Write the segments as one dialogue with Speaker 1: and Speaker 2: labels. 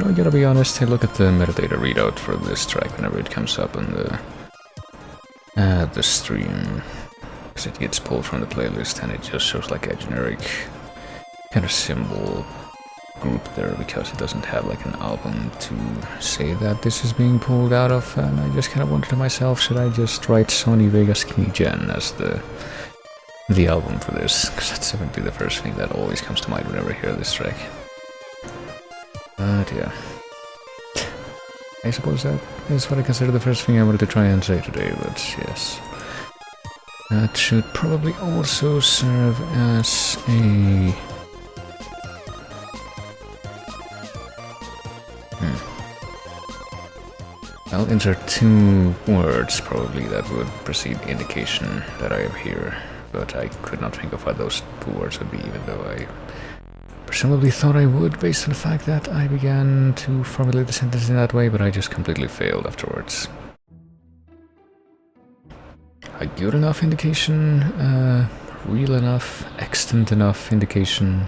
Speaker 1: I gotta be honest, I look at the metadata readout for this track whenever it comes up on the stream, because it gets pulled from the playlist and it just shows like a generic kind of symbol group there, because it doesn't have like an album to say that this is being pulled out of, and I just kind of wondered to myself, should I just write Sony Vegas Keygen as the album for this, because that's going to be the first thing that always comes to mind whenever I hear this track. But yeah, I suppose that is what I consider the first thing I wanted to try and say today, but yes. That should probably also serve as a... I'll insert 2 words probably that would precede indication that I am here, but I could not think of what those 2 words would be, even though I presumably thought I would, based on the fact that I began to formulate the sentence in that way, but I just completely failed afterwards. A good enough indication, real enough, extant enough indication,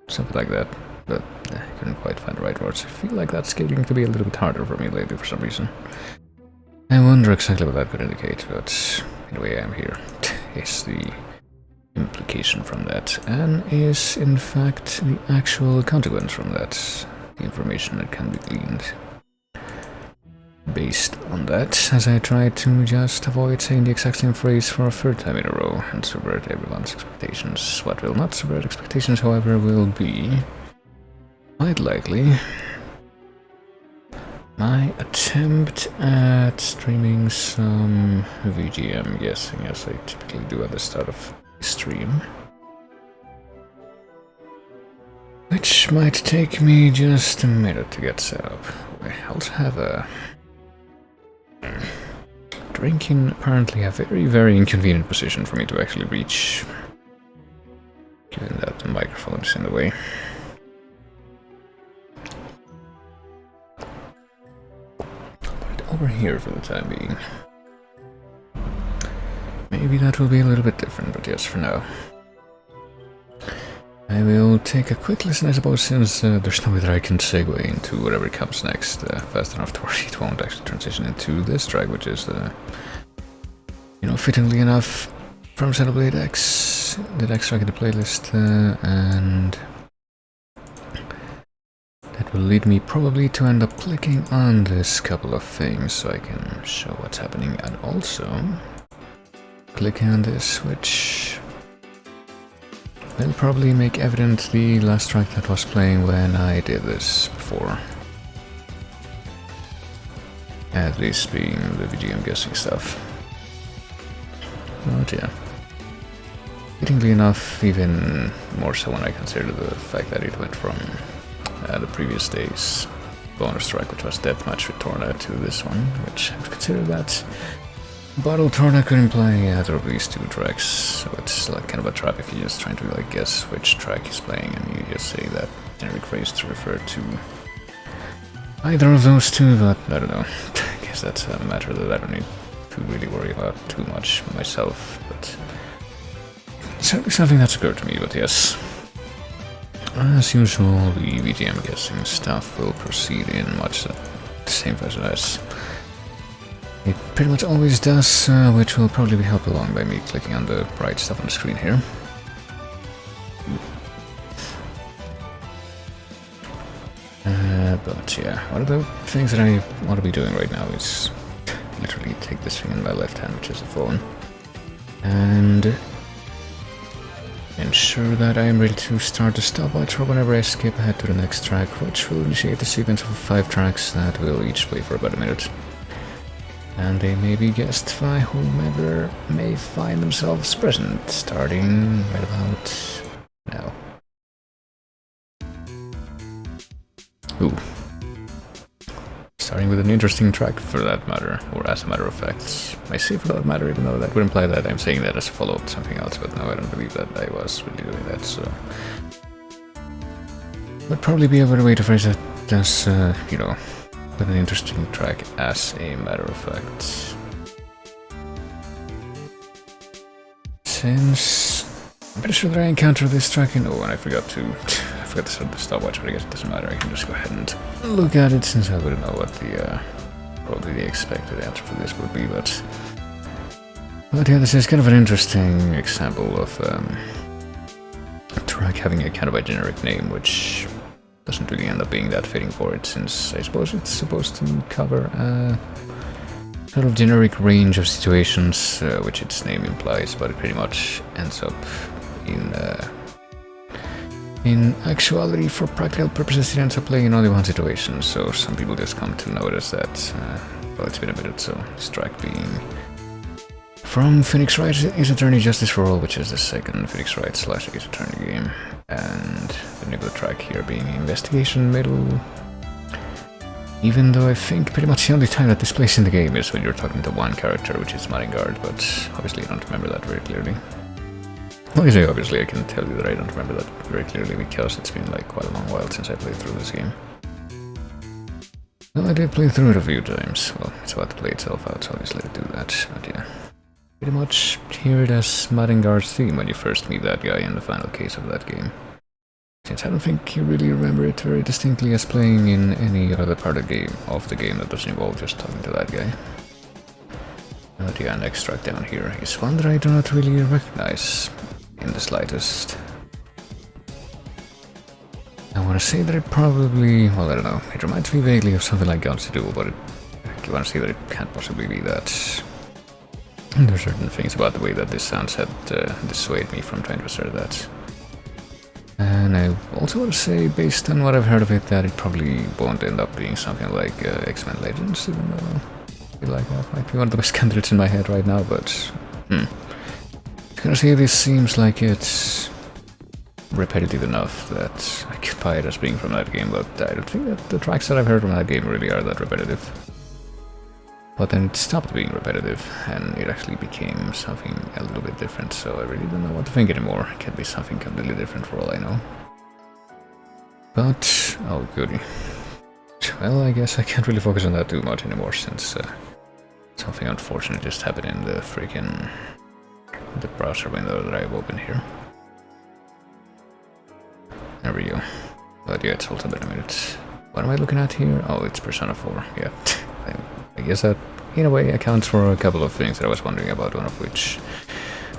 Speaker 1: something like that. But I couldn't quite find the right words. I feel like that's getting to be a little bit harder for me lately for some reason. I wonder exactly what that could indicate, but anyway, I am here. Is the implication from that, and is in fact the actual consequence from that, the information that can be gleaned based on that, as I try to just avoid saying the exact same phrase for a 3rd time in a row and subvert everyone's expectations. What will not subvert expectations, however, will be quite likely my attempt at streaming some VGM guessing, as I typically do at the start of the stream, which might take me just a minute to get set up. I also have a drink in apparently a very, very inconvenient position for me to actually reach, given that the microphone is in the way. Over here for the time being. Maybe that will be a little bit different, but yes, for now. I will take a quick listen, I suppose, since there's no way that I can segue into whatever comes next fast enough to where it won't actually transition into this track, which is, you know, fittingly enough, from Xenoblade X, the next track in the playlist, and that will lead me probably to end up clicking on this couple of things so I can show what's happening, and also clicking on this, which will probably make evident the last track that was playing when I did this before. At least being the VGM guessing stuff. But yeah. Fittingly enough, even more so when I consider the fact that it went from the previous day's bonus track, which was Deathmatch with Torna, to this one, which I would consider that Bottle Torna could imply either of these 2 tracks, so it's like kind of a trap if you're just trying to like guess which track he's playing and you just say that generic phrase to refer to either of those 2, but I don't know. I guess that's a matter that I don't need to really worry about too much myself, but it's certainly something that's occurred to me, but yes. As usual, the VGM guessing stuff will proceed in much the same fashion as it pretty much always does, which will probably be helped along by me clicking on the bright stuff on the screen here. But yeah, one of the things that I want to be doing right now is literally take this thing in my left hand, which is a phone, and ensure that I am ready to start the stopwatch for whenever I skip ahead to the next track, which will initiate the sequence of 5 tracks that will each play for about a minute. And they may be guessed by whomever may find themselves present, starting right about now. Ooh. Starting with an interesting track for that matter, or as a matter of fact. I say for that matter, even though that would imply that I'm saying that as a follow-up to something else, but no, I don't believe that I was really doing that, so... Would probably be a better way to phrase it as, you know, with an interesting track as a matter of fact. Since I'm pretty sure that I encountered this track in... Oh, and I forgot forgot to start the stopwatch, but I guess it doesn't matter. I can just go ahead and look at it since I wouldn't know what the probably the expected answer for this would be. But yeah, this is kind of an interesting example of a track having a kind of a generic name, which doesn't really end up being that fitting for it, since I suppose it's supposed to cover a sort of generic range of situations, which its name implies, but it pretty much ends up in actuality, for practical purposes, it ends up playing in only one situation, so some people just come to notice that, well, it's been a minute, so this track being from Phoenix Wright Ace Attorney Justice for All, which is the second Phoenix Wright / Ace Attorney game, and the name of the track here being Investigation Middle. Even though I think pretty much the only time that this plays in the game is when you're talking to one character, which is Guard, but obviously I don't remember that very clearly. Obviously I can tell you that I don't remember that very clearly because it's been like quite a long while since I played through this game. Well, I did play through it a few times. Well, it's about to play itself out, so obviously I do that, but yeah. Pretty much hear it as Guard's theme when you first meet that guy in the final case of that game. Since I don't think you really remember it very distinctly as playing in any other part of the game that doesn't involve just talking to that guy. But yeah, next track down here is one that I do not really recognize in the slightest. I want to say that it probably, well, I don't know, it reminds me vaguely of something like God's to Do, but I want to say that it can't possibly be that. There are certain things about the way that this sounds had dissuaded me from trying to assert that. And I also want to say, based on what I've heard of it, that it probably won't end up being something like X-Men Legends, even though I feel like that might be one of the best candidates in my head right now, but I was gonna say this seems like it's repetitive enough that I could buy it as being from that game, but I don't think that the tracks that I've heard from that game really are that repetitive. But then it stopped being repetitive, and it actually became something a little bit different, so I really don't know what to think anymore. It can be something completely different for all I know. But, oh goody. Well, I guess I can't really focus on that too much anymore, since something unfortunate just happened in the browser window that I've opened here. There we go. But yeah, it's also been a minute. What am I looking at here? Oh, it's Persona 4, yeah. I guess that, in a way, accounts for a couple of things that I was wondering about, one of which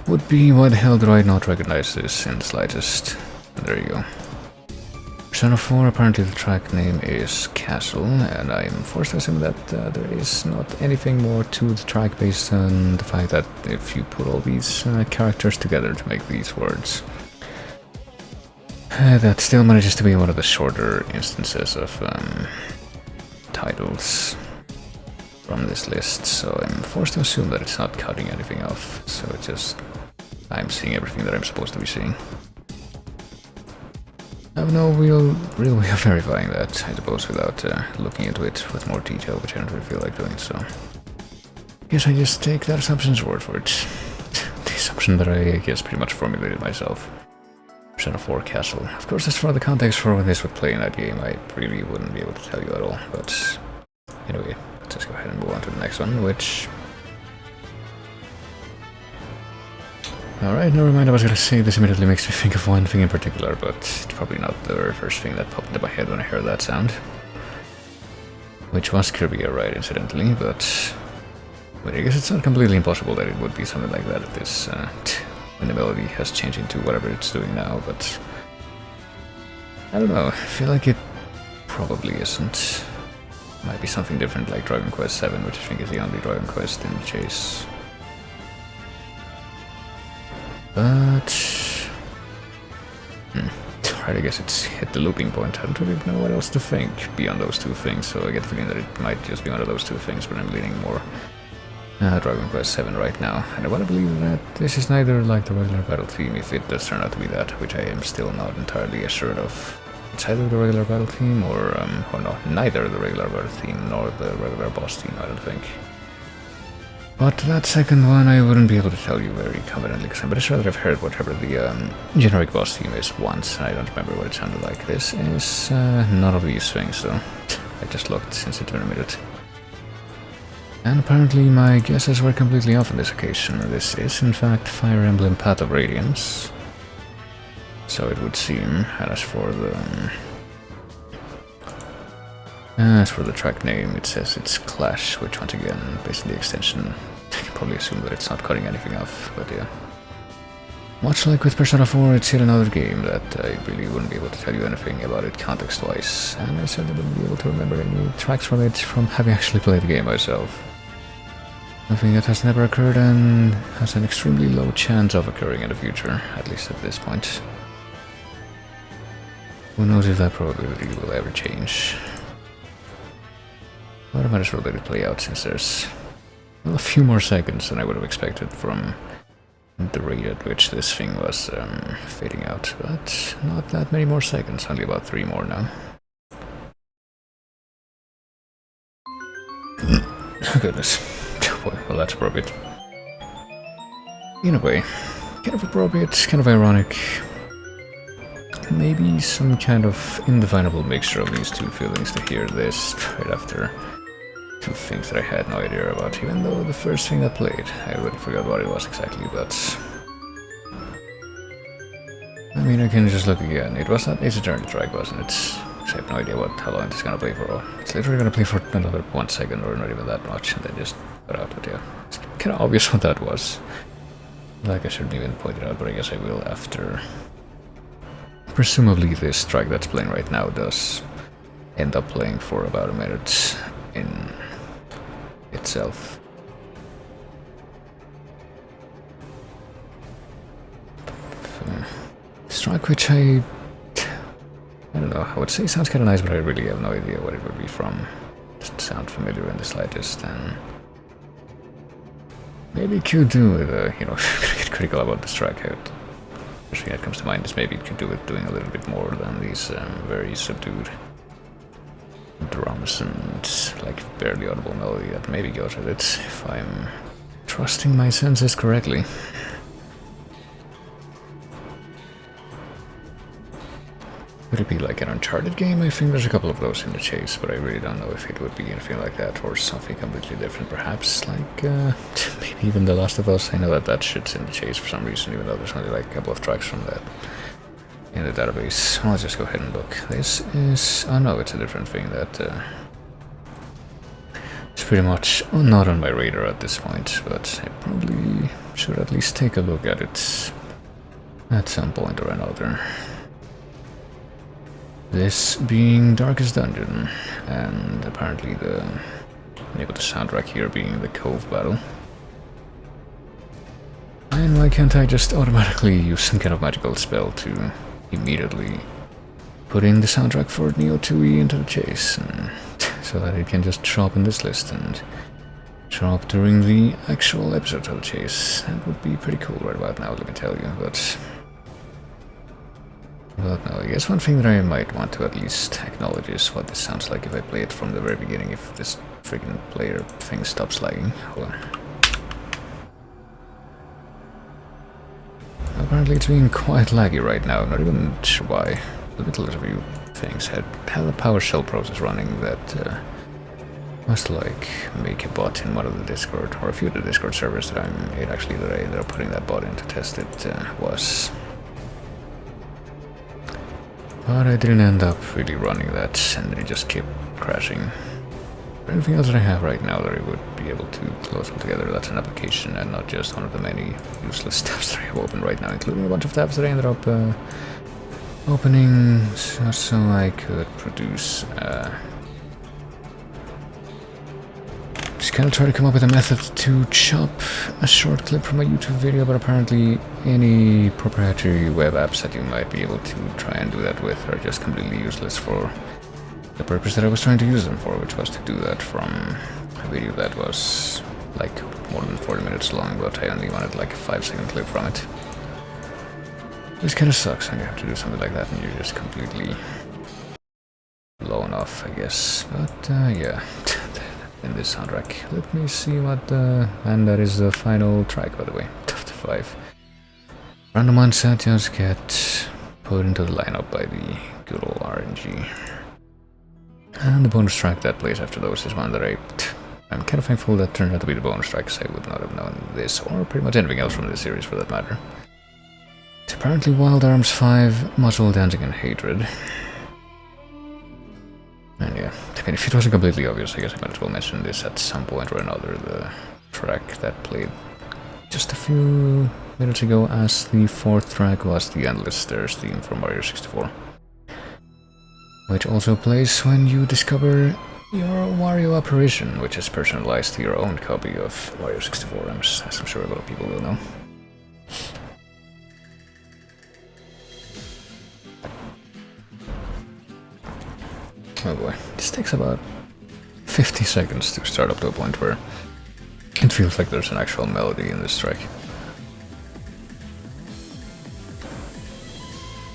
Speaker 1: would be why the hell do I not recognize this in the slightest? There you go. Persona 4, apparently the track name is Castle, and I'm forced to assume that there is not anything more to the track based on the fact that if you put all these characters together to make these words, that still manages to be one of the shorter instances of titles from this list, so I'm forced to assume that it's not cutting anything off, so it's just I'm seeing everything that I'm supposed to be seeing. I have no real way of verifying that, I suppose, without looking into it with more detail, which I don't really feel like doing, so I guess I just take that assumption's word for it. The assumption that I guess pretty much formulated myself. Persona 4 Castle. Of course, as for the context for when this would play in that game, I really wouldn't be able to tell you at all, but anyway. Let's just go ahead and move on to the next one, which... Alright, never mind, I was gonna say this immediately makes me think of one thing in particular, but it's probably not the very first thing that popped into my head when I heard that sound. Which was Kirby Air Ride, incidentally, but I guess it's not completely impossible that it would be something like that at this, when the melody has changed into whatever it's doing now, but... I don't know, I feel like it probably isn't. Might be something different like Dragon Quest 7, which I think is the only Dragon Quest in the chase. But... Right, I guess it's hit the looping point. I don't really know what else to think beyond those two things, so I get the feeling that it might just be one of those two things, but I'm leaning more Dragon Quest 7 right now. And I want to believe that this is neither like the regular battle theme, if it does turn out to be that, which I am still not entirely assured of. It's either the regular battle theme or no, neither the regular battle theme nor the regular boss theme, I don't think. But that second one I wouldn't be able to tell you very confidently, because I'm pretty sure that I've heard whatever the generic boss theme is once, and I don't remember what it sounded like. This is none of these things, though. I just looked since it's been a minute. And apparently my guesses were completely off on this occasion. This is in fact Fire Emblem Path of Radiance. So it would seem. And as for the track name, it says it's Clash, which once again, based on the extension, you can probably assume that it's not cutting anything off, but yeah. Much like with Persona 4, it's yet another game that I really wouldn't be able to tell you anything about it context-wise, and I certainly wouldn't be able to remember any tracks from it from having actually played the game myself. Something that has never occurred and has an extremely low chance of occurring in the future, at least at this point. Who knows if that probability will ever change. But I might as well let it play out since there's a few more seconds than I would have expected from the rate at which this thing was fading out, but not that many more seconds, only about 3 more now. Oh goodness. Well, that's appropriate. In a way, kind of appropriate, kind of ironic. Maybe some kind of indefinable mixture of these two feelings to hear this right after two things that I had no idea about, even though the first thing that played, I already forgot what it was exactly, but I mean, I can just look again. It was that Ace Attorney track, wasn't it? I have no idea how long it's gonna play for. It's literally gonna play for another 1 second, or not even that much, and then just cut out, but yeah. It's kinda obvious what that was. Like, I shouldn't even point it out, but I guess I will after. Presumably this track that's playing right now does end up playing for about a minute in itself. This track, which I don't know, I would say sounds kind of nice, but I really have no idea what it would be from. Doesn't sound familiar in the slightest, and maybe it could do with, you know, get critical about this track. First thing that comes to mind is maybe it could do with doing a little bit more than these very subdued drums and like barely audible melody that maybe goes with it, if I'm trusting my senses correctly. Would it be like an Uncharted game? I think there's a couple of those in the chase, but I really don't know if it would be anything like that or something completely different, perhaps like maybe even The Last of Us. I know that shit's in the chase for some reason, even though there's only like a couple of tracks from that in the database. I'll just go ahead and look. This is... oh no, it's a different thing that it's pretty much not on my radar at this point, but I probably should at least take a look at it at some point or another. This being Darkest Dungeon, and apparently the name of the soundtrack here being the Cove Battle. And why can't I just automatically use some kind of magical spell to immediately put in the soundtrack for Neo TWEWY into the chase, and so that it can just show up in this list and show up during the actual episode of the chase? That would be pretty cool right about now, let me tell you, but no, I guess one thing that I might want to at least acknowledge is what this sounds like if I play it from the very beginning, if this freaking player thing stops lagging. Hold on. Apparently it's being quite laggy right now, I'm not even sure why. The little review things had a PowerShell process running that must like make a bot in one of the Discord, or a few of the Discord servers that I'm in actually, that I ended up putting that bot in to test it was. But I didn't end up really running that, and then it just kept crashing. Anything else that I have right now that I would be able to close altogether that's an application and not just one of the many useless tabs that I have open right now, including a bunch of tabs that I ended up opening so I could produce just kind of try to come up with a method to chop a short clip from a YouTube video, but apparently any proprietary web apps that you might be able to try and do that with are just completely useless for the purpose that I was trying to use them for, which was to do that from a video that was like more than 40 minutes long, but I only wanted like a 5-second clip from it. This kind of sucks when you have to do something like that and you're just completely blown off, I guess, but yeah. In this soundtrack. Let me see what and that is the final track, by the way, of the 5. Random ones that just get put into the lineup by the good old RNG. And the bonus track that plays after those is one that I'm kind of thankful that turned out to be the bonus track, because I would not have known this, or pretty much anything else from this series for that matter. It's apparently Wild Arms 5, Muzzle, Dancing and Hatred. And yeah, I mean, if it wasn't completely obvious, I guess I might as well mention this at some point or another. The track that played just a few minutes ago as the fourth track was the Endless Stairs theme from Mario 64. Which also plays when you discover your Wario apparition, which is personalized to your own copy of Mario 64, as I'm sure a lot of people will know. Oh boy, this takes about 50 seconds to start up to a point where it feels like there's an actual melody in this track.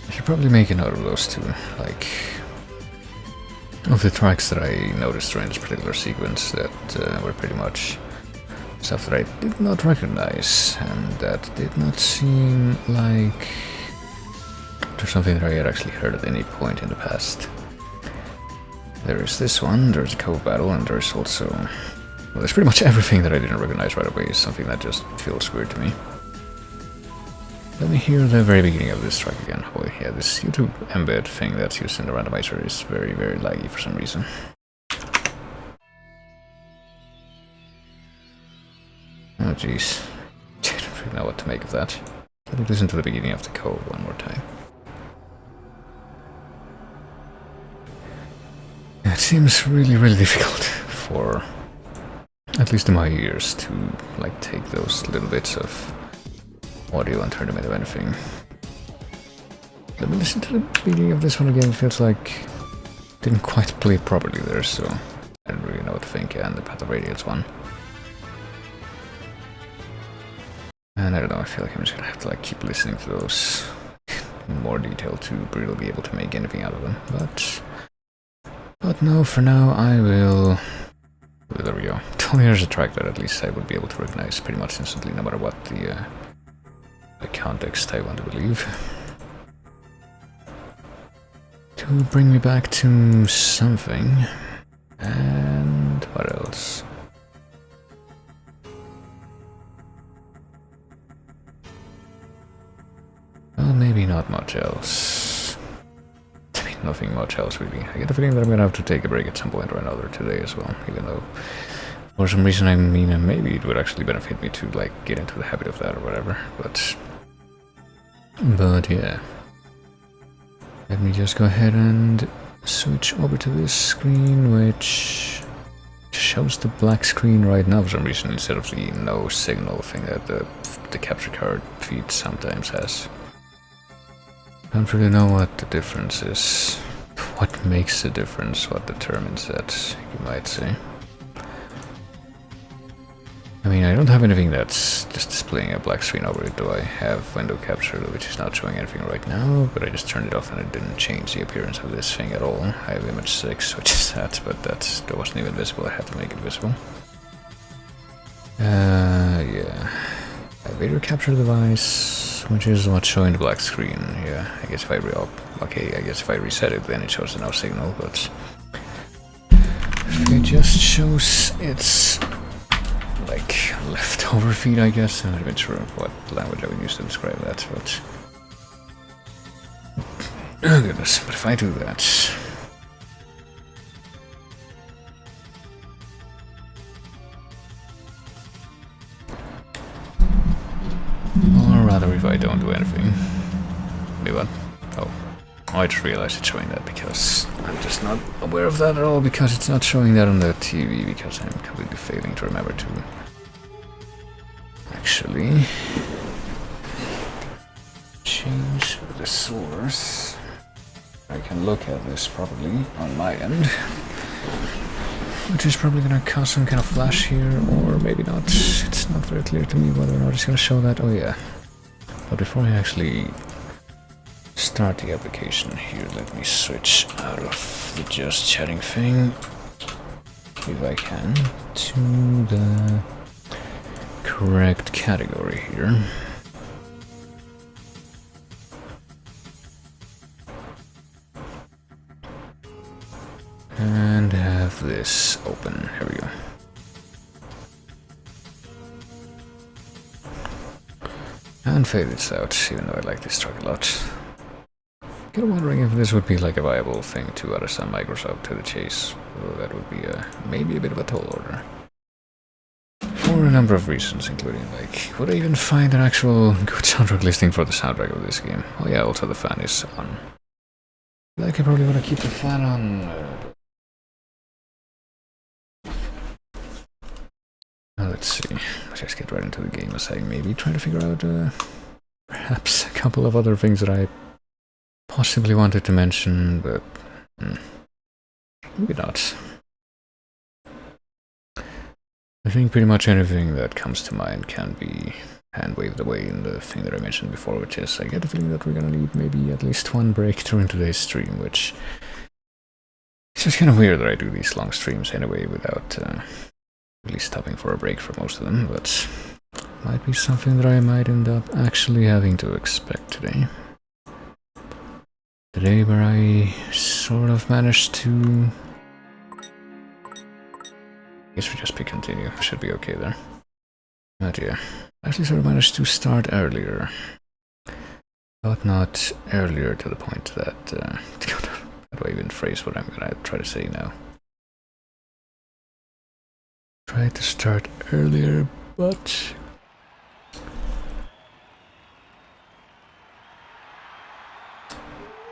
Speaker 1: I should probably make a note of those two, like, of the tracks that I noticed during this particular sequence that were pretty much stuff that I did not recognize and that did not seem like there's something that I had actually heard at any point in the past. There is this one, there's a Cove Battle, and there's also... well, there's pretty much everything that I didn't recognize right away is something that just feels weird to me. Let me hear the very beginning of this track again. Holy, yeah, this YouTube embed thing that's used in the randomizer is very, very laggy for some reason. Oh jeez, I don't really know what to make of that. Let me listen to the beginning of the code one more time. It seems really, really difficult for, at least in my ears, to like take those little bits of audio and turn them into anything. Let me listen to the beginning of this one again. It feels like it didn't quite play properly there, so I don't really know what to think. And the Path of Radiance one. And I don't know, I feel like I'm just gonna have to like keep listening to those in more detail to really be able to make anything out of them. But no, for now I will... there we go. Here's a track that at least I would be able to recognize pretty much instantly, no matter what the context I want to believe. To bring me back to something. And what else? Well, maybe not much else. I mean, nothing much else really. I get the feeling that I'm gonna have to take a break at some point or another today as well, even though for some reason, I mean, maybe it would actually benefit me to like get into the habit of that or whatever, but yeah. Let me just go ahead and switch over to this screen, which shows the black screen right now for some reason instead of the no signal thing that the capture card feed sometimes has. I don't really know what the difference is. What makes the difference? What determines that, you might say. I mean, I don't have anything that's just displaying a black screen over it, though I have window capture, which is not showing anything right now, but I just turned it off and it didn't change the appearance of this thing at all. I have image 6, which is that, but that wasn't even visible, I had to make it visible. Yeah. A video capture device, which is what's showing the black screen. Yeah, I guess if I guess if I reset it, then it shows the no signal, but it just shows its like leftover feed, I guess. I'm not even sure what language I would use to describe that, but oh goodness, but if I do that, or rather if I don't do anything. Wait, what? Oh, I just realized it's showing that because I'm just not aware of that at all, because it's not showing that on the TV, because I'm completely failing to remember to actually change the source. I can look at this properly on my end, which is probably gonna cause some kind of flash here, or maybe not. It's not very clear to me whether or not it's gonna show that. Oh yeah. But before I actually start the application here, let me switch out of the just chatting thing, if I can, to the correct category here. And have this open. Here we go. and fade this out, even though I like this truck a lot. Kind of wondering if this would be like a viable thing to add some Microsoft to the chase. Well, that would be maybe a bit of a tall order. For a number of reasons, including like, would I even find an actual good soundtrack listing for the soundtrack of this game? Oh yeah, also the fan is on. Like I probably want to keep the fan on. Let's see. Let's just get right into the game as I maybe try to figure out perhaps a couple of other things that I possibly wanted to mention, but maybe not. I think pretty much anything that comes to mind can be hand-waved away in the thing that I mentioned before, which is I get the feeling that we're gonna need maybe at least one breakthrough in today's stream, which it's just kind of weird that I do these long streams anyway without really stopping for a break for most of them, but might be something that I might end up actually having to expect today. Today where I sort of managed to... I guess we just pick continue, should be okay there. But yeah, I actually sort of managed to start earlier. But not earlier to the point that... how do I even phrase what I'm gonna try to say now? Try to start earlier, but...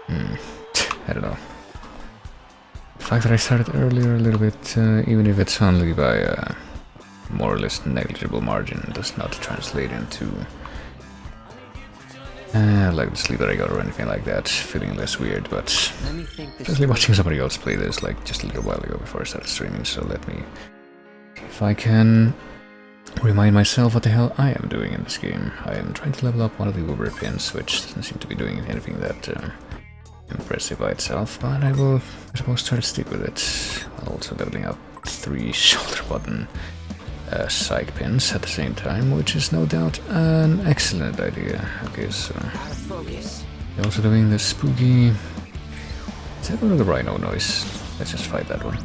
Speaker 1: I don't know. The fact that I started earlier a little bit, even if it's only by a more or less negligible margin, does not translate into like the sleep that I got or anything like that, feeling less weird, but especially watching somebody else play this like just a little while ago before I started streaming, so let me see if I can remind myself what the hell I am doing in this game. I am trying to level up one of the Uber pins, which doesn't seem to be doing anything that impressive by itself, but I will, I suppose, try to stick with it. Also leveling up 3 shoulder button side pins at the same time, which is no doubt an excellent idea. Okay, so you're also doing the spooky... Is that one of the rhino noise? Let's just fight that one.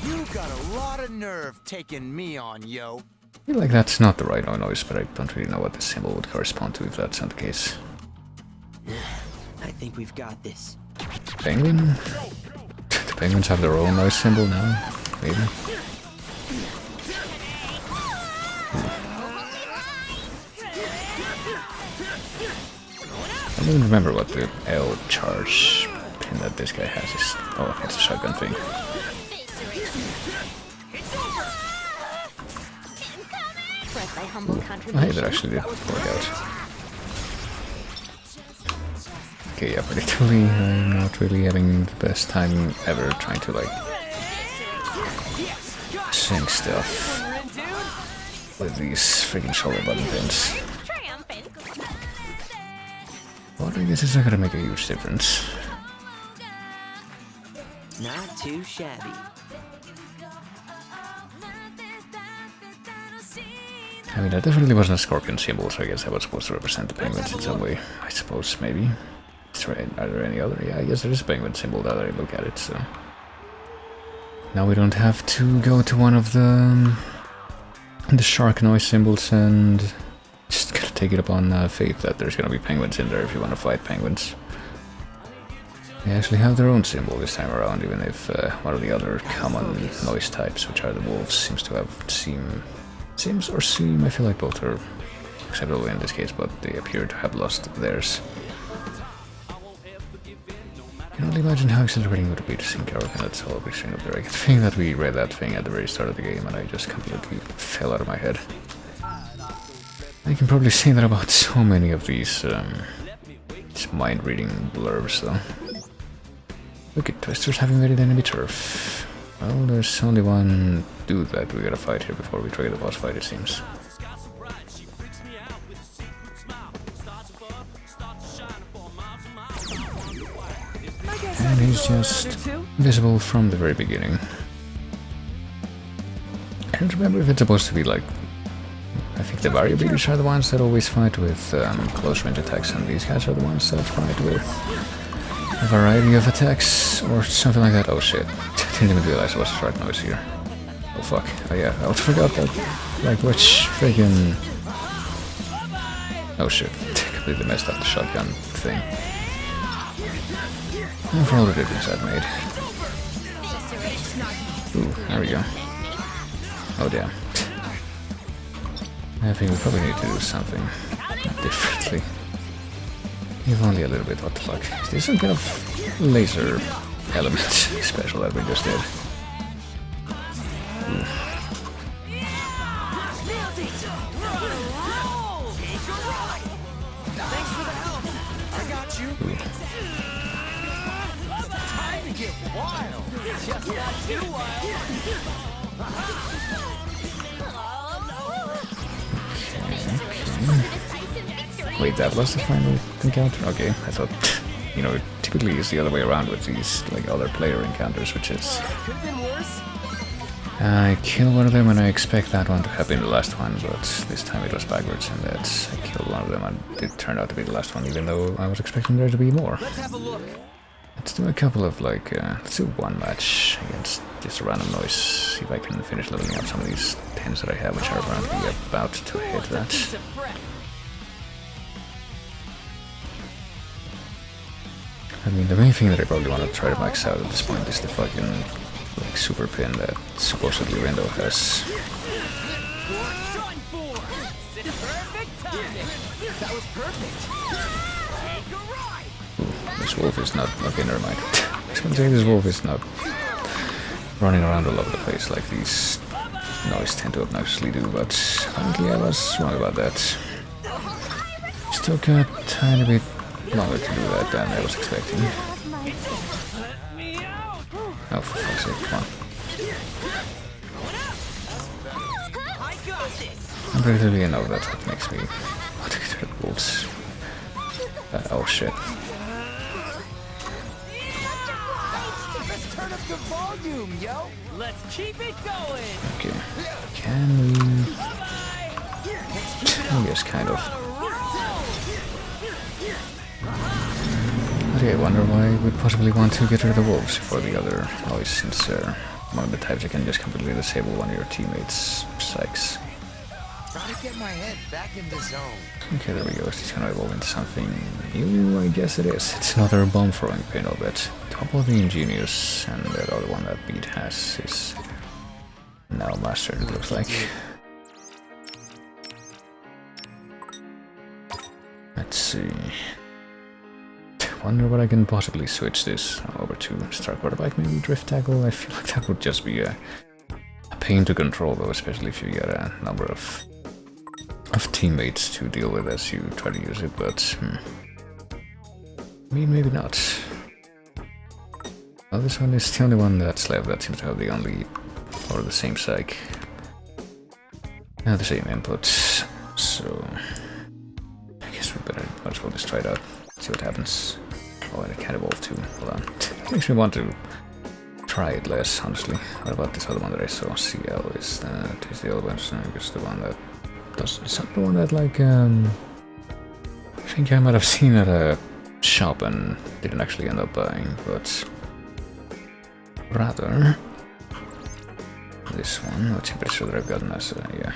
Speaker 2: You got a lot of nerve taking me on, yo.
Speaker 1: I feel like that's not the rhino noise, but I don't really know what the symbol would correspond to if that's not the case.
Speaker 2: I think we've got this.
Speaker 1: Penguin? The penguins have their own noise symbol now? Maybe? I don't even remember what the L charge pin that this guy has is. Oh, it's a shotgun thing. Hey, that actually did work out. Okay, yeah, predictably, I'm not really having the best time ever trying to, like, sync stuff with these freaking shoulder button pins. But I guess it's not gonna make a huge difference.
Speaker 2: Not too shabby.
Speaker 1: I mean, that definitely wasn't a scorpion symbol, so I guess I was supposed to represent the penguins in some way. I suppose, maybe. Are there any other? Yeah, I guess there is a penguin symbol now that I look at it, so... Now we don't have to go to one of the shark noise symbols and just gotta take it upon faith that there's gonna be penguins in there if you want to fight penguins. They actually have their own symbol this time around, even if one of the other common noise types, which are the wolves, seems to have seem, I feel like both are acceptable in this case, but they appear to have lost theirs. I can only imagine how exhilarating it would be to sync our minutes all every string up there. I get the feeling that we read that thing at the very start of the game and I just completely fell out of my head. I can probably say that about so many of these mind-reading blurbs though. Look at Twister's having very enemy turf. Well, there's only one dude that we gotta fight here before we trigger the boss fight, it seems. And he's just visible from the very beginning. I don't remember if it's supposed to be like... I think the variabilities are the ones that always fight with close range attacks, and these guys are the ones that fight with a variety of attacks, or something like that. Oh shit, didn't even realize there was a shark noise here. Oh fuck, oh yeah, I forgot that, like which friggin' Oh shit, completely messed up the shotgun thing. And for all the difference I've made. Ooh, there we go. Oh damn. I think we probably need to do something differently. If only a little bit, what the fuck. Is this some kind of laser element special that we just did? Ooh. Wait, that was the final encounter? Okay, I thought, you know, it typically is the other way around with these, like, other player encounters, which is... I kill one of them and I expect that one to have been the last one, but this time it was backwards, and that's... I killed one of them and it turned out to be the last one, even though I was expecting there to be more.
Speaker 2: Let's have a look.
Speaker 1: Let's do a couple of, like, let's do one match against just a random noise, see if I can finish leveling up some of these pins that I have, which are apparently about to hit that. I mean, the main thing that I probably want to try to max out at this point is the fucking, like, super pin that supposedly Rindo has. Ooh, this wolf is not... Okay, never mind. I was gonna say this wolf is not running around all over the place like these noise tend to obnoxiously do, but apparently I was wrong about that. Still got a tiny bit longer to do that than I was expecting. Oh, for fuck's sake, come on. I'm relatively enough, that's what makes me want to get rid of wolves. Oh shit.
Speaker 2: Let's turn up the volume, yo. Let's keep it going.
Speaker 1: Okay. Can we... I guess kind of. Okay, I wonder why we'd possibly want to get rid of the wolves for the other noise, since one of the types you can just completely disable one of your teammates' psychs.
Speaker 2: Gotta get my head back in the zone.
Speaker 1: Okay, there we go. Is this gonna evolve into something new? I guess it is. It's another bomb throwing pin, I'll bet. Top of the ingenious, and that other one that Beat has is now mastered, it looks like. Let's see. Wonder what I can possibly switch this over to. Star Quarterback, maybe Drift Tackle? I feel like that would just be a pain to control, though, especially if you get a number of teammates to deal with as you try to use it, but I mean, maybe not. Well, this one is the only one that's left that seems to have the only, or the same psych. The same inputs, so I guess we better might as well just try it out, see what happens. Oh, and it can evolve too. Hold on. It makes me want to try it less, honestly. What about this other one that I saw? CL, is the other one, just the one that does... Is that the one that, like, I think I might have seen at a shop and didn't actually end up buying, but rather this one, which I'm pretty sure that I've gotten as a, yeah,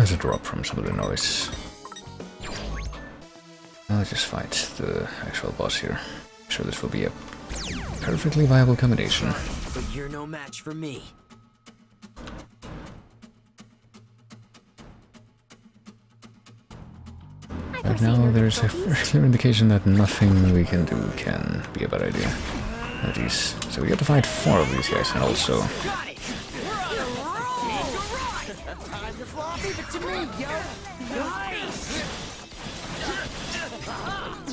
Speaker 1: as a drop from some of the noise. Let's just fight the actual boss here. I'm sure this will be a perfectly viable combination.
Speaker 2: But you're no match for me.
Speaker 1: Right now, there's a very clear indication that nothing we can do can be a bad idea. Oh, geez. So we get to fight 4 of these guys, and also...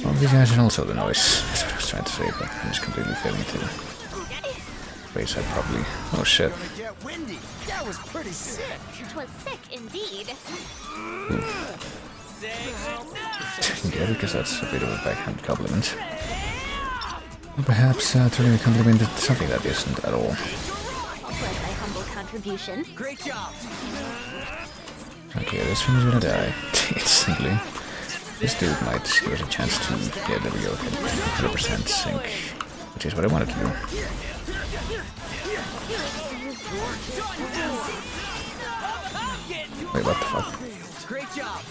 Speaker 1: Well, these guys and also the noise. That's what I was trying to say, but I'm just completely failing to raise that properly. Oh shit.
Speaker 2: Get windy. That was pretty sick.
Speaker 3: It was sick indeed.
Speaker 1: Yeah, because that's a bit of a backhand compliment. Or perhaps turning a compliment into something that isn't at all.
Speaker 3: Was my humble contribution.
Speaker 2: Great job.
Speaker 1: Okay, this thing's gonna die instantly. This dude might give us a chance to... Yeah, there we go. 100% sync, which is what I wanted to do. Wait, what the fuck?
Speaker 2: Great job.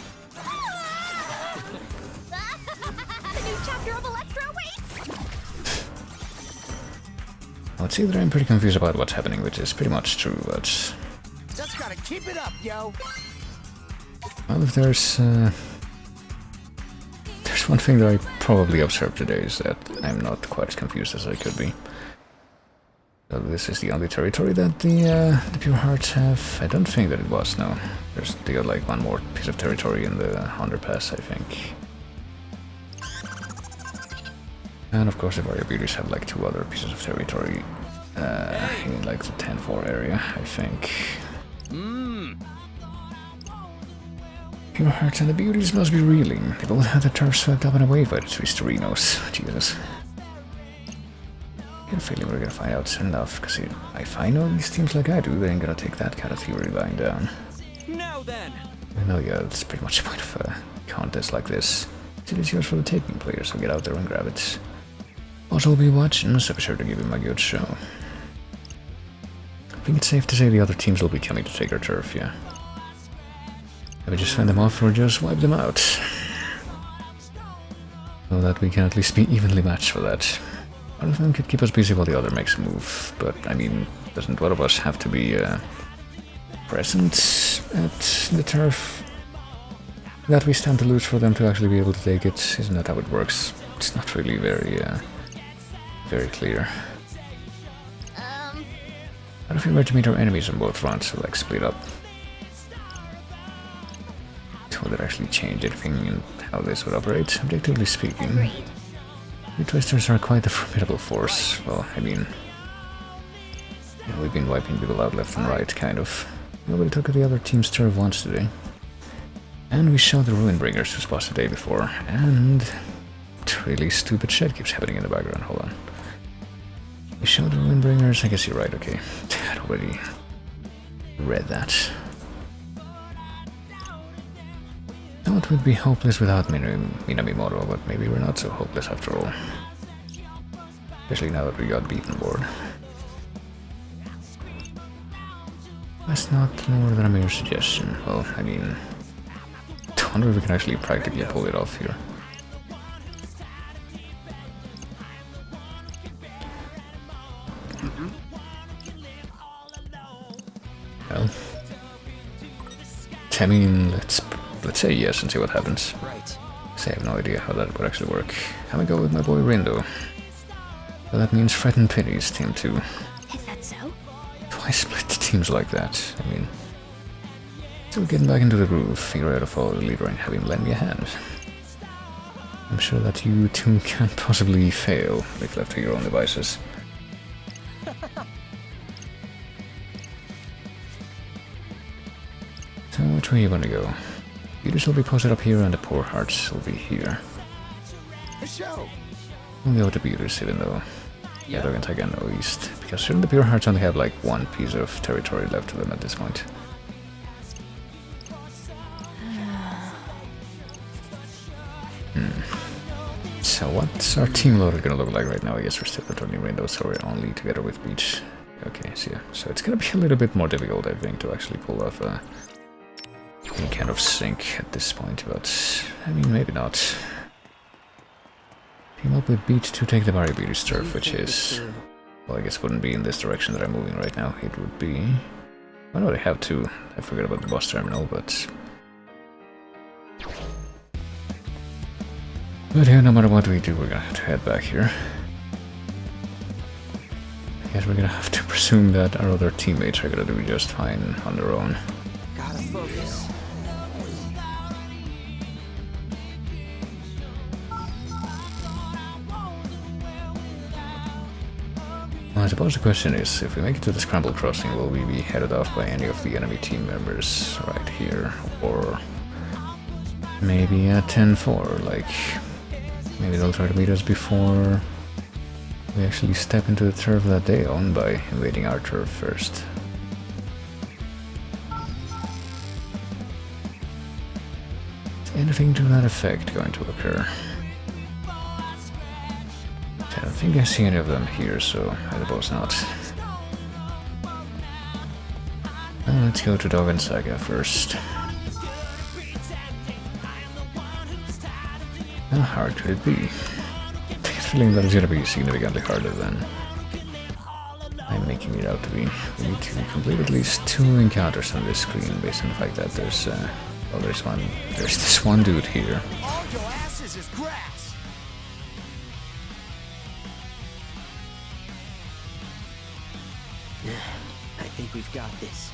Speaker 3: The new chapter of Electro waits!
Speaker 1: I would say that I'm pretty confused about what's happening, which is pretty much true, but...
Speaker 2: Just gotta keep it up, yo.
Speaker 1: Well, if there's one thing that I probably observed today is that I'm not quite as confused as I could be. So this is the only territory that the Pure Hearts have. I don't think that it was, no. They got like one more piece of territory in the underpass, I think. And of course the Warrior Beauties have like 2 other pieces of territory in like the 10-4 area, I think. Pure Hearts and the Beauties must be reeling. They both had their turf swept up and away by the Twisterinos. Jesus. I get a feeling we're gonna find out soon enough, because if I know these teams like I do, they ain't gonna take that kind of theory lying down.
Speaker 2: Now then.
Speaker 1: I know, yeah, that's pretty much the point of a contest like this. It is yours for the taking, players, so get out there and grab it. Also, will be watching, so be sure to give him a good show. I think it's safe to say the other teams will be coming to take our turf, yeah. Maybe just fend them off or just wipe them out. So that we can at least be evenly matched for that. One of them could keep us busy while the other makes a move, but I mean, doesn't one of us have to be present at the turf that we stand to lose for them to actually be able to take it? Isn't that how it works? It's not really very clear. What if we were to meet our enemies on both fronts, so like split up? Would it actually change anything in how this would operate? Objectively speaking,
Speaker 3: Agreed.
Speaker 1: the Twisters are quite a formidable force. Well, I mean, yeah, we've been wiping people out left and right, kind of. Nobody took the other team's turf once today. And we showed the Ruinbringers who was the day before, and really stupid shit keeps happening in the background. Hold on. We showed the Ruinbringers. I guess you're right. Okay, I'd already read that. Thought we'd be hopeless without Minamimoto, but maybe we're not so hopeless after all. Especially now that we got beaten board. That's not more than a mere suggestion. Well, I mean, I wonder if we can actually practically pull it off here. Well, I mean, let's say yes and see what happens.
Speaker 2: Right.
Speaker 1: I have no idea how that would actually work. Have a go with my boy Rindo. So that means Fred and Penny's team too.
Speaker 3: Is that so?
Speaker 1: Why split the teams like that? I mean, still getting back into the groove, figure out how to follow the leader and have him lend me a hand. I'm sure that you two can't possibly fail if left to your own devices. So which way are you gonna go? Beauties will be posted up here and the Poor Hearts will be here.
Speaker 2: The show.
Speaker 1: We'll go to Beauties even though yeah, they're gonna take no east. Because shouldn't the Pure Hearts only have like 1 piece of territory left to them at this point? So what's our team loader gonna look like right now? I guess we're still returning windows, so we're only together with Beach. Okay, so yeah. So it's gonna be a little bit more difficult, I think, to actually pull off any kind of sync at this point, but I mean, maybe not. Team up with Beach to take the Barry Beauty's turf, which is... well, I guess wouldn't be in this direction that I'm moving right now. It would be... I know they have to. I forgot about the bus terminal, but... but yeah, no matter what we do, we're gonna have to head back here. I guess we're gonna have to presume that our other teammates are gonna do just fine on their own.
Speaker 2: Gotta focus.
Speaker 1: Well, I suppose the question is, if we make it to the Scramble Crossing, will we be headed off by any of the enemy team members right here? Or maybe at 10-4, like... maybe they'll try to beat us before we actually step into the turf that they own by invading our turf first. Is anything to that effect going to occur? I don't think I see any of them here, so I suppose not. Let's go to Dog and Saga first. How hard could it be? I get the feeling that it's gonna be significantly harder than I'm making it out to be. We need to complete at least 2 encounters on this screen based on the fact that there's well, there's this one dude here.
Speaker 2: All your asses is grass. I think we've got this.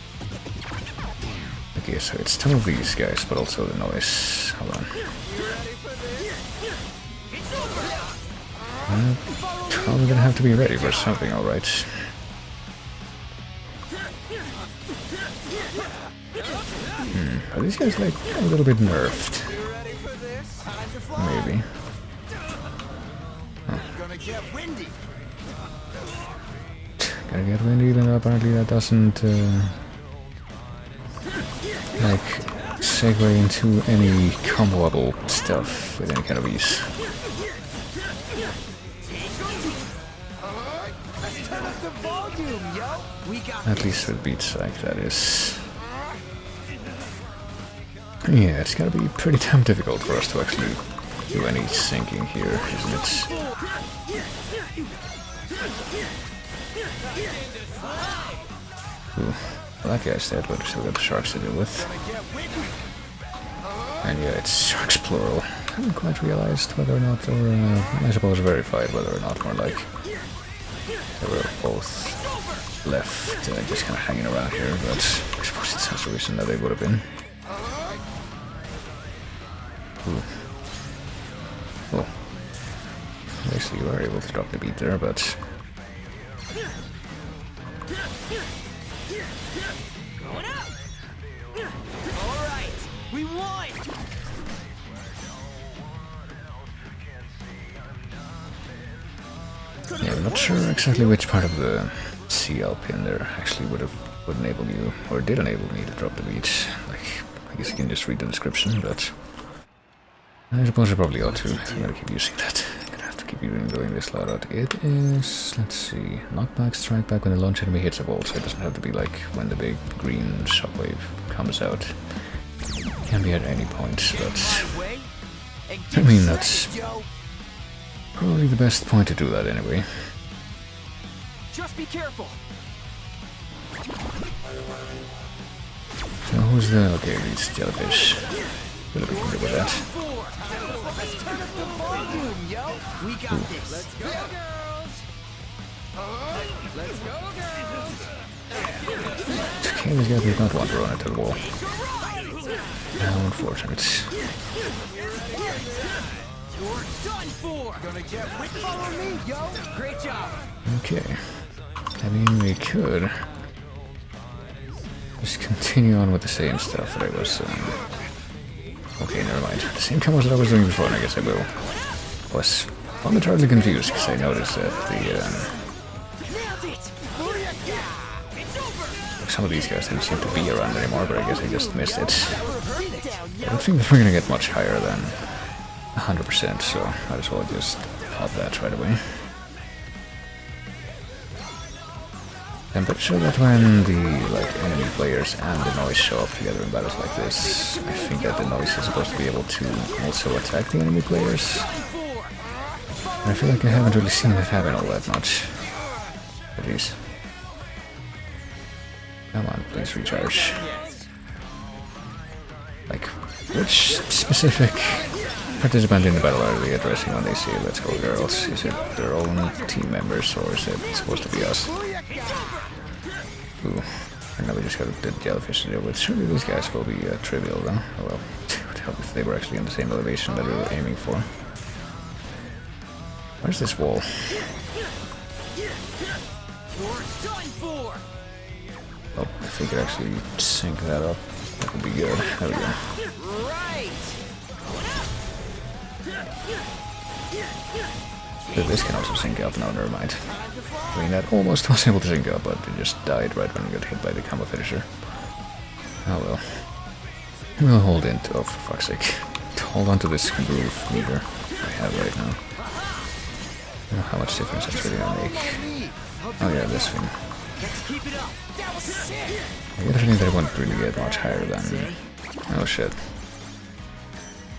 Speaker 1: Okay, so it's 2 of these guys, but also the noise. Hold on. Probably gonna have to be ready for something, alright. Are these guys like a little bit nerfed? Maybe.
Speaker 2: Gonna get windy.
Speaker 1: Gonna get windy, then apparently that doesn't like segue into any comboable stuff with any kind of ease.
Speaker 2: Let's turn up the volume, yo. We got
Speaker 1: At least with beat psych, that is. Yeah, it's gonna be pretty damn difficult for us to actually do any syncing here, isn't it? Ooh, well, that guy's dead, but we still got the sharks to deal with. And yeah, it's sharks plural. I haven't quite realized whether or not, or I suppose verified whether or not more like they were both left, just kind of hanging around here, but I suppose it's such a reason that they would have been. Ooh. Oh. Actually, you are able to drop the beat there, but...
Speaker 2: Alright, we won!
Speaker 1: Yeah, I'm not sure exactly which part of the CL pin there actually would enable you, or did enable me to drop the beat. Like, I guess you can just read the description, but... I suppose I probably ought to. I'm gonna keep using that. I'm gonna have to keep doing this loud out. It is, let's see, knockback, strike back when the launch enemy hits a wall, so it doesn't have to be like when the big green shockwave comes out. Can be at any point, but I mean that's probably the best point to do that anyway.
Speaker 2: Just be careful.
Speaker 1: So who's the okay, these jellyfish. Gonna be good with that.
Speaker 2: Let's turn up the volume, yo. We got this. Let's go, girls. Let's go, girls.
Speaker 1: Okay, these guys did not want to run into the wall. How unfortunate.
Speaker 2: You're done for. Gonna get with. Follow me, yo. Great job.
Speaker 1: Okay. I mean, we could just continue on with the same stuff that I was. Okay, never mind. The same combos that I was doing before, and I guess I will. Was momentarily confused because I noticed that some of these guys didn't seem to be around anymore, but I guess I just missed it. I don't think that we're gonna get much higher than 100%, so might as well just pop that right away. I'm pretty sure that when the enemy players and the noise show up together in battles like this, I think that the noise is supposed to be able to also attack the enemy players. And I feel like I haven't really seen that happen all that much. At least. Come on, please recharge. Like, which specific participant in the battle are they addressing when they say "Let's go, girls"? Is it their own team members, or is it supposed to be us? Ooh, and now we just got the jellyfish to deal with. Surely these guys will be trivial, though. Oh well, it would help if they were actually in the same elevation that we were aiming for. Where's this wall? Oh, if we could actually sync that up, that would be good. There we go. But this can also sync up. No, never mind. I mean, that almost was able to sync up, but it just died right when we got hit by the combo finisher. Oh well. We'll hold into. Oh, for fuck's sake. Hold on to this groove meter I have right now. I don't know how much difference that's really gonna make. Oh yeah, this thing.
Speaker 2: Let's keep it up. That was sick.
Speaker 1: I get a feeling that it won't really get much higher than... Oh shit.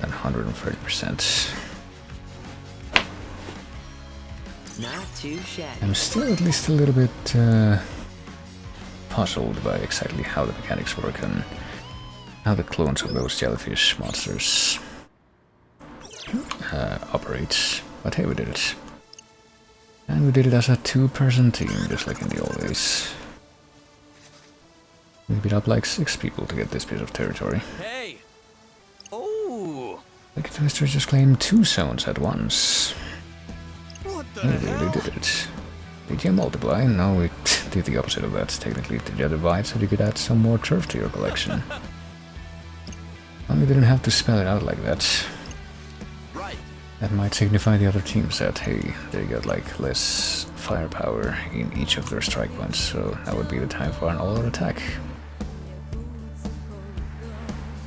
Speaker 1: Than 130%.
Speaker 2: Not too shabby.
Speaker 1: I'm still at least a little bit puzzled by exactly how the mechanics work and how the clones of those jellyfish monsters operate. But hey, we did it. And we did it as a two-person team, just like in the old days. We beat up like 6 people to get this piece of territory.
Speaker 2: Hey! Oh!
Speaker 1: The Twisters just claimed 2 zones at once.
Speaker 2: What the
Speaker 1: We
Speaker 2: hell?
Speaker 1: really did it. Did you multiply? No, we did the opposite of that. Technically, did you divide so you could add some more turf to your collection? Well, we didn't have to spell it out like that.
Speaker 2: Right.
Speaker 1: That might signify the other teams that, hey, they got like less firepower in each of their strike points, so that would be the time for an all-out attack.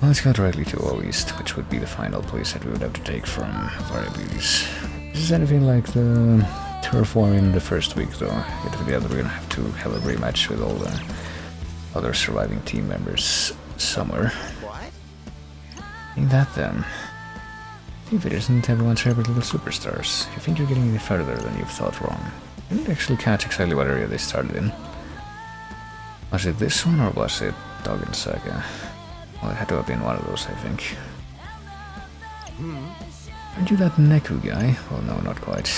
Speaker 1: Well, let's go directly to O East, which would be the final place that we would have to take from Variabilities. This is anything like the turf war in the first week, though. Get to the other, we're gonna have to have a rematch with all the other surviving team members somewhere.
Speaker 2: What?
Speaker 1: Ain't that then? If it isn't everyone's favorite little superstars, you think you're getting any further than you've thought wrong. I didn't actually catch exactly what area they started in. Was it this one or was it Doggen Saga? Well, it had to have been one of those, I think. Aren't you that Neku guy? Well, no, not quite.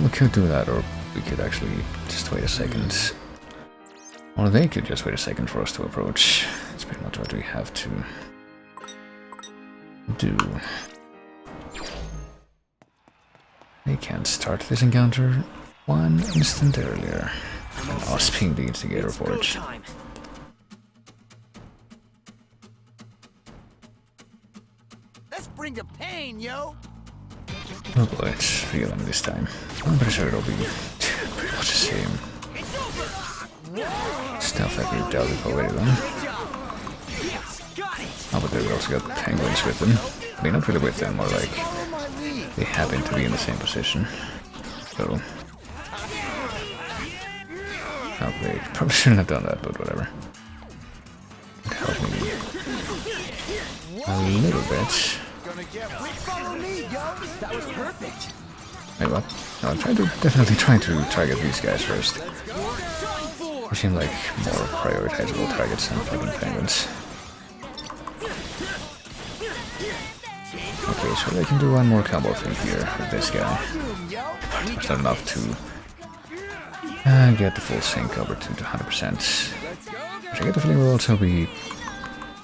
Speaker 1: We could do that, or we could actually just wait a second. Or they could just wait a second for us to approach. That's pretty much what we have to do. They can't start this encounter 1 instant earlier. And us being the instigator for it.
Speaker 2: Time. Let's bring the pain, yo.
Speaker 1: Oh boy, it's feeling this time. I'm pretty sure it'll be pretty much the same
Speaker 2: It's over.
Speaker 1: stuff that we've dealt with already then.
Speaker 2: Great job. Yes, got it.
Speaker 1: Oh, but they've also got penguins with them. I mean, not really with them, more like
Speaker 2: Follow my lead.
Speaker 1: they happen to be in the same position. So... Oh, they probably shouldn't have done that, but whatever. It helped me a little bit.
Speaker 2: Follow me, yo. That was perfect.
Speaker 1: Wait, what? No, I'm definitely trying to target these guys first. They seem like more prioritizable targets than fucking penguins. Okay, so they can do one more combo thing here with this guy. It's not enough to get the full sync over to 100%. Which I get the feeling will also be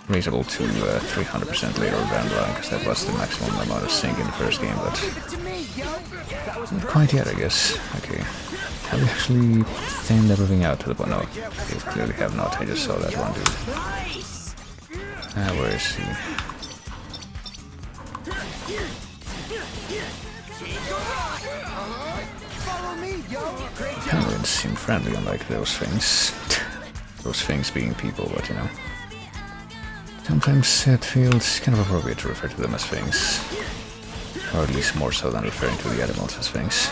Speaker 1: raisable to 300% later down the line, because that was the maximum amount of sync in the first game, but not quite yet, I guess. Okay, have we actually thinned everything out to the point? No, they clearly have not. I just saw that one dude. Where is he? Penguins seem friendly, unlike those things. Those things being people, but you know. Sometimes it feels kind of appropriate to refer to them as things. Or at least more so than referring to the animals as things.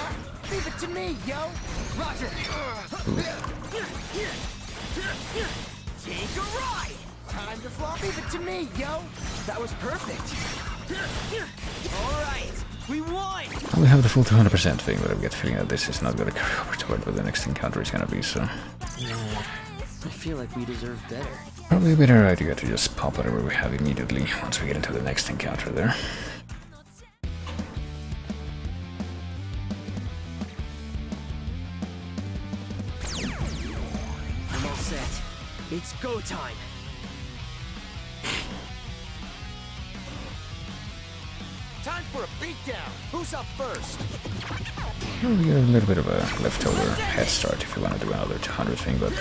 Speaker 2: Leave it to me, yo. Roger.
Speaker 1: Ooh.
Speaker 2: Take a ride. Time to fly. Leave it to me, yo. That was perfect. All right, we won.
Speaker 1: Well, we have the full 200% thing, but I get the feeling that this is not going to carry over to what the next encounter is going to be, so...
Speaker 2: I feel like we deserve better.
Speaker 1: Probably a better idea to just pop whatever we have immediately once we get into the next encounter there.
Speaker 2: I'm all set. It's go time. Time for a beatdown. Who's up first?
Speaker 1: Well, we get a little bit of a leftover head start if you want to do another 200 thing, but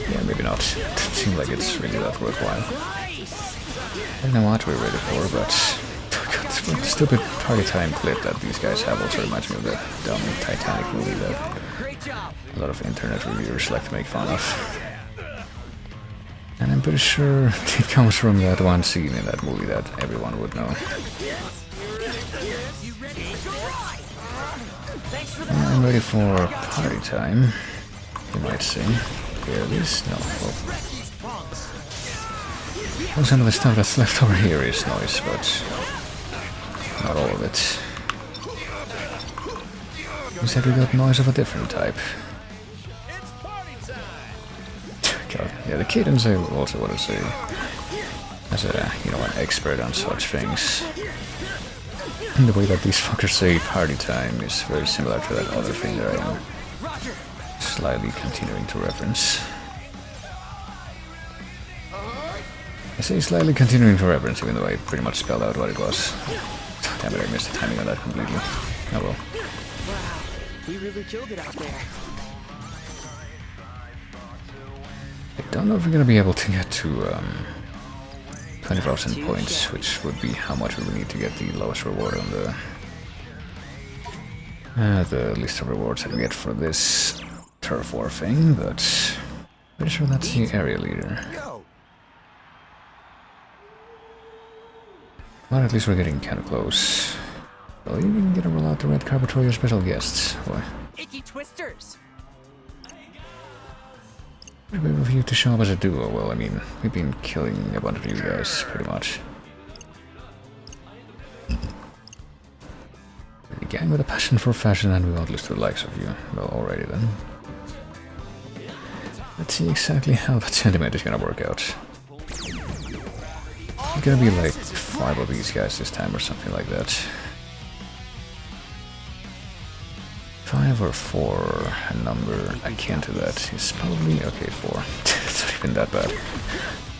Speaker 1: yeah, maybe not. It seems like it's really that worthwhile. I don't know what we're ready for, but the stupid party time clip that these guys have also reminds me of the dumb Titanic movie that
Speaker 2: Great job.
Speaker 1: a lot of internet reviewers like to make fun of. And I'm pretty sure it comes from that one scene in that movie that everyone would know.
Speaker 2: You ready?
Speaker 1: I'm ready for party time, you might say. Here it is. No, well. Well, some of the stuff that's left over here is noise, but not all of it. Instead we got noise of a different type. God, yeah, the cadence I also want to say, as a, you know, an expert on such things. And the way that these fuckers say party time is very similar to that other thing that I am slightly continuing to reference. I say slightly continuing to reference, even though I pretty much spelled out what it was. Damn it, I missed the timing on that completely. Oh well.
Speaker 2: Wow, we really killed it out there.
Speaker 1: I don't know if we're gonna be able to get to 20,000 points, which would be how much we would need to get the lowest reward on the list of rewards that we get for this turf war thing, but pretty sure that's the area leader. Well, at least we're getting kind of close. Well, you can get a roll out the red carpet for your special guests. Boy.
Speaker 2: Icky twisters.
Speaker 1: Pretty brave of you to show up as a duo. Well, I mean, we've been killing a bunch of you guys, pretty much. A gang with a passion for fashion, and we won't lose to the likes of you. Well, already then. Let's see exactly how that sentiment is gonna work out. It's gonna be like 5 of these guys this time or something like that. 5 or 4, a number akin to that is probably okay. 4. It's not even that bad.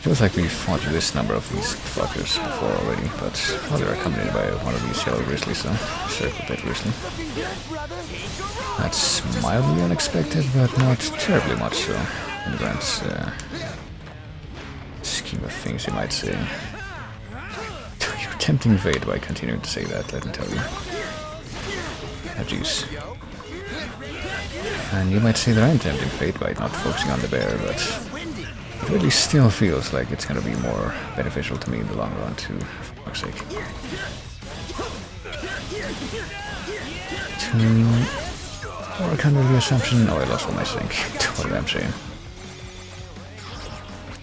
Speaker 1: Feels like we fought this number of these fuckers before already, but well, they're accompanied by one of these yellow grizzlies, so circle pit grizzly. That's mildly unexpected, but not terribly much so in the grand scheme of things, you might say. You're tempting fate by continuing to say that, let me tell you. Oh jeez. And you might say that I'm tempting fate by not focusing on the bear, but it really still feels like it's gonna be more beneficial to me in the long run too, for fuck's sake. To work under the assumption... Oh, I lost all my sync. What did I say?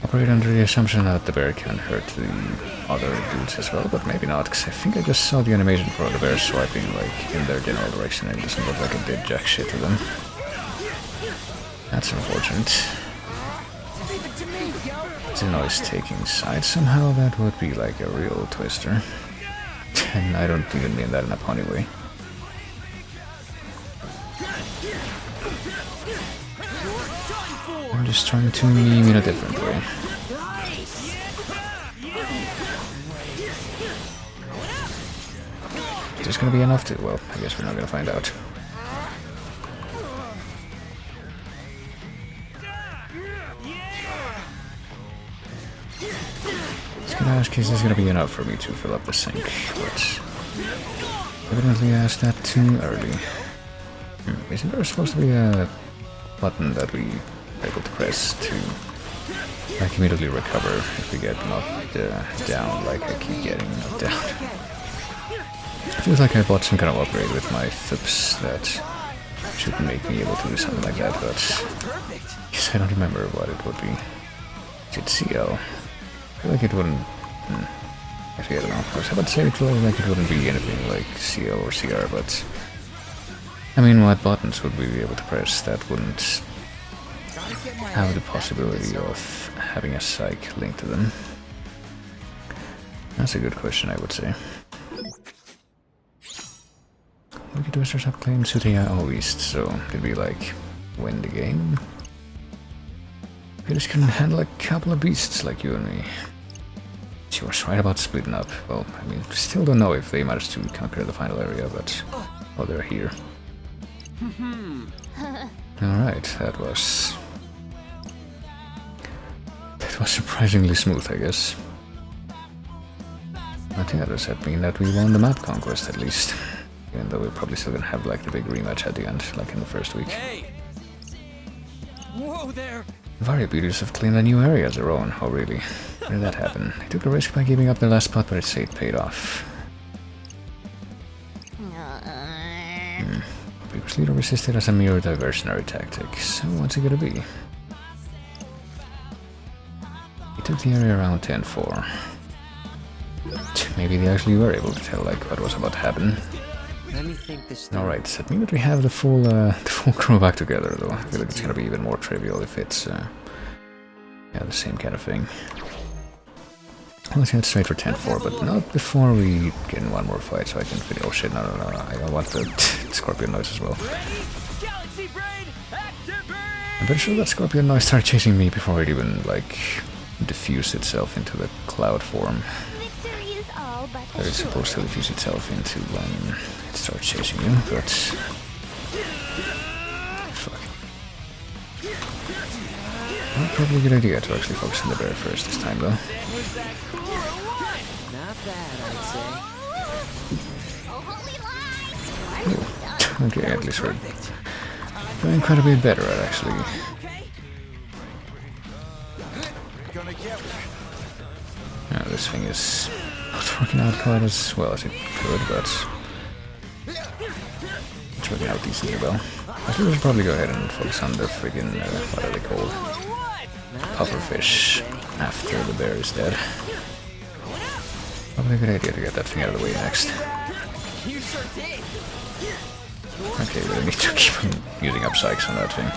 Speaker 1: Operate under the assumption that the bear can hurt the other dudes as well, but maybe not, because I think I just saw the animation for the bear swiping like in their general direction and it doesn't look like it did jack shit to them. That's unfortunate. Zeno is taking sides somehow, that would be like a real twister. And I don't even mean that in a punny way. I'm just trying to meme in a different way. Is this gonna be enough to... Well, I guess we're not gonna find out. I was gonna ask, is this gonna be enough for me to fill up the sink, but evidently I asked that too early. Isn't there supposed to be a button that we are able to press to like immediately recover if we get knocked down like I keep getting knocked down? It feels like I bought some kind of upgrade with my Thips that should make me able to do something like that, but I guess I don't remember what it would be. Is it CL? I feel like it wouldn't... Actually, I don't know. I was about to say it feels like it wouldn't be anything like CL or CR, but... I mean, what buttons would we be able to press that wouldn't have the possibility of having a psych linked to them? That's a good question, I would say. We could twisters have claimed Sutia always, so it'd be like win the game. We just couldn't handle a couple of beasts like you and me. She was right about splitting up. Well, I mean, still don't know if they managed to conquer the final area, but oh, they're here. Alright, that was surprisingly smooth, I guess. But yeah, does that mean that we won the map conquest at least? Even though we're probably still gonna have like the big rematch at the end, like in the first week.
Speaker 2: Hey! Whoa there!
Speaker 1: Varia Beauties have claimed a new area as their own. Oh really? How did that happen? They took a risk by giving up their last spot, but it paid off. Because leader resisted as a mere diversionary tactic, so what's it gonna be? He took the area around 10-4. Maybe they actually were able to tell like what was about to happen.
Speaker 2: Let me think this.
Speaker 1: Alright, does that mean that we have the full crew back together though? I feel like it's gonna be even more trivial if it's yeah, the same kind of thing. Let's head straight for 10-4, but not before we get in one more fight so I can finish. Oh shit, no, I don't want the scorpion noise as well.
Speaker 2: Galaxy Brain, activate!
Speaker 1: I'm pretty sure that scorpion noise started chasing me before it even, like, diffused itself into the cloud form.
Speaker 3: Victory is all but
Speaker 1: That it's supposed to diffuse itself into when it starts chasing you, but... Fuck. Well, probably a good idea to actually focus on the bear first this time, though.
Speaker 2: Was that cool or what? Not bad, I'd say.
Speaker 3: Oh, holy lies!
Speaker 1: Okay, at least we're doing quite a bit better at actually. Yeah, this thing is not working out quite as well as it could, but it's working out decently well. I think we should probably go ahead and focus on the friggin' what are they called? Pufferfish after the bear is dead. Probably a good idea to get that thing out of the way next.
Speaker 2: You sure did.
Speaker 1: Okay, we don't need to keep on using up psychs on that thing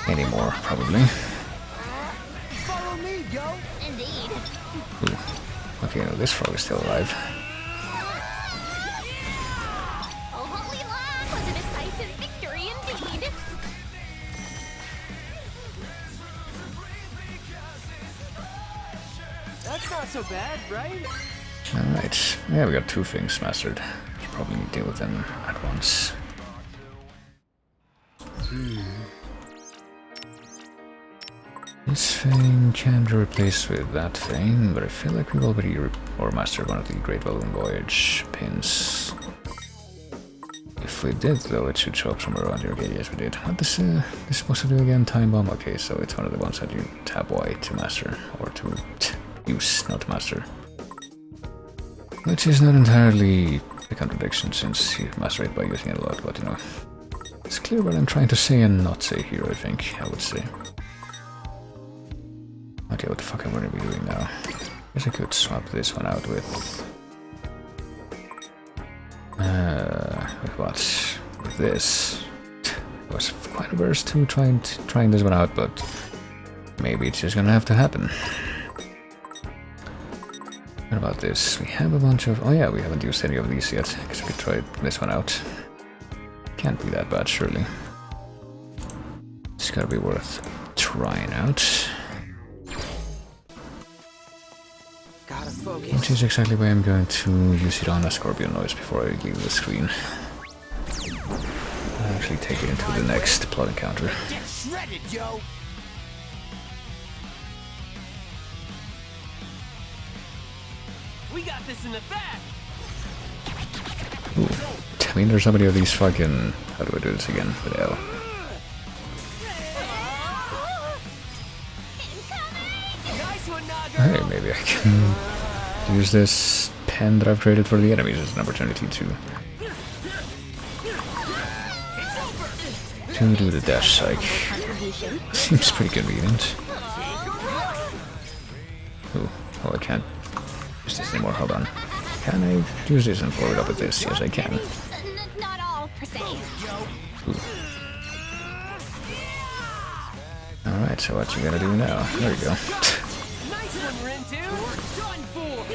Speaker 1: anymore, probably.
Speaker 2: Follow me, yo.
Speaker 3: Indeed.
Speaker 1: Ooh. Okay, no, this frog is still alive.
Speaker 3: Oh, holy lies! Was a decisive victory indeed.
Speaker 2: That's not so bad, right?
Speaker 1: Alright, yeah, we got two things mastered. Should probably deal with them at once. This thing can be replaced with that thing, but I feel like we've already mastered one of the Great Balloon Voyage pins. If we did, though, it should show up somewhere around here. Okay, yes, we did. What this supposed to do again? Time bomb. Okay, so it's one of the ones that you tap Y to master, or to use, not to master. Which is not entirely a contradiction, since you master it by using it a lot, but you know. It's clear what I'm trying to say and not say here, I think, I would say. Okay, what the fuck am I going to be doing now? Guess I could swap this one out with what? With this. I was quite averse to trying this one out, but maybe it's just gonna have to happen. What about this? We have a bunch of... Oh yeah, we haven't used any of these yet. I guess we could try this one out. Can't be that bad, surely. It's gotta be worth trying out.
Speaker 2: Gotta focus.
Speaker 1: Which is exactly why I'm going to use it on a scorpion noise before I leave the screen. I'll actually take it into the next plot encounter.
Speaker 2: Get shredded, yo. We got this in the bag.
Speaker 1: Ooh. I mean, there's so many of these fucking... How do I do this again? With L.
Speaker 2: Nice one, Naga.
Speaker 1: Hey, maybe I can use this pen that I've created for the enemies as an opportunity to do the dash psych. Seems pretty convenient. Ooh, well, I can't use this anymore. Hold on. Can I use this and follow it up with this? Yes, I can.
Speaker 3: Not all, per se.
Speaker 1: Ooh. Alright, so what you gotta do now? There you go.
Speaker 2: Nice one, Rintu. Done for.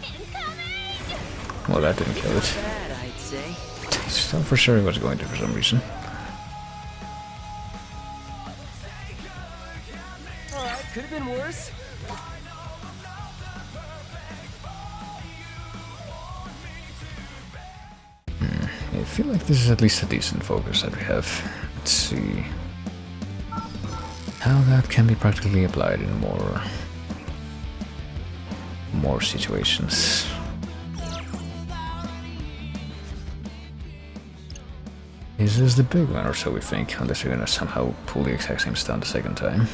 Speaker 3: Incoming!
Speaker 1: Well, that didn't kill it.
Speaker 2: Bad, I'd say.
Speaker 1: I thought for sure it was going to for some reason.
Speaker 2: Alright, could have been worse.
Speaker 1: I feel like this is at least a decent focus that we have. Let's see how that can be practically applied in more situations. This is the big one or so we think, unless we're gonna somehow pull the exact same stunt the second time.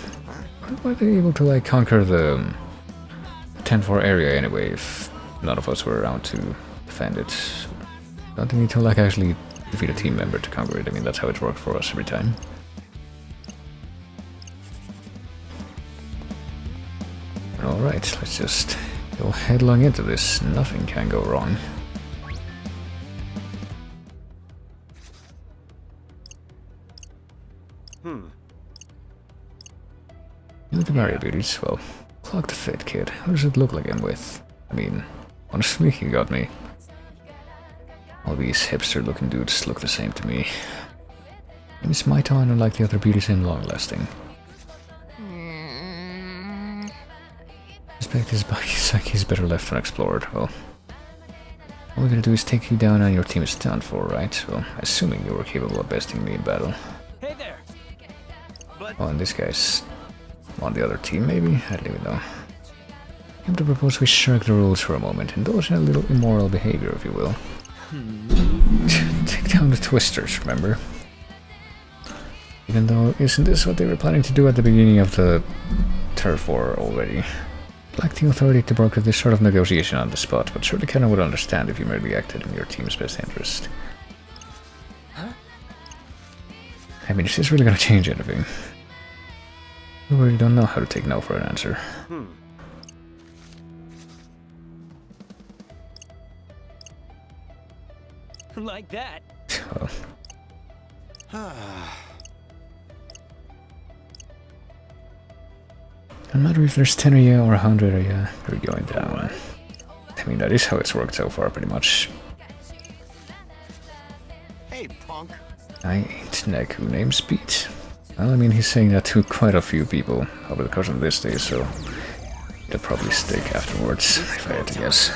Speaker 1: Why were they able to like conquer the 10-4 area anyway if none of us were around to defend it? Don't need to like actually defeat a team member to conquer it. I mean, that's how it's worked for us every time. Alright, let's just go headlong into this. Nothing can go wrong. You the Mario beauties? Well, clock the fit, kid. Who does it look like I'm with? I mean, honestly, you got me. All these hipster-looking dudes look the same to me. And it's my time, unlike the other beauties, in long-lasting. Suspect his psyche is better left unexplored. Well, all we're gonna do is take you down and your team is done for, right? Well, assuming you were capable of besting me in battle.
Speaker 2: Hey there.
Speaker 1: Oh, and this guy's on the other team, maybe? I don't even know. I'm to propose we shirk the rules for a moment, indulge in a little immoral behavior, if you will. Take down the twisters, remember? Even though, isn't this what they were planning to do at the beginning of the turf war already? Lack the authority to broker this sort of negotiation on the spot, but surely Kenna would understand if you merely acted in your team's best interest.
Speaker 2: Huh?
Speaker 1: I mean, is this really gonna change anything? We really don't know how to take no for an answer.
Speaker 2: Like that.
Speaker 1: Well. No matter if there's 10 of you or 100 of you, we're going down. I mean, that is how it's worked so far, pretty much.
Speaker 2: Hey, punk.
Speaker 1: I ain't Neku name's Pete. Well, I mean, he's saying that to quite a few people over the course of this day, so it'll probably stick afterwards, if I had to guess.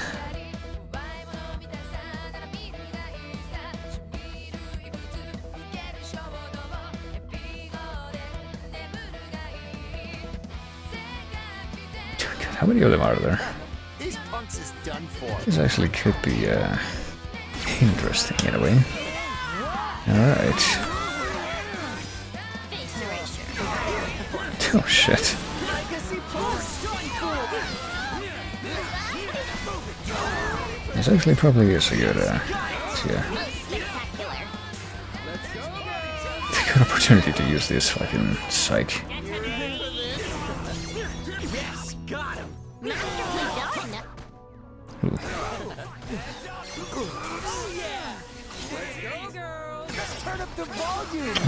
Speaker 1: How many of them are there?
Speaker 2: These punks is done for.
Speaker 1: This actually could be interesting in a way. Alright. Oh shit. This actually probably is a good a good opportunity to use this fucking psych. Ooh.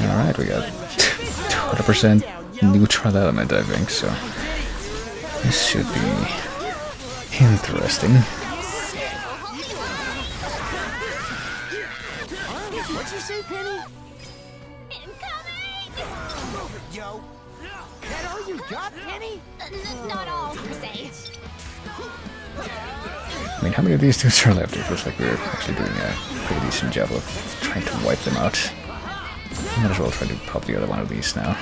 Speaker 1: Alright, we got 100% neutral element, I think, so this should be interesting.
Speaker 2: What'd you say, Penny?
Speaker 3: Incoming!
Speaker 2: Yo. That all you got, Penny?
Speaker 3: Not all, per se.
Speaker 1: I mean, how many of these dudes are left? It feels like we're actually doing a pretty decent job of trying to wipe them out. Might as well try to pop the other one of these now.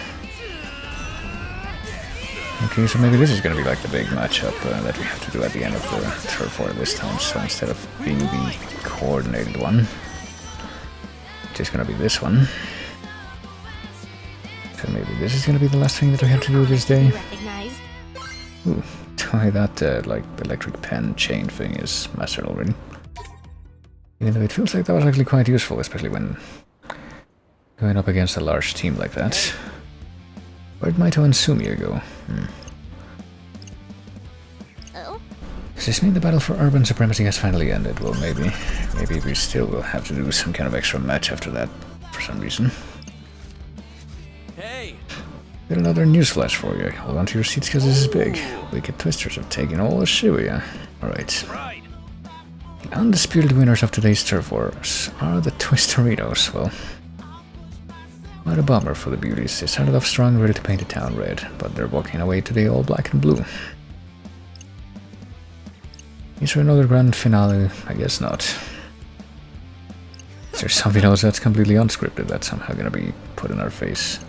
Speaker 1: Okay, so maybe this is gonna be like the big matchup that we have to do at the end of the turf war this time. So instead of being the coordinated one, it's just gonna be this one. So maybe this is gonna be the last thing that we have to do this day. Ooh, tell me that like electric pen chain thing is mastered already. Even though it feels like that was actually quite useful, especially when going up against a large team like that. Where'd Maito and Sumia go?
Speaker 3: Oh?
Speaker 1: Does this mean the battle for urban supremacy has finally ended? Well, maybe. Maybe we still will have to do some kind of extra match after that, for some reason.
Speaker 2: Hey!
Speaker 1: Got another newsflash for you. Hold on to your seats because this is big. Wicked Twisters have taken all of Shibuya. Alright.
Speaker 2: Right.
Speaker 1: The undisputed winners of today's turf wars are the Twisterinos. Well, what a bummer for the beauties. They started off strong, ready to paint the town red, but they're walking away today all black and blue. Is there another grand finale? I guess not. Is there something else that's completely unscripted that's somehow gonna be put in our face?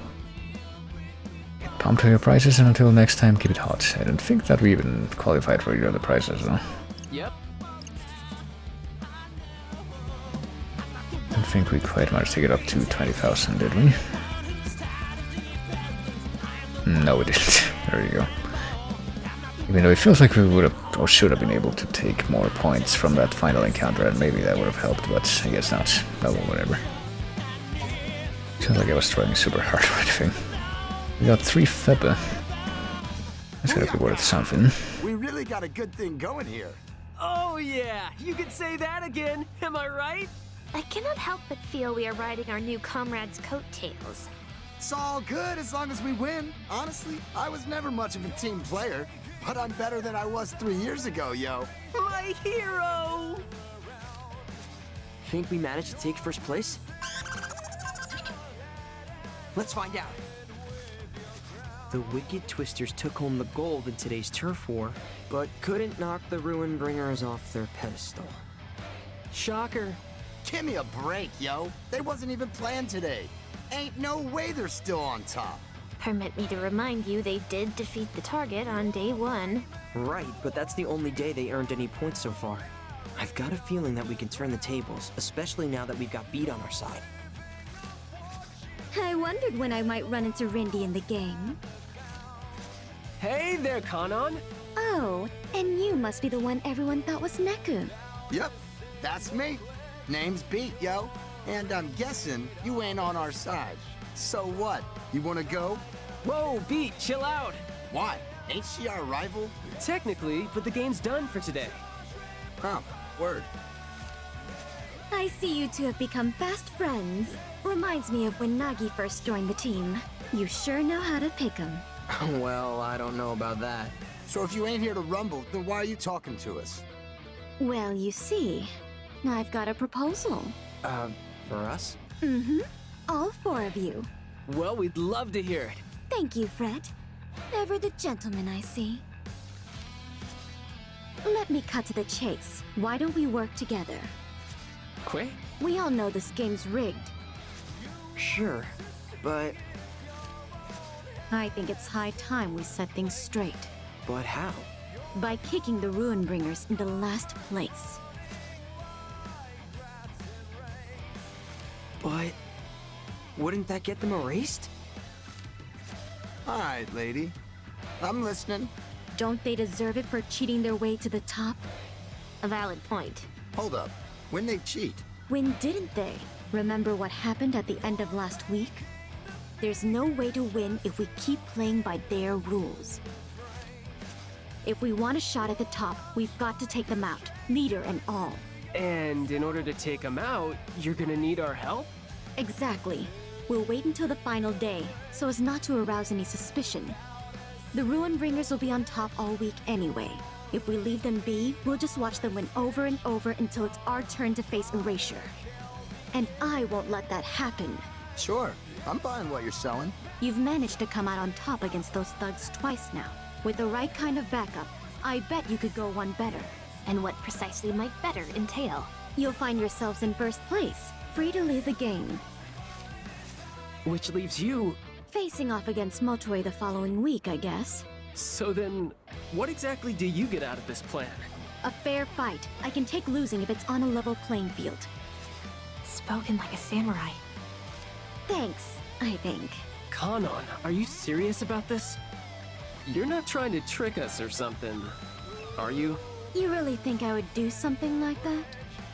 Speaker 1: Get pumped to your prizes, and until next time, keep it hot. I don't think that we even qualified for your other prizes, though.
Speaker 2: Yep.
Speaker 1: I don't think we quite managed to get up to 20,000, did we? No, we didn't. There you go. Even though it feels like we would have or should have been able to take more points from that final encounter, and maybe that would have helped, but I guess not. Oh, well, whatever. Feels like I was trying super hard or anything. We got 3 Febba. That's gotta be worth something.
Speaker 2: We really got a good thing going here.
Speaker 4: Oh yeah, you could say that again, am I right?
Speaker 3: I cannot help but feel we are riding our new comrade's coattails.
Speaker 2: It's all good as long as we win. Honestly, I was never much of a team player, but I'm better than I was 3 years ago, yo.
Speaker 4: My hero! Think we managed to take first place? Let's find out. The Wicked Twisters took home the gold in today's turf war, but couldn't knock the Ruin Bringers off their pedestal. Shocker.
Speaker 2: Give me a break, yo. They wasn't even playing today. Ain't no way they're still on top.
Speaker 3: Permit me to remind you they did defeat the target on day 1.
Speaker 4: Right, but that's the only day they earned any points so far. I've got a feeling that we can turn the tables, especially now that we've got beat on our side.
Speaker 5: I wondered when I might run into Rindy in the gang.
Speaker 4: Hey there, Kanon!
Speaker 5: Oh, and you must be the one everyone thought was Neku.
Speaker 2: Yep, that's me. Name's Beat, yo. And I'm guessing you ain't on our side. So what? You wanna go?
Speaker 4: Whoa, Beat, chill out!
Speaker 2: Why? Ain't she our rival?
Speaker 4: Technically, but the game's done for today.
Speaker 2: Huh, word.
Speaker 5: I see you two have become fast friends. Reminds me of when Nagi first joined the team. You sure know how to pick 'em.
Speaker 4: Well, I don't know about that.
Speaker 2: So if you ain't here to rumble, then why are you talking to us?
Speaker 5: Well, you see, I've got a proposal.
Speaker 4: For us?
Speaker 5: Mm-hmm. All 4 of you.
Speaker 4: Well, we'd love to hear it.
Speaker 5: Thank you, Fred. Ever the gentleman, I see. Let me cut to the chase. Why don't we work together?
Speaker 4: Quay?
Speaker 5: We all know this game's rigged.
Speaker 4: Sure, but...
Speaker 5: I think it's high time we set things straight.
Speaker 4: But how?
Speaker 5: By kicking the Ruin Bringers into last place.
Speaker 4: But... wouldn't that get them erased?
Speaker 2: Alright, lady. I'm listening.
Speaker 5: Don't they deserve it for cheating their way to the top?
Speaker 3: A valid point.
Speaker 2: Hold up. When they cheat?
Speaker 5: When didn't they? Remember what happened at the end of last week? There's no way to win if we keep playing by their rules. If we want a shot at the top, we've got to take them out, leader and all.
Speaker 4: And in order to take them out, you're gonna need our help?
Speaker 5: Exactly. We'll wait until the final day, so as not to arouse any suspicion. The Ruin Bringers will be on top all week anyway. If we leave them be, we'll just watch them win over and over until it's our turn to face erasure. And I won't let that happen.
Speaker 2: Sure. I'm buying what you're selling.
Speaker 5: You've managed to come out on top against those thugs twice now. With the right kind of backup, I bet you could go one better.
Speaker 3: And what precisely might better entail?
Speaker 5: You'll find yourselves in first place, free to leave the game.
Speaker 4: Which leaves you...
Speaker 5: Facing off against Motoi the following week, I guess.
Speaker 4: So then, what exactly do you get out of this plan?
Speaker 5: A fair fight. I can take losing if it's on a level playing field.
Speaker 3: Spoken like a samurai.
Speaker 5: Thanks, I think.
Speaker 4: Kanon, are you serious about this? You're not trying to trick us or something, are you?
Speaker 5: You really think I would do something like that?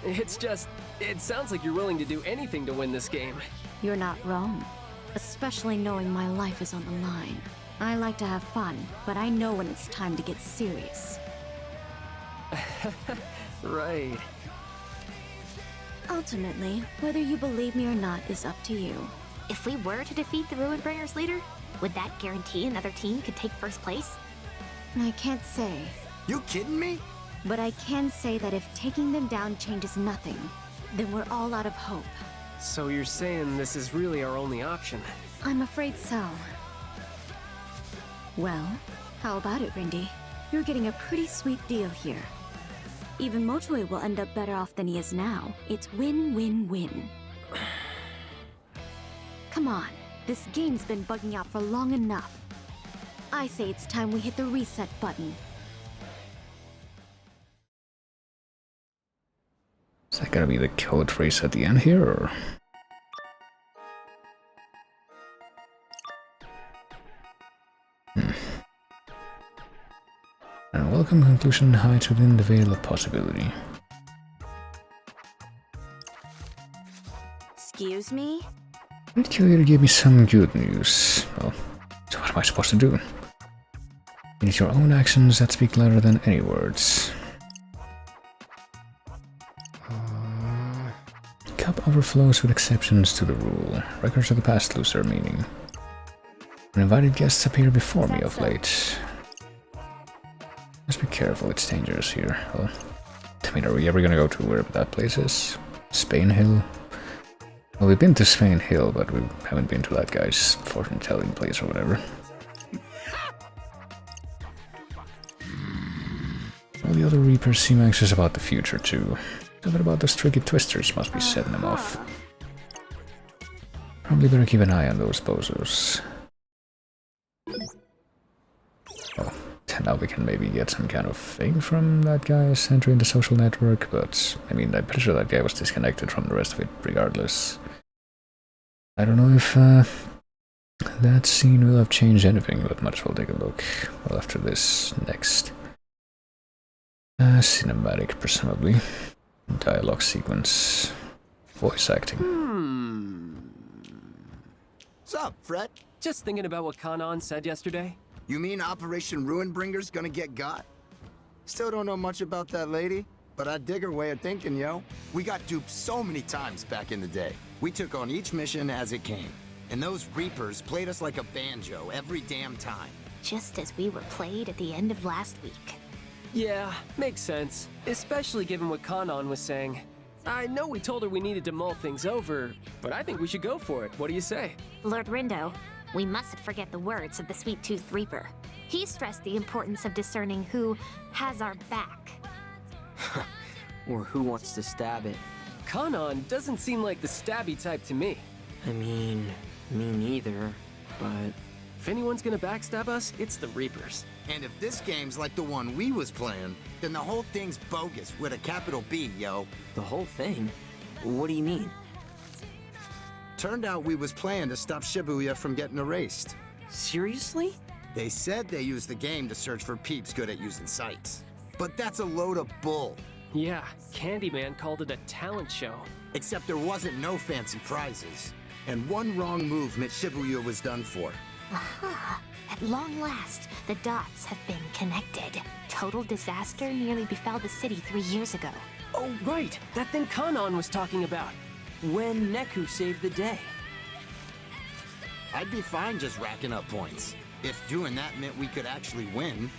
Speaker 4: It's just, it sounds like you're willing to do anything to win this game.
Speaker 5: You're not wrong. Especially knowing my life is on the line. I like to have fun, but I know when it's time to get serious.
Speaker 4: Right.
Speaker 5: Ultimately, whether you believe me or not is up to you.
Speaker 3: If we were to defeat the Ruin Bringers leader, would that guarantee another team could take first place?
Speaker 5: I can't say.
Speaker 2: You kidding me?
Speaker 5: But I can say that if taking them down changes nothing, then we're all out of hope.
Speaker 4: So you're saying this is really our only option?
Speaker 5: I'm afraid so. Well, how about it, Rindy? You're getting a pretty sweet deal here. Even Motoi will end up better off than he is now. It's win-win-win. Come on, this game's been bugging out for long enough. I say it's time we hit the reset button.
Speaker 1: Is that gonna be the code phrase at the end here, or? welcome conclusion hides within the veil of possibility.
Speaker 5: Excuse me?
Speaker 1: Ridicule gave me some good news. Well, so what am I supposed to do? It is your own actions that speak louder than any words. Cup overflows with exceptions to the rule. Records of the past lose their meaning. Uninvited guests appear before me of late. Just be careful, it's dangerous here. Well, I mean, are we ever gonna go to wherever that place is? Spain Hill? Well, we've been to Spain Hill, but we haven't been to that guy's fortune-telling place or whatever. All the other Reapers seem anxious about the future, too. Something about those tricky twisters must be setting them off. Probably better keep an eye on those bozos. Oh, now we can maybe get some kind of thing from that guy's entering the social network, but I mean, I'm pretty sure that guy was disconnected from the rest of it regardless. I don't know if that scene will have changed anything, but might as well take a look. Well, after this next cinematic, presumably. Dialogue sequence. Voice acting.
Speaker 2: What's up, Fred?
Speaker 4: Just thinking about what Kanan said yesterday.
Speaker 2: You mean Operation Ruinbringer's gonna get got? Still don't know much about that lady, but I dig her way of thinking, yo. We got duped so many times back in the day. We took on each mission as it came. And those Reapers played us like a banjo every damn time.
Speaker 3: Just as we were played at the end of last week.
Speaker 4: Yeah, makes sense. Especially given what Kanan was saying. I know we told her we needed to mull things over, but I think we should go for it. What do you say?
Speaker 3: Lord Rindo, we mustn't forget the words of the Sweet-Toothed Reaper. He stressed the importance of discerning who has our back.
Speaker 4: Or who wants to stab it. Kanan doesn't seem like the stabby type to me. I mean, me neither, but if anyone's gonna backstab us, it's the Reapers.
Speaker 2: And if this game's like the one we was playing, then the whole thing's bogus with a capital B, yo.
Speaker 4: The whole thing? What do you mean?
Speaker 2: Turned out we was playing to stop Shibuya from getting erased.
Speaker 4: Seriously?
Speaker 2: They said they used the game to search for peeps good at using sites. But that's a load of bull.
Speaker 4: Yeah, Candyman called it a talent show.
Speaker 2: Except there wasn't no fancy prizes. And one wrong move meant Shibuya was done for.
Speaker 3: Aha! At long last, the dots have been connected. Total disaster nearly befell the city 3 years ago.
Speaker 4: Oh, right! That thing Kanan was talking about. When Neku saved the day.
Speaker 2: I'd be fine just racking up points. If doing that meant we could actually win.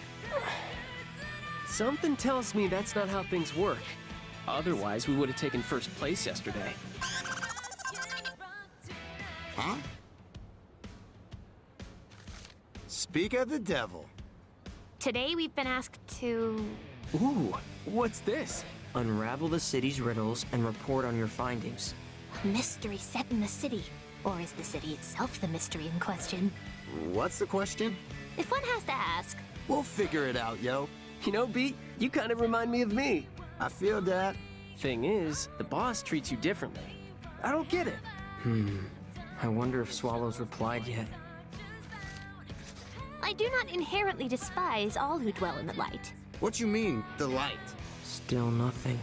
Speaker 4: Something tells me that's not how things work. Otherwise, we would have taken first place yesterday.
Speaker 2: Huh? Speak of the devil.
Speaker 3: Today we've been asked to...
Speaker 4: Ooh, what's this? Unravel the city's riddles and report on your findings.
Speaker 3: A mystery set in the city. Or is the city itself the mystery in question?
Speaker 2: What's the question?
Speaker 3: If one has to ask.
Speaker 2: We'll figure it out, yo.
Speaker 4: You know, Beat, you kind of remind me of me.
Speaker 2: I feel that.
Speaker 4: Thing is, the boss treats you differently. I don't get it. I wonder if Swallow's replied yet.
Speaker 3: I do not inherently despise all who dwell in the light.
Speaker 2: What you mean, the light?
Speaker 4: Still nothing.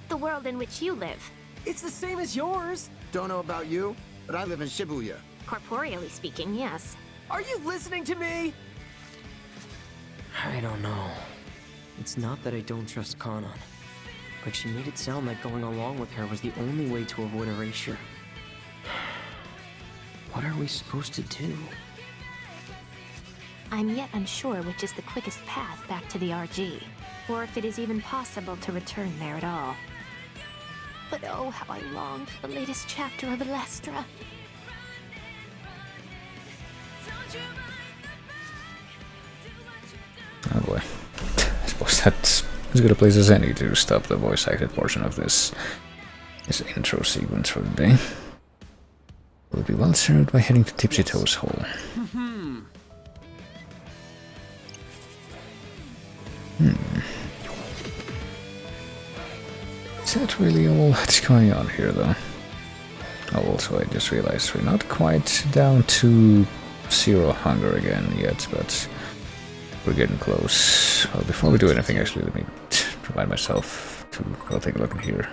Speaker 3: The world in which you live.
Speaker 4: It's the same as yours.
Speaker 2: Don't know about you, but I live in Shibuya.
Speaker 3: Corporeally speaking, yes.
Speaker 4: Are you listening to me? I don't know. It's not that I don't trust Kanan, but she made it sound like going along with her was the only way to avoid erasure. What are we supposed to do?
Speaker 3: I'm yet unsure which is the quickest path back to the RG, or if it is even possible to return there at all. But oh, how I long for the latest chapter of Elestra.
Speaker 1: Oh boy. I suppose that's as good a place as any to stop the voice-acted portion of this intro sequence for the day. We'll be well served by heading to Tipsy Toes Hole. Is that really all that's going on here, though? Oh, also, I just realized we're not quite down to 0 hunger again yet, but We're getting close. Well, before we do anything, actually, let me remind myself to go take a look in here.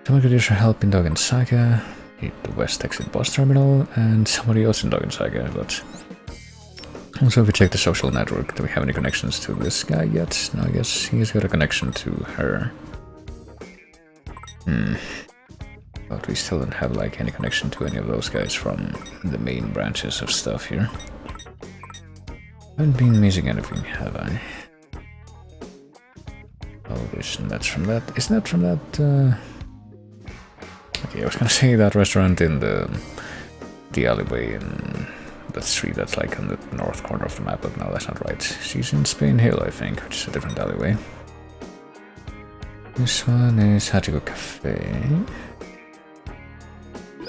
Speaker 1: Someone could use our help in Dog Saga, hit the west exit bus terminal, and somebody else in Dog Saga, but... Also, if we check the social network, do we have any connections to this guy yet? No, I guess he's got a connection to her. But we still don't have, like, any connection to any of those guys from the main branches of stuff here. Haven't been missing anything, have I? Oh, that's from that. Isn't that from that, Okay, I was gonna say that restaurant in the alleyway in the street that's like on the north corner of the map, but no, that's not right. She's in Spain Hill, I think, which is a different alleyway. This one is Hachiko Cafe,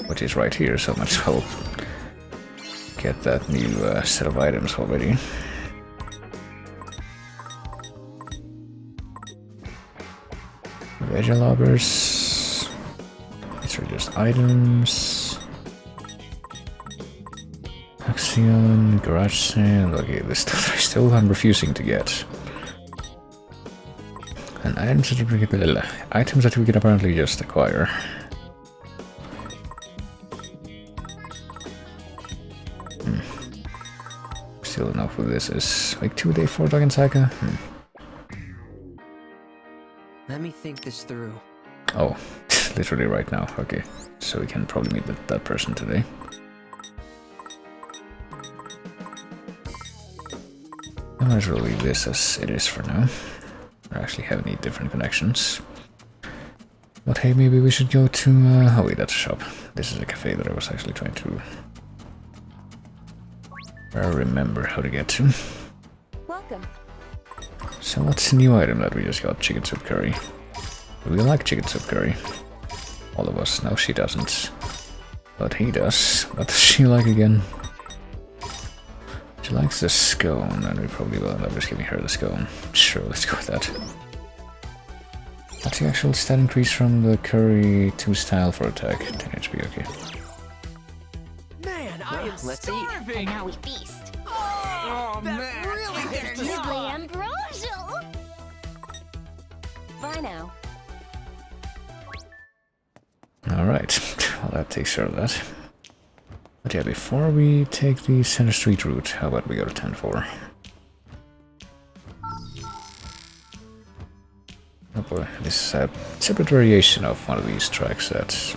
Speaker 1: which is right here, so much as well get that new set of items already. Veggie lobbers. These are just items. Axion, garage sale. Okay, this stuff I'm refusing to get. And items that we can apparently just acquire. Still don't know who this is. Like 2 day 4 Dog Saga?
Speaker 4: Let me think this through.
Speaker 1: Oh, literally right now. Okay, so we can probably meet that person today. I might as well leave this as it is for now. I actually have any different connections. But hey, maybe we should go to... oh wait, that's a shop. This is a cafe that I was actually trying to... remember how to get to.
Speaker 3: Welcome.
Speaker 1: So what's the new item that we just got? Chicken soup curry. Do we like chicken soup curry? All of us. No, she doesn't. But he does. What does she like again? She likes the scone, and we probably will end up just giving her the scone. Sure, let's go with that. What's the actual stat increase from the curry to style for attack? 10 HP, okay.
Speaker 6: Man, I am
Speaker 4: Let's
Speaker 6: starving!
Speaker 3: And now we feast.
Speaker 6: Oh man, really hit the spot.
Speaker 3: ambrosial. Bye now.
Speaker 1: Alright, well that takes care of that. But yeah, before we take the center street route, how about we go to 10-4? Oh boy, this is a separate variation of one of these tracks that...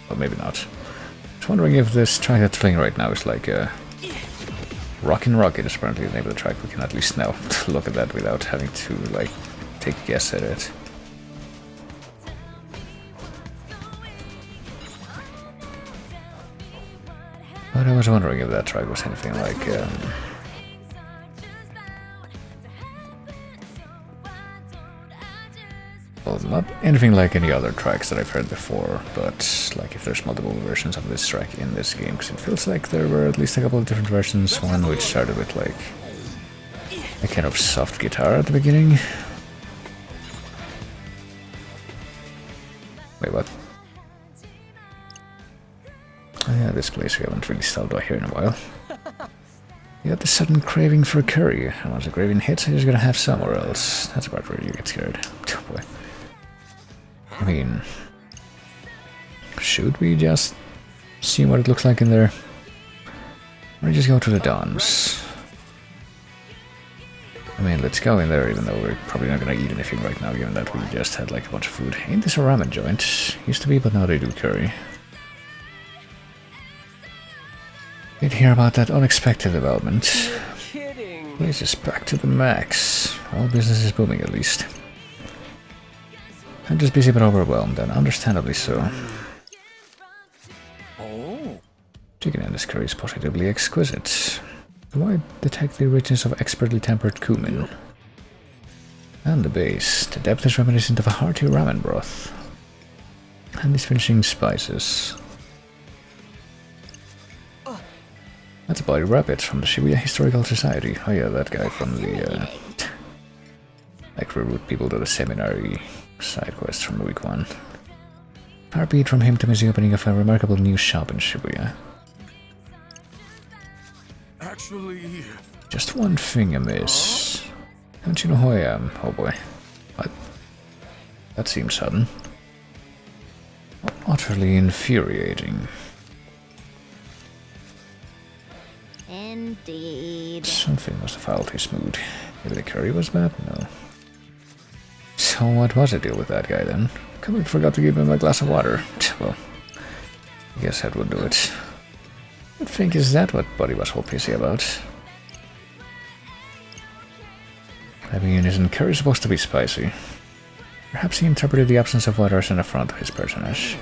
Speaker 1: well, maybe not. I was wondering if this track that's playing right now is like a... Rockin' Rocket is apparently the name of the track. We can at least now look at that without having to, like, take a guess at it. But I was wondering if that track was anything like, well, not anything like any other tracks that I've heard before, but like if there's multiple versions of this track in this game, because it feels like there were at least a couple of different versions, one which started with like a kind of soft guitar at the beginning. Wait, what? Oh yeah, this place we haven't really stopped by here in a while. You got this sudden craving for a curry, and once the craving hits, you're just gonna have some or else. That's about where you get scared. Oh boy. I mean... should we just see what it looks like in there? Or just go to the Dons? I mean, let's go in there, even though we're probably not gonna eat anything right now, given that we just had like a bunch of food. Ain't this a ramen joint? Used to be, but now they do curry. Did hear about that unexpected development.
Speaker 6: You're kidding.
Speaker 1: Place is back to the max. Well, business is booming at least. I'm just busy but overwhelmed, and understandably so.
Speaker 6: Oh.
Speaker 1: Chicken in this curry is positively exquisite. Do I detect the richness of expertly tempered cumin? And the base. The depth is reminiscent of a hearty ramen broth. And these finishing spices. That's a bloody rabbit from the Shibuya Historical Society. Oh yeah, that guy from the, like, recruit people to the seminary side quest from week 1. Far be it from him to miss the opening of a remarkable new shop in Shibuya.
Speaker 7: Actually,
Speaker 1: Just one thing amiss. Don't you know who I am? Oh boy. What? That seems sudden. Utterly infuriating.
Speaker 5: Indeed.
Speaker 1: Something must have fouled his mood. Maybe the curry was bad? No. So what was the deal with that guy then? Completely forgot to give him a glass of water. Well, I guess that would do it. I think is that what Buddy was all pissy about? I mean, isn't curry supposed to be spicy? Perhaps he interpreted the absence of water as an affront to his personage.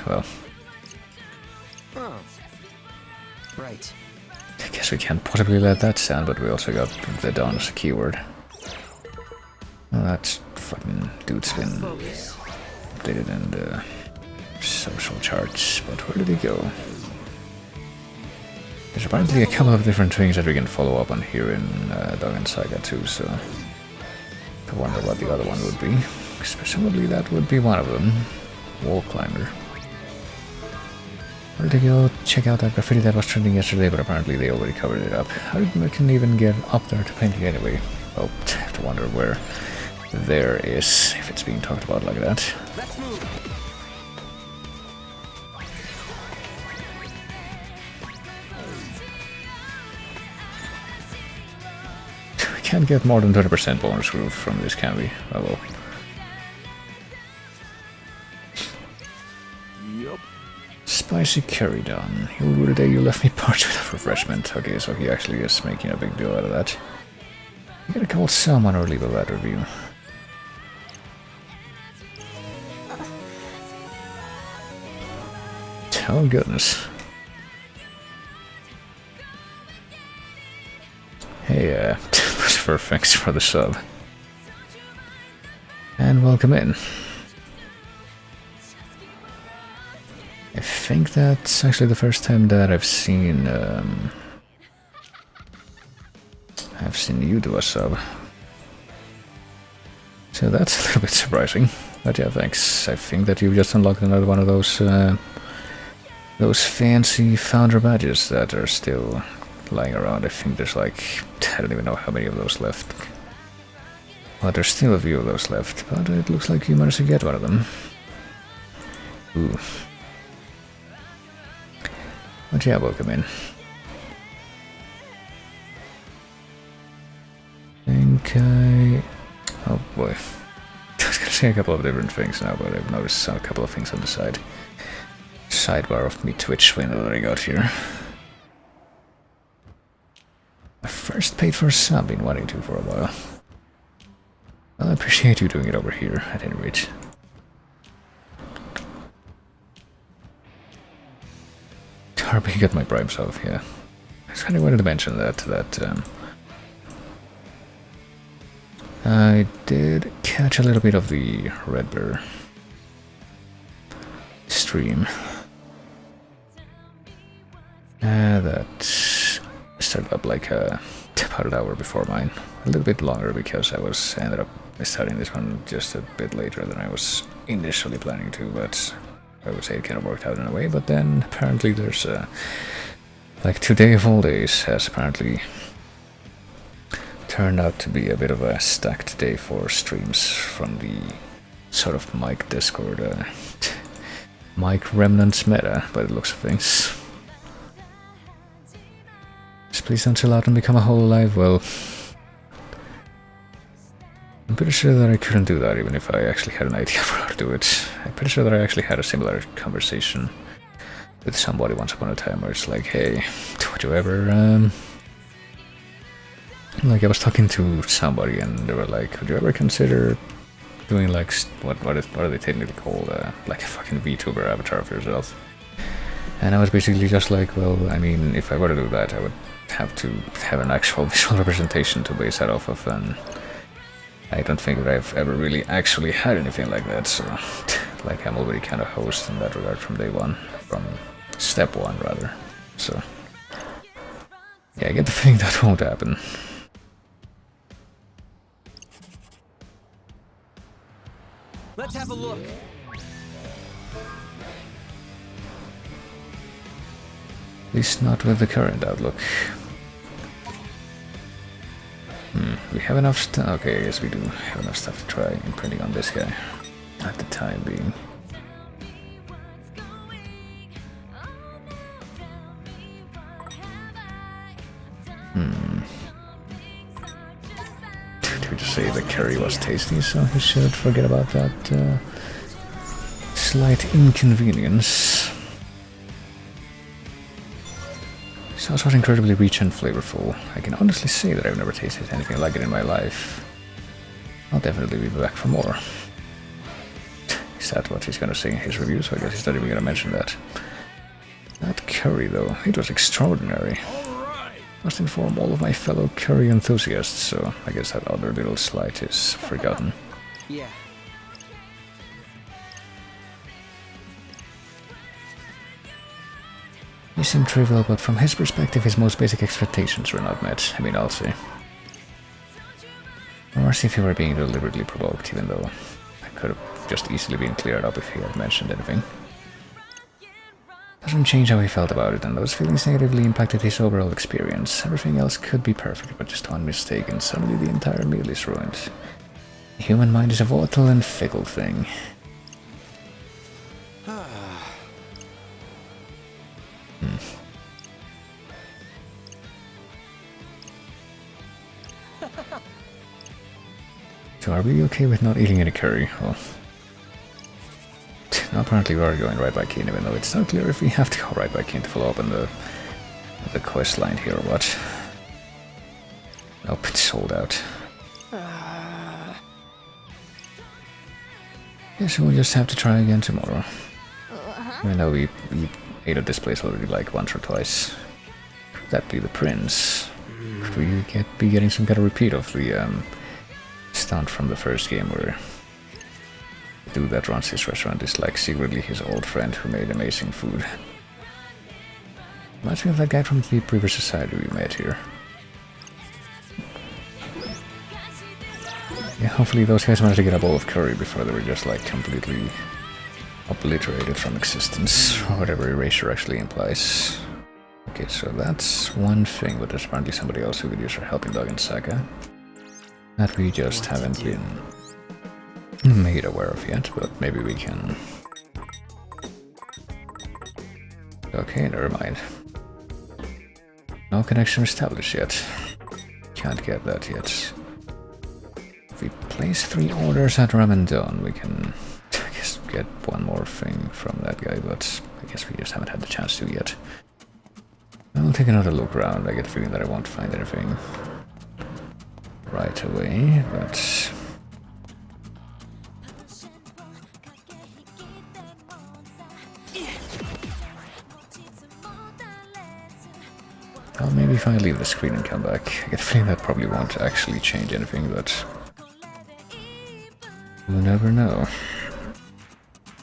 Speaker 1: Well,
Speaker 4: Oh. Right.
Speaker 1: I guess we can't possibly let that stand, but we also got the Dawn as a keyword. Well, that fucking dude's been updated in the social charts, but where did he go? There's apparently a couple of different things that we can follow up on here in Dog Saga too, so I wonder what the other one would be. Presumably that would be one of them. Wall climber. Where did they go? Check out that graffiti that was trending yesterday, but apparently they already covered it up. How did Merkin even get up there to paint it anyway? Well, I have to wonder where there is, if it's being talked about like that.
Speaker 6: Let's move.
Speaker 1: We can't get more than 20% bonus growth from this, can we? Oh well.
Speaker 6: Yup.
Speaker 1: Spicy curry done. You'll rue the day you left me parched without refreshment. Okay, so he actually is making a big deal out of that. You gotta call someone or leave a bad review. Oh goodness. Hey, Lucifer, thanks for the sub. And welcome in. I think that's actually the first time that I've seen you do a sub. So that's a little bit surprising. But yeah, thanks. I think that you've just unlocked another one of those fancy founder badges that are still lying around. I think there's like, I don't even know how many of those left. Well, there's still a few of those left, but it looks like you managed to get one of them. Ooh. But yeah, welcome in. Oh boy. I was gonna say a couple of different things now, but I've noticed a couple of things on the side. Sidebar of me Twitch window that I got here. I first paid for a sub, been wanting to for a while. Well, I appreciate you doing it over here, at any rate. Harping got my bribes off, yeah. I just kind of wanted to mention that, I did catch a little bit of the Red Bear stream. That started up like about an hour before mine. A little bit longer because I ended up starting this one just a bit later than I was initially planning to, but I would say it kind of worked out in a way. But then apparently there's like today of all days has apparently turned out to be a bit of a stacked day for streams from the sort of Mike Discord, Mike Remnants meta by the looks of things. Just please don't chill out and become a hololive. Well, I'm pretty sure that I couldn't do that even if I actually had an idea for how to do it. I'm pretty sure that I actually had a similar conversation with somebody once upon a time where it's like, hey, would you ever, like I was talking to somebody and they were like, would you ever consider doing like, what are they technically called, like a fucking VTuber avatar of yourself? And I was basically just like, well, I mean, if I were to do that, I would have to have an actual visual representation to base that off of, and I don't think that I've ever really actually had anything like that, so like I'm already kind of host in that regard from day one, from step one rather, so yeah, I get the feeling that won't happen.
Speaker 6: Let's have a look.
Speaker 1: At least not with the current outlook. We have enough stuff. Okay, I guess we do have enough stuff to try imprinting on this guy at the time being. To just say the curry was tasty, so he should forget about that slight inconvenience. Sauce was incredibly rich and flavorful. I can honestly say that I've never tasted anything like it in my life. I'll definitely be back for more. Is that what he's gonna say in his review? So I guess he's not even gonna mention that. That curry, though, it was extraordinary. Must inform all of my fellow curry enthusiasts, so I guess that other little slight is forgotten.
Speaker 4: Yeah.
Speaker 1: He seemed trivial, but from his perspective, his most basic expectations were not met. I mean, I'll say. Or as if he were being deliberately provoked, even though I could have just easily been cleared up if he had mentioned anything. Doesn't change how he felt about it, and those feelings negatively impacted his overall experience. Everything else could be perfect, but just one mistake, and suddenly the entire meal is ruined. The human mind is a volatile and fickle thing. So are we okay with not eating any curry? Well, apparently we are going right back in, even though it's not clear if we have to go right back in to follow up on the quest line here or what. Nope, it's sold out. Guess we'll just have to try again tomorrow. Even though we ate at this place already like once or twice. Could that be the prince? Could we be getting some kind of repeat of the stunt from the first game where the dude that runs his restaurant is like secretly his old friend who made amazing food? Reminds me of that guy from the previous society we met here. Yeah, hopefully those guys managed to get a bowl of curry before they were just like completely obliterated from existence, or whatever erasure actually implies. Okay, so that's one thing, but there's apparently somebody else who could use our helping dog in Saga that we just haven't been made aware of yet, but maybe we can. Okay, never mind. No connection established yet. Can't get that yet. If we place 3 orders at Ramadan, we can, I guess, get one more thing from that guy, but I guess we just haven't had the chance to yet. I'll take another look around. I get the feeling that I won't find anything right away, but well, maybe if I leave the screen and come back. I get the feeling that probably won't actually change anything, but you never know.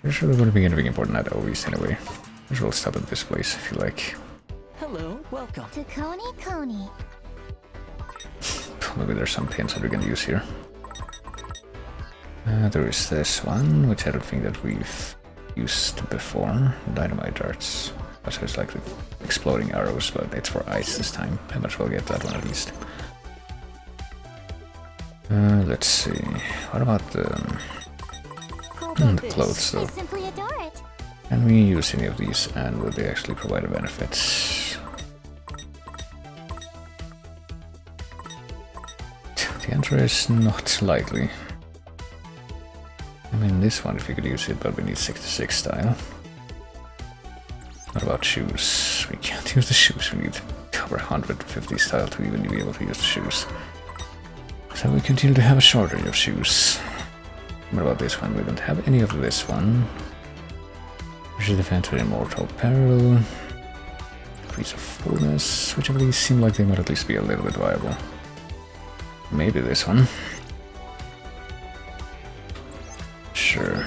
Speaker 1: Pretty sure there wouldn't be anything important at always anyway. As well stop at this place if you like.
Speaker 6: Hello, welcome.
Speaker 5: To Coney.
Speaker 1: Maybe there's some pins that we can use here. There is this one, which I don't think that we've used before. Dynamite darts. So it's like the exploding arrows, but it's for ice this time. I might as well get that one at least. Let's see. What about the clothes though?
Speaker 5: I simply adore it.
Speaker 1: Can we use any of these, and will they actually provide a benefit? The answer is not likely. I mean, this one if we could use it, but we need 66 style. What about shoes? We can't use the shoes, we need over 150 style to even be able to use the shoes. So we continue to have a shortage of shoes. What about this one? We don't have any of this one. Visual defense with immortal peril. Increase of fullness. Which of these seem like they might at least be a little bit viable. Maybe this one. Sure.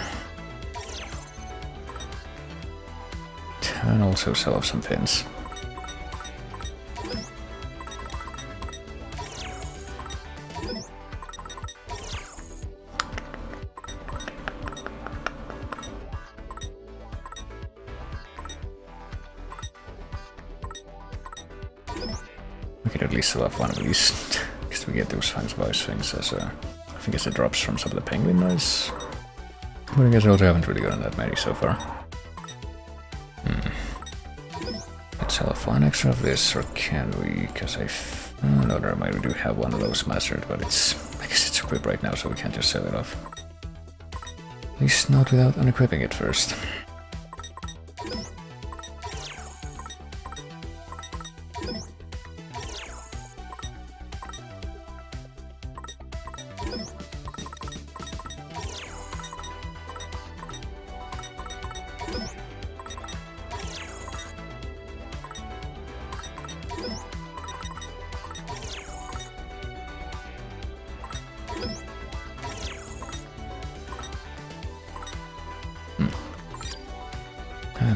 Speaker 1: And also sell off some pins. can at least still have one of these. Because we get those fangs of ice things as a... I think it's the drops from some of the penguin knives. But I guess I also haven't really gotten that many so far. Let's sell off one extra of this, or can we? Because oh, no, never mind, we do have one of those mastered, but it's... I guess it's equipped right now, so we can't just sell it off. At least not without unequipping it first.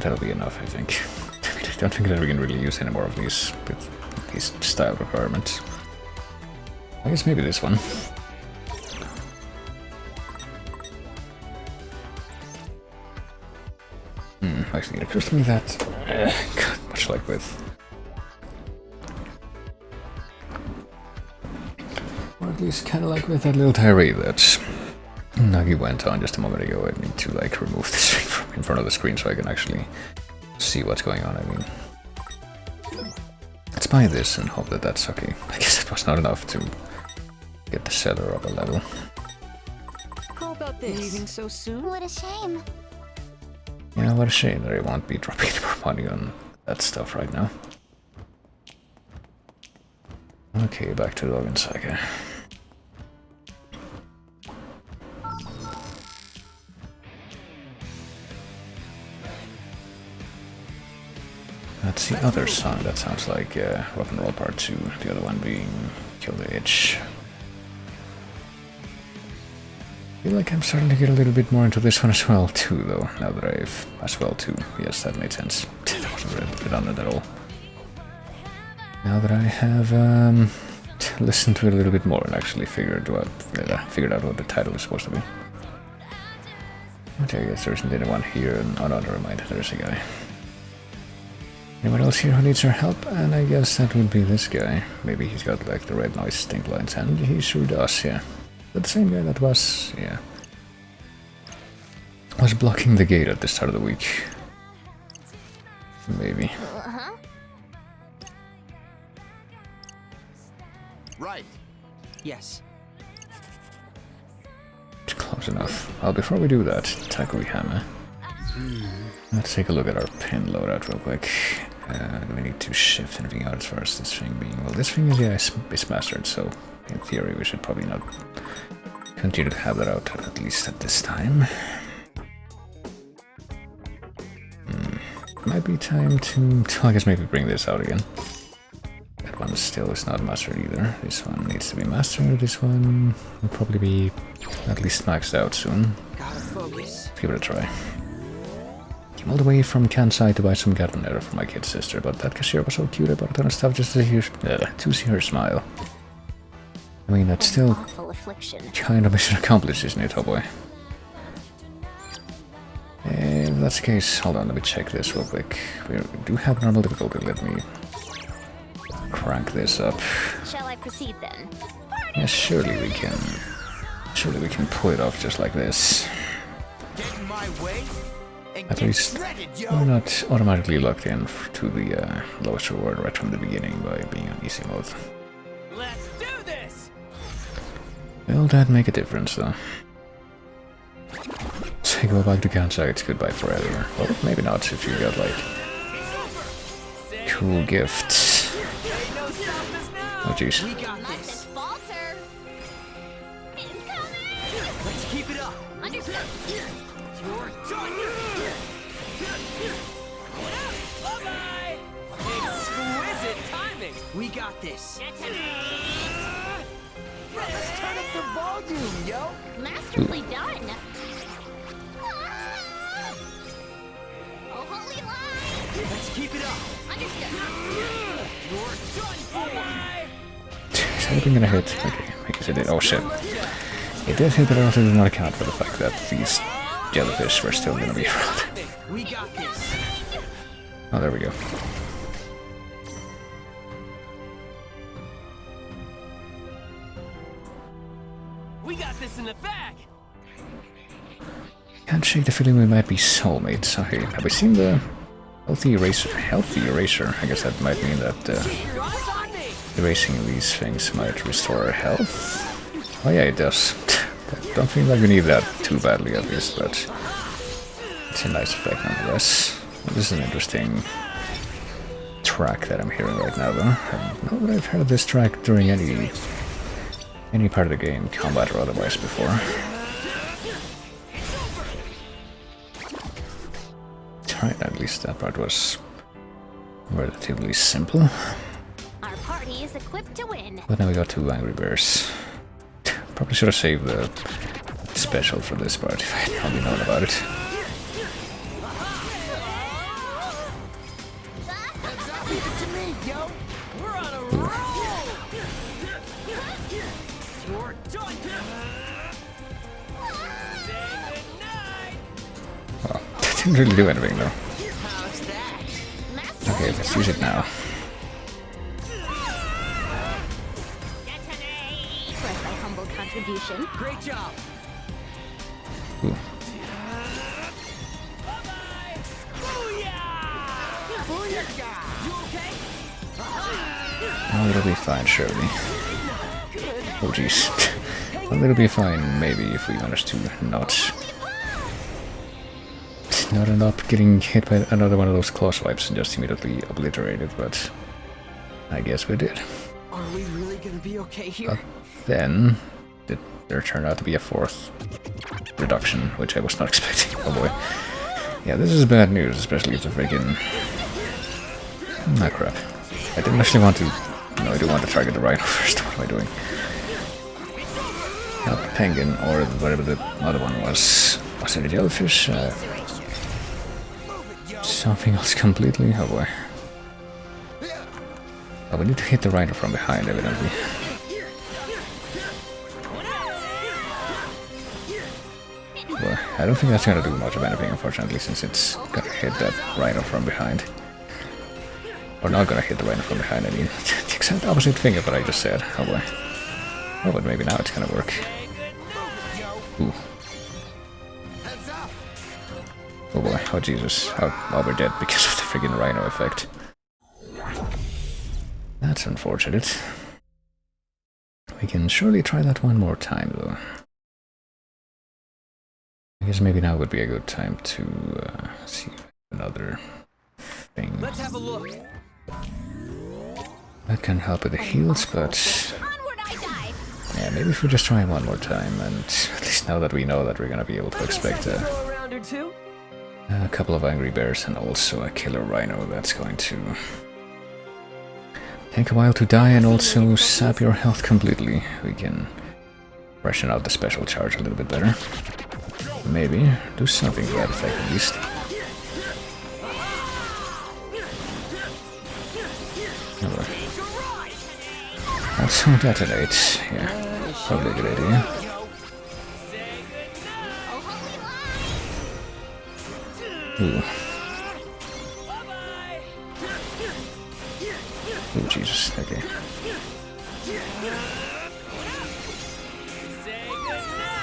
Speaker 1: That'll be enough, I think. I don't think that we can really use any more of these with these style requirements. I guess maybe this one. Actually, it occurs to me that God, much like with, or at least kind of like with that little tirade that Nagi went on just a moment ago, I need to like remove this thing from in front of the screen so I can actually see what's going on. I mean, let's buy this and hope that that's okay. I guess it was not enough to get the seller up a level.
Speaker 6: How about this? Leaving so soon?
Speaker 5: What a shame.
Speaker 1: Yeah, what a shame that I won't be dropping any more money on that stuff right now. Okay, back to the Logan Saga. That's the other song. That sounds like Rock and Roll Part 2, the other one being Kill the Itch. I feel like I'm starting to get a little bit more into this one as well too, though, now that I've... as well too. Yes, that made sense. That wasn't redundant at all. Now that I have listened to it a little bit more and actually figured out what the title is supposed to be. Okay, I guess there isn't anyone here. Oh no, never mind, there's a guy. Anyone else here who needs our help? And I guess that would be this guy. Maybe he's got like the red noise stink lines, and he sure does, yeah. But the same guy that was, yeah, was blocking the gate at the start of the week. Maybe.
Speaker 2: Right.
Speaker 4: Yes.
Speaker 1: Close enough. Well, before we do that, TWEWY hammer. Let's take a look at our pin loadout real quick. Do we need to shift anything out as far as this thing being... Well, this thing is, yeah, is mastered, so in theory we should probably not continue to have that out, at least at this time. Might be time to... I guess maybe bring this out again. That one still is not mastered either. This one needs to be mastered. This one will probably be at least maxed out soon.
Speaker 4: Gotta focus.
Speaker 1: Let's give it a try. Came all the way from Kansai to buy some Gardener for my kid's sister, but that cashier was so cute I bought a ton of stuff just to see her smile. I mean, that's still kind of mission accomplished, isn't it, oh boy? If that's the case, hold on, let me check this real quick. We do have normal difficulty, let me crank this up.
Speaker 3: Shall I proceed then?
Speaker 1: Yes, surely we can pull it off just like this.
Speaker 2: Get in my way and
Speaker 1: At
Speaker 2: get
Speaker 1: least
Speaker 2: shredded, yo.
Speaker 1: we're not automatically locked in to the lowest reward right from the beginning by being on easy mode.
Speaker 6: Let's do this!
Speaker 1: Will that make a difference though? Say go back to Kansai, it's goodbye forever. Well, maybe not if you got like cool gifts. Oh jeez.
Speaker 4: We got this. Let's keep it up.
Speaker 3: Understood.
Speaker 6: You're done! Bye-bye! Exquisite timing!
Speaker 4: We got this.
Speaker 2: Let's turn up the volume, yo.
Speaker 3: Masterfully done. Oh, holy line!
Speaker 4: Let's keep it up.
Speaker 3: Understood.
Speaker 6: You're done for!
Speaker 1: Is anything gonna hit? Okay, I guess it did. Oh shit. It did hit, but I also did not account for the fact that these jellyfish were still gonna be around.
Speaker 4: We got this.
Speaker 1: Oh, there we go.
Speaker 6: the bag.
Speaker 1: Can't shake the feeling we might be soulmates. Sorry, have we seen the healthy eraser? Healthy eraser? I guess that might mean that
Speaker 6: Your eyes on me.
Speaker 1: erasing these things might restore our health. Oh yeah, it does. Don't feel like we need that too badly, at least, but it's a nice effect nonetheless. This is an interesting track that I'm hearing right now, though. I don't know that I've heard this track during any part of the game, combat or otherwise, before. Alright, at least that part was relatively simple.
Speaker 3: Our party is equipped to win.
Speaker 1: But now we got 2 Angry Bears. Probably should have saved the special for this part if I had probably known about it.
Speaker 2: Leave it to me, yo.
Speaker 6: We're on a
Speaker 1: Ooh.
Speaker 6: roll. You're done. Say goodnight.
Speaker 1: Well, it didn't really do anything though.
Speaker 6: How's that?
Speaker 1: Okay, let's use it now.
Speaker 3: For my humble contribution.
Speaker 6: Great job.
Speaker 1: Ooh.
Speaker 6: Bye-bye. Booyah! Booyah! You okay?
Speaker 1: Oh, it'll be fine, surely. Oh jeez. Well, it'll be fine, maybe, if we manage to not end up getting hit by another one of those claw swipes and just immediately obliterate it, but I guess we did.
Speaker 4: Are we really gonna be okay here?
Speaker 1: Then there turned out to be a 4th reduction, which I was not expecting. Oh boy. Yeah, this is bad news, especially if the freaking... Ah, crap. I didn't actually want to... No, I do want to target the rhino first. What am I doing? Not the penguin, or whatever the other one was. Was it a jellyfish? Something else completely? Oh boy. Oh, we need to hit the rhino from behind, evidently. Well, I don't think that's gonna do much of anything, unfortunately, since it's gonna hit that rhino from behind. Or not gonna hit the rhino from behind, I mean. The exact opposite thing of what I just said. Oh boy. Oh, but maybe now it's gonna work. Ooh. Oh boy, oh Jesus. Oh, we're dead because of the friggin' rhino effect. That's unfortunate. We can surely try that one more time, though. I guess maybe now would be a good time to see another thing.
Speaker 6: Let's have a look.
Speaker 1: That can help with the heals, but
Speaker 3: Onward I dive.
Speaker 1: yeah, maybe if we just try one more time, and at least now that we know that we're gonna be able to expect
Speaker 6: Throw a round or two.
Speaker 1: a couple of angry bears and also a killer rhino that's going to take a while to die and also sap your health completely, we can ration out the special charge a little bit better. Maybe do something to that effect at least. Also detonate, yeah, probably a good idea. Ooh. Oh Jesus, okay.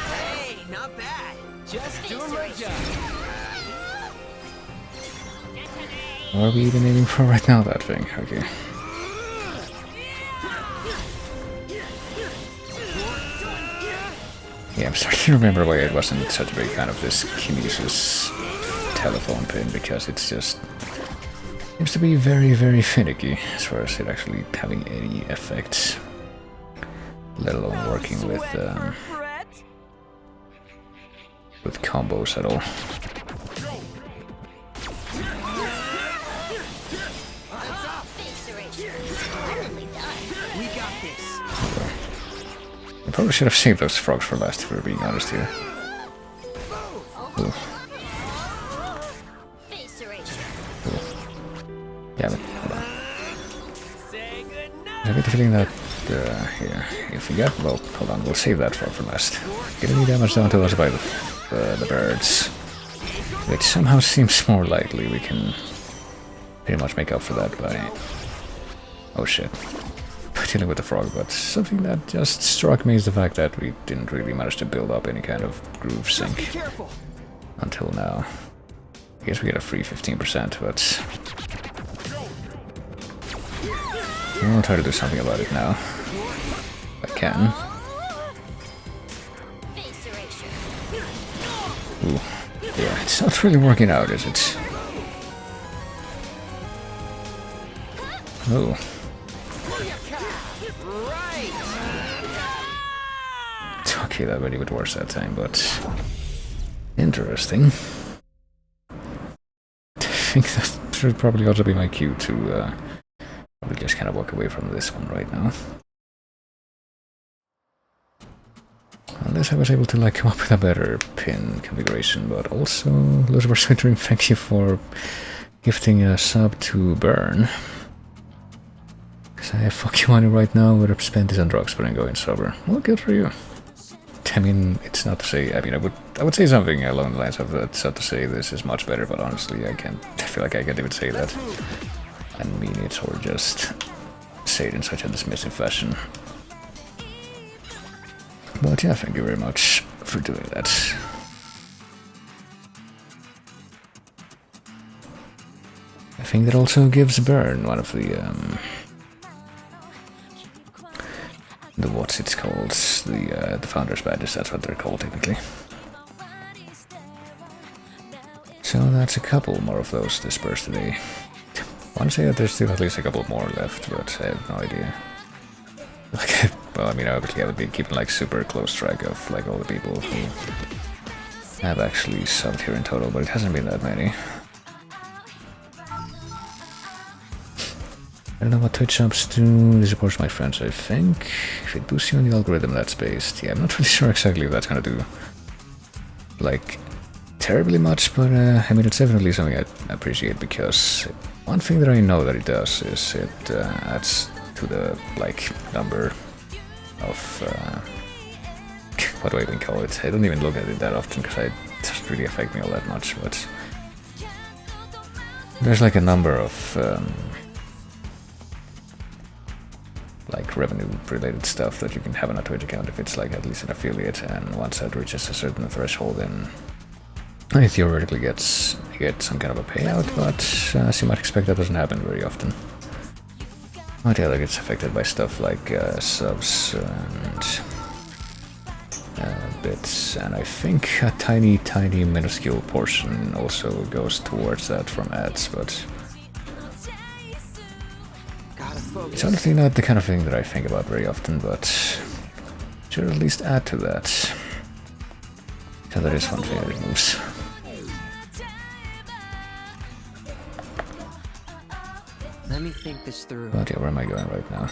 Speaker 6: Hey, not bad. Just doing my job.
Speaker 1: What are we even aiming for right now, that thing? Okay. Yeah, I'm starting to remember why I wasn't such a big fan of this Kinesis telephone pin, because it's just seems to be very, very finicky as far as it actually having any effects, let alone working with combos at all.
Speaker 6: We got this.
Speaker 1: I probably should have saved those frogs for last, if we're being honest here. Ooh. Yeah, but hold on. I get the feeling that, yeah, if we get, well, hold on, we'll save that for last. Getting any damage down to us by the birds, which somehow seems more likely. We can pretty much make up for that by, oh shit, dealing with the frog, but something that just struck me is the fact that we didn't really manage to build up any kind of groove sync until now. I guess we get a free 15%, but I'll try to do something about it now. If I can. Ooh. Yeah, it's not really working out, is it? Oh. Okay, that went a bit worse that time, but interesting. I think that should probably also be my cue to probably just kind of walk away from this one right now. Unless I was able to like come up with a better pin configuration, but also Lucifer Swintering, thank you for gifting a sub to Burn. Because I have fucking money right now, would have spent this on drugs but I'm going sober. Well, good for you. I mean, it's not to say, I mean, I would say something along the lines of that, so to say this is much better, but honestly I feel like I can't even say that. I mean it, or just say it in such a dismissive fashion. But yeah, thank you very much for doing that. I think that also gives Burn one of the what's it's called, the founder's badges, that's what they're called technically. So that's a couple more of those dispersed today. I want to say that there's still at least a couple more left, but I have no idea. Like, well, I mean, obviously I would be keeping like super close track of like all the people who have actually subbed here in total, but it hasn't been that many. I don't know what Twitch subs do. This supports my friends, I think. If it boosts you on the algorithm that's based. Yeah, I'm not really sure exactly if that's gonna do like terribly much, but I mean, it's definitely something I appreciate, because one thing that I know that it does is it adds to the like number of what do I even call it? I don't even look at it that often because it doesn't really affect me all that much, but there's like a number of like revenue related stuff that you can have on a Twitch account if it's like at least an affiliate, and once that reaches a certain threshold then it theoretically you get some kind of a payout, but as you might expect that doesn't happen very often. But yeah, that gets affected by stuff like subs and bits, and I think a tiny minuscule portion also goes towards that from ads, but it's honestly not the kind of thing that I think about very often, but should at least add to that. So that is one thing that it moves.
Speaker 4: Let me think this through.
Speaker 1: But yeah, where am I going right now?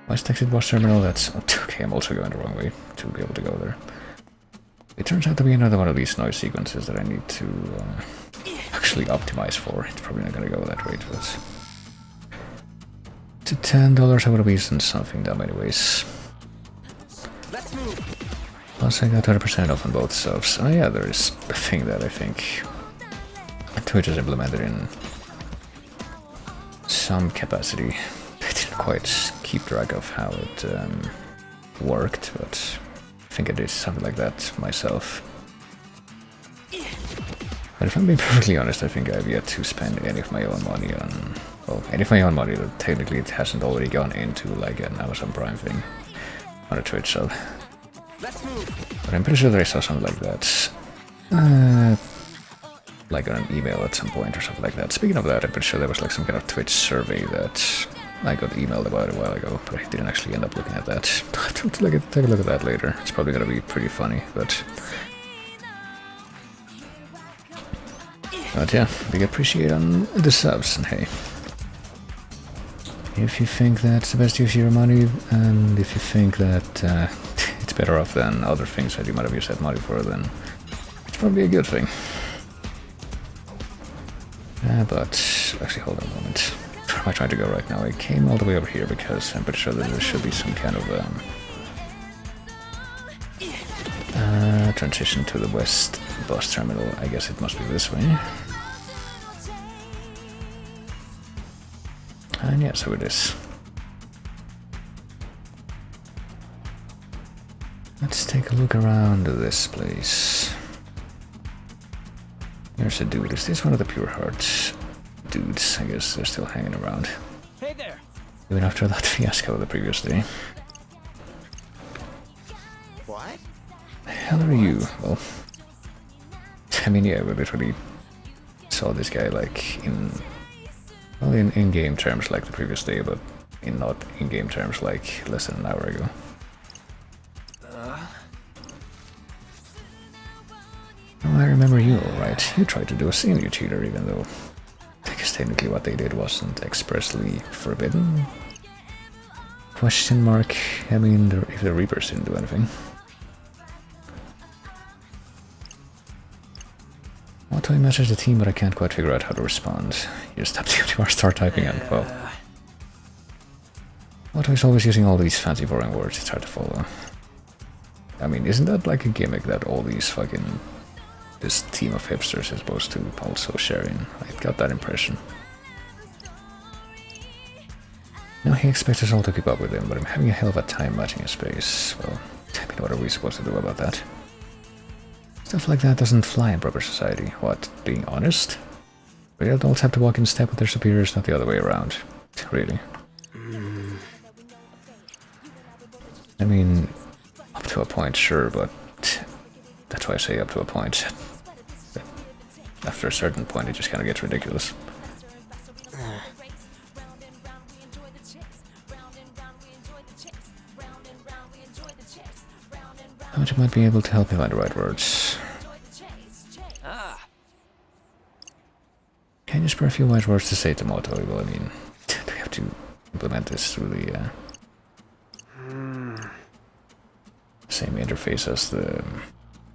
Speaker 1: West exit bus terminal, that's okay, I'm also going the wrong way to be able to go there. It turns out to be another one of these noise sequences that I need to actually optimize for. It's probably not gonna go that way, but to $10 I would have used something dumb anyways. Plus I got 20% off on both subs. Oh yeah, there is a thing that I think Twitch has implemented in some capacity. I didn't quite keep track of how it worked, but I think I did something like that myself. But if I'm being perfectly honest, I think I've yet to spend any of my own money on, well, any of my own money that technically it hasn't already gone into like an Amazon Prime thing on a Twitch sub. But I'm pretty sure that I saw something like that. Like on an email at some point or something like that. Speaking of that, I'm pretty sure there was like some kind of Twitch survey that I got emailed about a while ago, but I didn't actually end up looking at that. I'll have to take a look at that later. It's probably gonna be pretty funny, but yeah, big appreciate on the subs, and hey, if you think that's the best use of your money, and if you think that it's better off than other things that you might have used that money for, then it's probably a good thing. But actually, hold on a moment. Where am I trying to go right now? I came all the way over here because I'm pretty sure that there should be some kind of transition to the west bus terminal. I guess it must be this way. And yeah, so it is. Let's take a look around this place. There's a dude. Is this one of the Pure Hearts dudes? I guess they're still hanging around.
Speaker 6: Hey there.
Speaker 1: Even after that fiasco the previous day.
Speaker 2: What?
Speaker 1: The hell are you? Well, I mean, yeah, we literally saw this guy like in, well, in in-game terms like the previous day, but in not in-game terms like less than an hour ago. Oh, I remember you, alright. You tried to do a scene, you cheater, even though I guess technically what they did wasn't expressly forbidden. Question mark. I mean, if the Reapers didn't do anything. I want to message the team, but I can't quite figure out how to respond. You just tap the or start typing and, well... Otto is always using all these fancy foreign words, it's hard to follow. I mean, isn't that like a gimmick that all these fucking... this team of hipsters is supposed to also share in? I got that impression. Now he expects us all to keep up with him, but I'm having a hell of a time matching his pace. Well, I mean, what are we supposed to do about that? Stuff like that doesn't fly in proper society. What, being honest? We adults have to walk in step with their superiors, not the other way around. Really. I mean, up to a point, sure, but that's why I say up to a point. After a certain point, it just kind of gets ridiculous. But you might be able to help me find the right words. Can you spare a few wise words to say to Moto? Well, I mean, do we have to implement this through the same interface as the,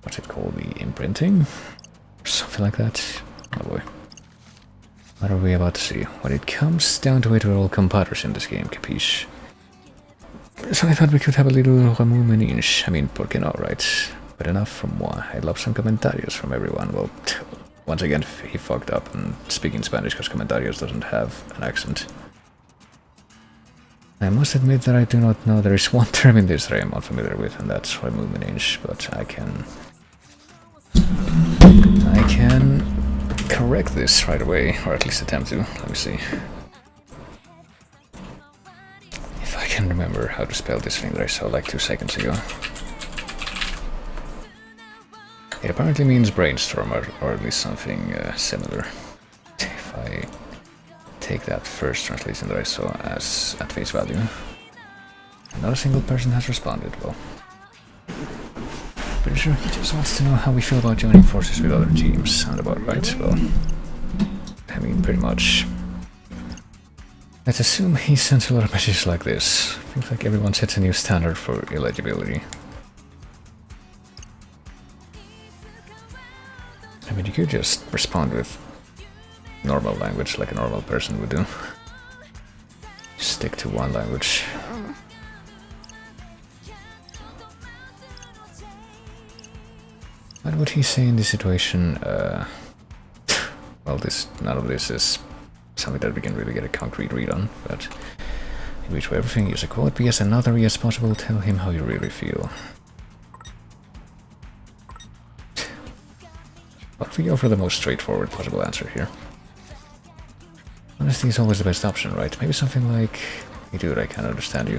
Speaker 1: what's it called, the imprinting? Or something like that? Oh boy. What are we about to see? When it comes down to it, we're all computers in this game, capiche? So I thought we could have a little remous ménage. I mean, por qué not, right? But enough from moi. I'd love some comentarios from everyone. Well, once again, he fucked up and speaking Spanish because comentarios doesn't have an accent. I must admit that I do not know there is one term in this that I am unfamiliar with, and that's remous ménage, but I can correct this right away, or at least attempt to. Let me see. If I can remember how to spell this thing that I saw like 2 seconds ago. It apparently means brainstorm, or at least something similar. If I take that first translation that I saw as at face value. Not a single person has responded, well. Pretty sure he just wants to know how we feel about joining forces with other teams. Sound about right? Well, I mean, pretty much. Let's assume he sends a lot of messages like this. Seems like everyone sets a new standard for illegibility. I mean, you could just respond with normal language like a normal person would do. Stick to one language. What would he say in this situation? Well, none of this is something that we can really get a concrete read on, but in which way everything is a quote, be as another as possible, tell him how you really feel. But we go for the most straightforward possible answer here. Honesty is always the best option, right? Maybe something like, hey dude, I can't understand you.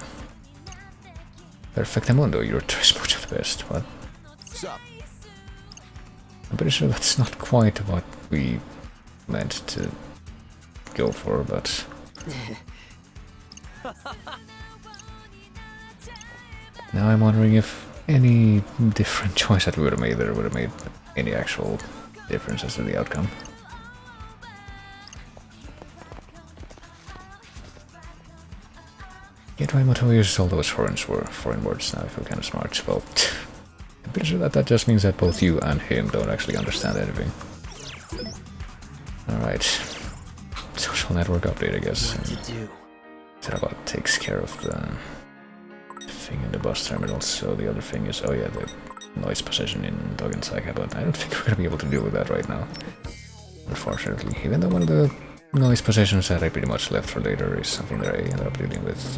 Speaker 1: Perfectamundo, you're twice much of the best. What?
Speaker 2: What's up?
Speaker 1: I'm pretty sure that's not quite what we meant to go for, but... Now I'm wondering if any different choice that we would have made there would have made any actual difference as to the outcome. Get why Moto uses all those foreign words now. I feel kind of smart. Well, I'm pretty sure that just means that both you and him don't actually understand anything. Alright. Social network update, I guess.
Speaker 4: What to do?
Speaker 1: That about takes care of the thing in the bus terminal. So the other thing is, oh yeah, the noise possession in Dog and Saga, but I don't think we're gonna be able to deal with that right now. Unfortunately. Even though one of the noise possessions that I pretty much left for later is something that I ended up dealing with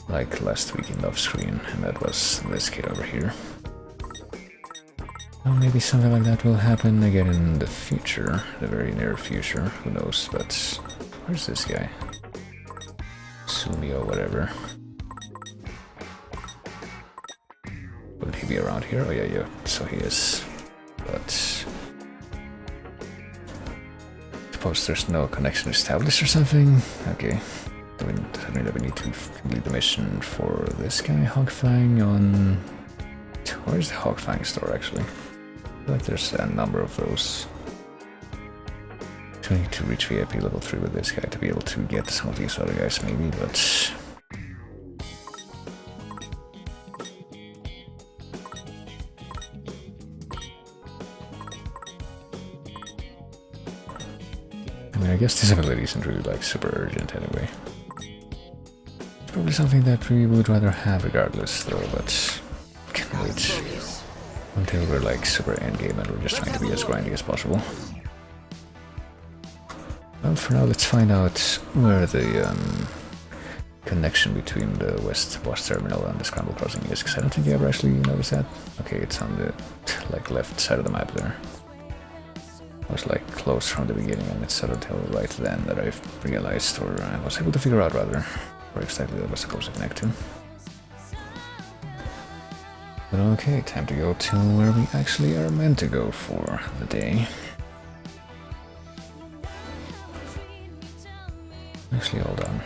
Speaker 1: like last weekend off screen, and that was this kid over here. Well, maybe something like that will happen again in the future, the very near future, who knows, but where's this guy? Sumi or whatever. Would he be around here? Oh yeah, so he is. But suppose there's no connection established or something? Okay. Does that mean that we need to complete the mission for this guy, Hogfang, on... Where's the Hogfang store, actually? I feel like there's a number of those. So we need to reach VIP level 3 with this guy to be able to get some of these other guys, maybe, but... I mean, I guess this ability isn't really, like, super urgent anyway. Probably something that we would rather have regardless, though, but can't wait until we're like super endgame and we're just trying to be as grindy as possible. Well, for now, let's find out where the connection between the West Boss Terminal and the Scramble Crossing is, because I don't think you ever actually noticed that. Okay, it's on the like left side of the map there. I was like close from the beginning, and it's sort of until right then that I realized, or I was able to figure out rather, where exactly that was supposed to connect to. But okay, time to go to where we actually are meant to go for the day. Actually, hold on.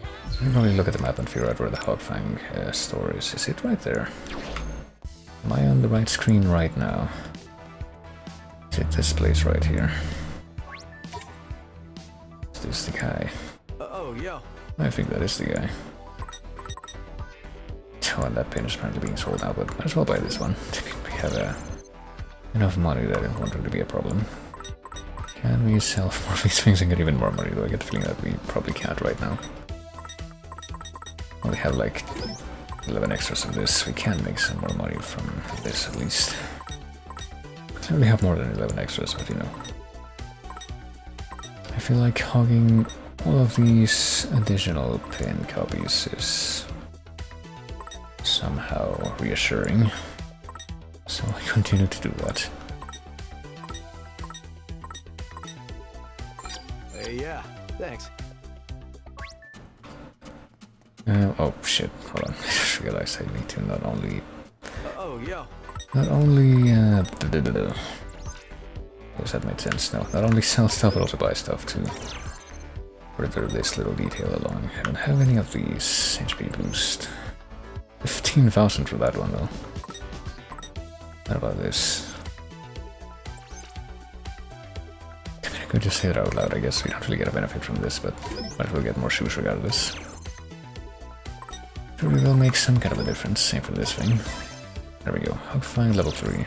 Speaker 1: I can probably look at the map and figure out where the Hogfang store is. Is it right there? Am I on the right screen right now? Is it this place right here? Is this the guy?
Speaker 4: Oh, yo.
Speaker 1: I think that is the guy. Oh, and that pin is apparently being sold now, but might as well buy this one. We have enough money that it won't really be a problem. Can we sell more of these things and get even more money, though I get the feeling that we probably can't right now. Well, we have like 11 extras of this, we can make some more money from this at least. We clearly have more than 11 extras, but you know. I feel like hogging all of these additional pin copies is somehow reassuring, so I continue to do that.
Speaker 4: Yeah, thanks.
Speaker 1: Oh shit, hold on, I just realized I need to not only...
Speaker 4: Oh, yo.
Speaker 1: Not only... Guess that made sense, no. Not only sell stuff, but also buy stuff to further this little detail along. I don't have any of these HP boost. 15,000 for that one, though. What about this? I mean, I could just say it out loud, I guess. We don't really get a benefit from this, but might as well get more shoes regardless. Surely will make some kind of a difference. Same for this thing. There we go. Hogfang level 3.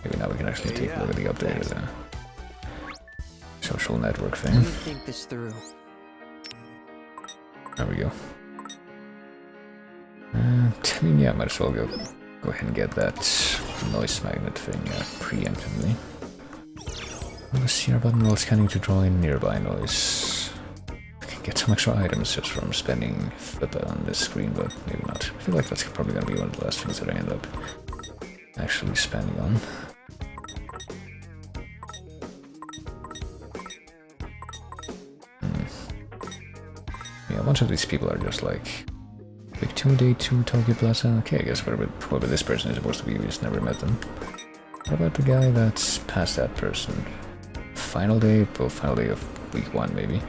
Speaker 1: Maybe now we can actually take a look at the updated social network thing.
Speaker 4: Let me think this through.
Speaker 1: There we go. I mean, yeah, might as well go ahead and get that noise magnet thing preemptively. Press here button while scanning to draw in nearby noise. I can get some extra items just from spending flipper on this screen, but maybe not. I feel like that's probably gonna be one of the last things that I end up actually spending on. Yeah, a bunch of these people are just like... Week 2, day 2, Tokyo Plaza. Okay, I guess whoever this person is supposed to be, we just never met them. What about the guy that's past that person? Final day? Well, final day of week 1, maybe.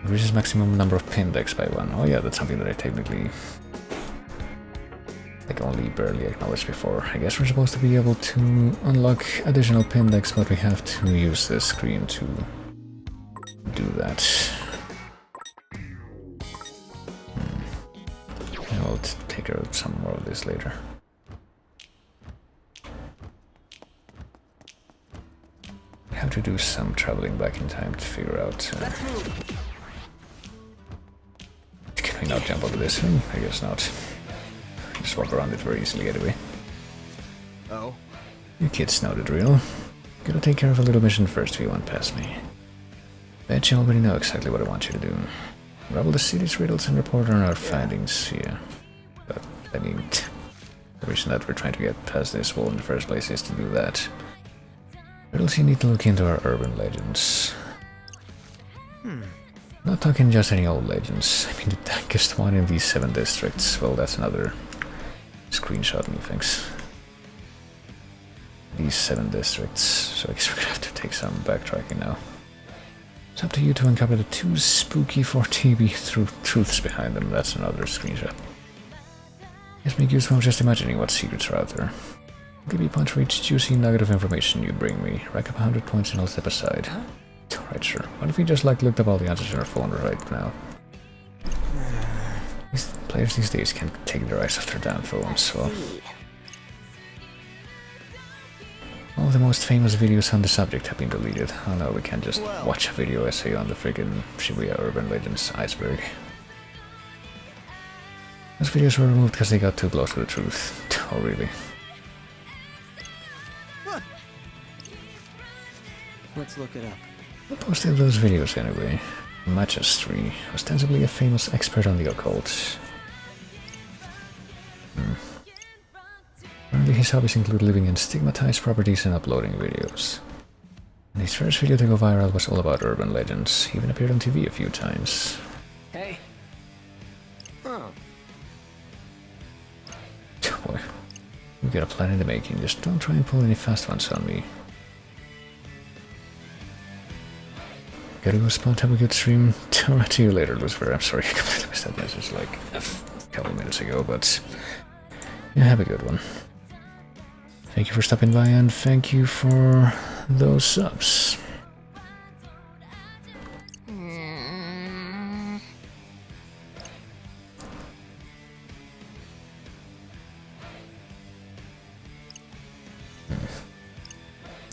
Speaker 1: Reaches maximum number of pin decks by 1. Oh yeah, that's something that I technically... like only barely acknowledged before. I guess we're supposed to be able to unlock additional pin decks, but we have to use this screen to do that. I'll take care of some more of this later. I have to do some traveling back in time to figure out... Can we not jump over this thing? I guess not. Just walk around it very easily anyway.
Speaker 2: Oh?
Speaker 1: You kids know the drill. Gotta take care of a little mission first if you want past me. Bet you already know exactly what I want you to do. Unravel the city's riddles and report on our findings here. But, I mean, the reason that we're trying to get past this wall in the first place is to do that. Riddles, you need to look into our urban legends. Not talking just any old legends. I mean, the dankest one in these 7 districts. Well, that's another screenshot, methinks. These 7 districts. So I guess we're gonna have to take some backtracking now. It's up to you to uncover the 2 spooky 4TB truths behind them. That's another screenshot. Guess make use from just imagining what secrets are out there. I'll give you a point for each juicy nugget of information you bring me. Rack up 100 points and I'll step aside. Alright, sure. What if we just looked up all the answers on our phone right now? These players these days can't take their eyes off their damn phones, well. All of the most famous videos on the subject have been deleted. Oh no, we can't just watch a video essay on the friggin' Shibuya Urban Legends iceberg. Those videos were removed because they got too close to the truth. Oh really?
Speaker 4: Let's look it up.
Speaker 1: Who posted those videos anyway? Magistry, ostensibly a famous expert on the occult. Apparently his hobbies include living in stigmatized properties and uploading videos. And his first video to go viral was all about urban legends. He even appeared on TV a few times.
Speaker 4: Hey. Oh.
Speaker 1: Boy, we got a plan in the making. Just don't try and pull any fast ones on me. Gotta go spot, have a good stream. Talk to you later, Lucifer. I'm sorry, I completely missed that message like a couple minutes ago, but yeah, have a good one. Thank you for stopping by and thank you for those subs.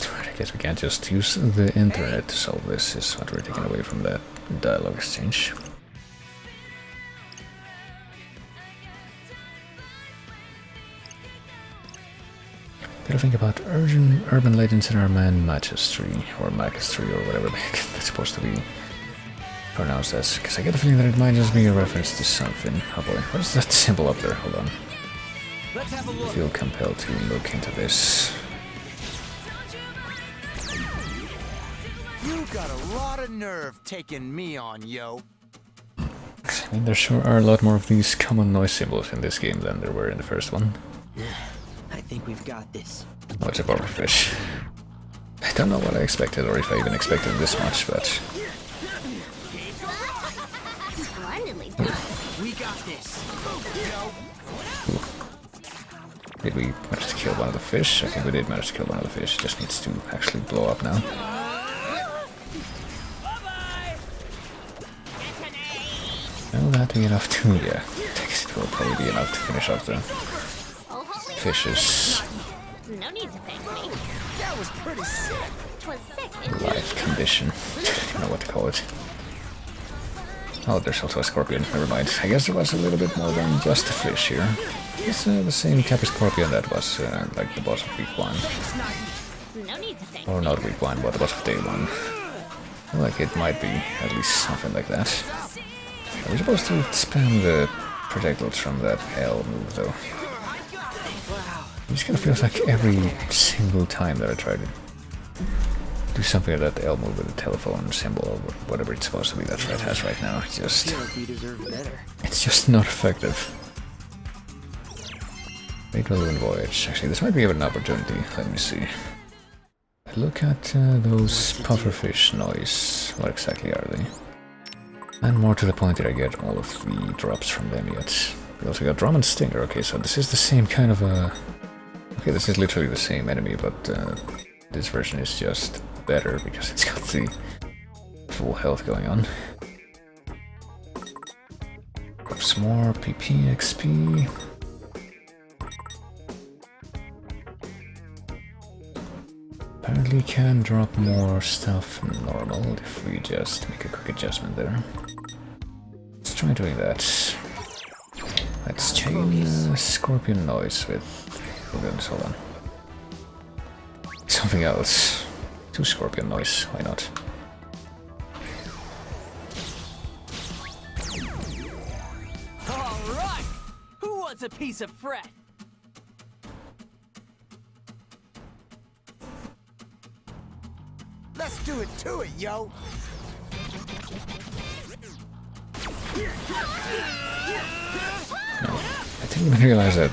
Speaker 1: I guess we can't just use the internet to solve this, is what we're taking away from that dialogue exchange. Gotta think about urban legends in our man Magistry, or Magistry, or whatever the heck that's supposed to be pronounced as, because I get the feeling that it might just be a reference to something. Oh boy, what is that symbol up there? Hold on. I feel compelled to look into this.
Speaker 2: You got a lot of nerve taking me on, yo.
Speaker 1: I mean, there sure are a lot more of these common noise symbols in this game than there were in the first one.
Speaker 4: I think we've got this.
Speaker 1: What's a barbecue fish? I don't know what I expected, or if I even expected this much, but...
Speaker 4: We got this.
Speaker 1: Did we manage to kill one of the fish? I think we did manage to kill one of the fish. It just needs to actually blow up now. Will that be enough to... yeah, I guess it will probably be enough to finish off the fishes.
Speaker 3: No need to thank me.
Speaker 2: That was pretty sick.
Speaker 3: Twas sick.
Speaker 1: Life condition. I don't know what to call it. Oh, there's also a scorpion. Never mind. I guess there was a little bit more than just a fish here. It's the same type of scorpion that was like the boss of week 1.
Speaker 3: No need to thank
Speaker 1: Or not week 1, but the boss of day 1. I feel like it might be at least something like that. Are we supposed to spam the projectiles from that L move though? It just kind of feels like every single time that I try to do something with that L move with the telephone symbol or whatever it's supposed to be that Fred has right now, it's just...
Speaker 4: I feel like we deserve better.
Speaker 1: It's just not effective. Great Balloon Voyage. Actually, this might be an opportunity. Let me see. Look at those pufferfish noise. What exactly are they? And more to the point, did I get all of the drops from them yet? We also got Drum and Stinger. Okay, so this is the same kind of a... Okay, this is literally the same enemy, but this version is just better because it's got the full health going on. Grab some more PP, XP. Apparently can drop more stuff than normal if we just make a quick adjustment there. Let's try doing that. Let's chain Scorpion Noise with... Oh goodness, hold on. Something else. 2 Scorpion Noise, why not?
Speaker 6: a piece of fret.
Speaker 2: Let's do it to it, yo!
Speaker 1: No, I didn't even realize that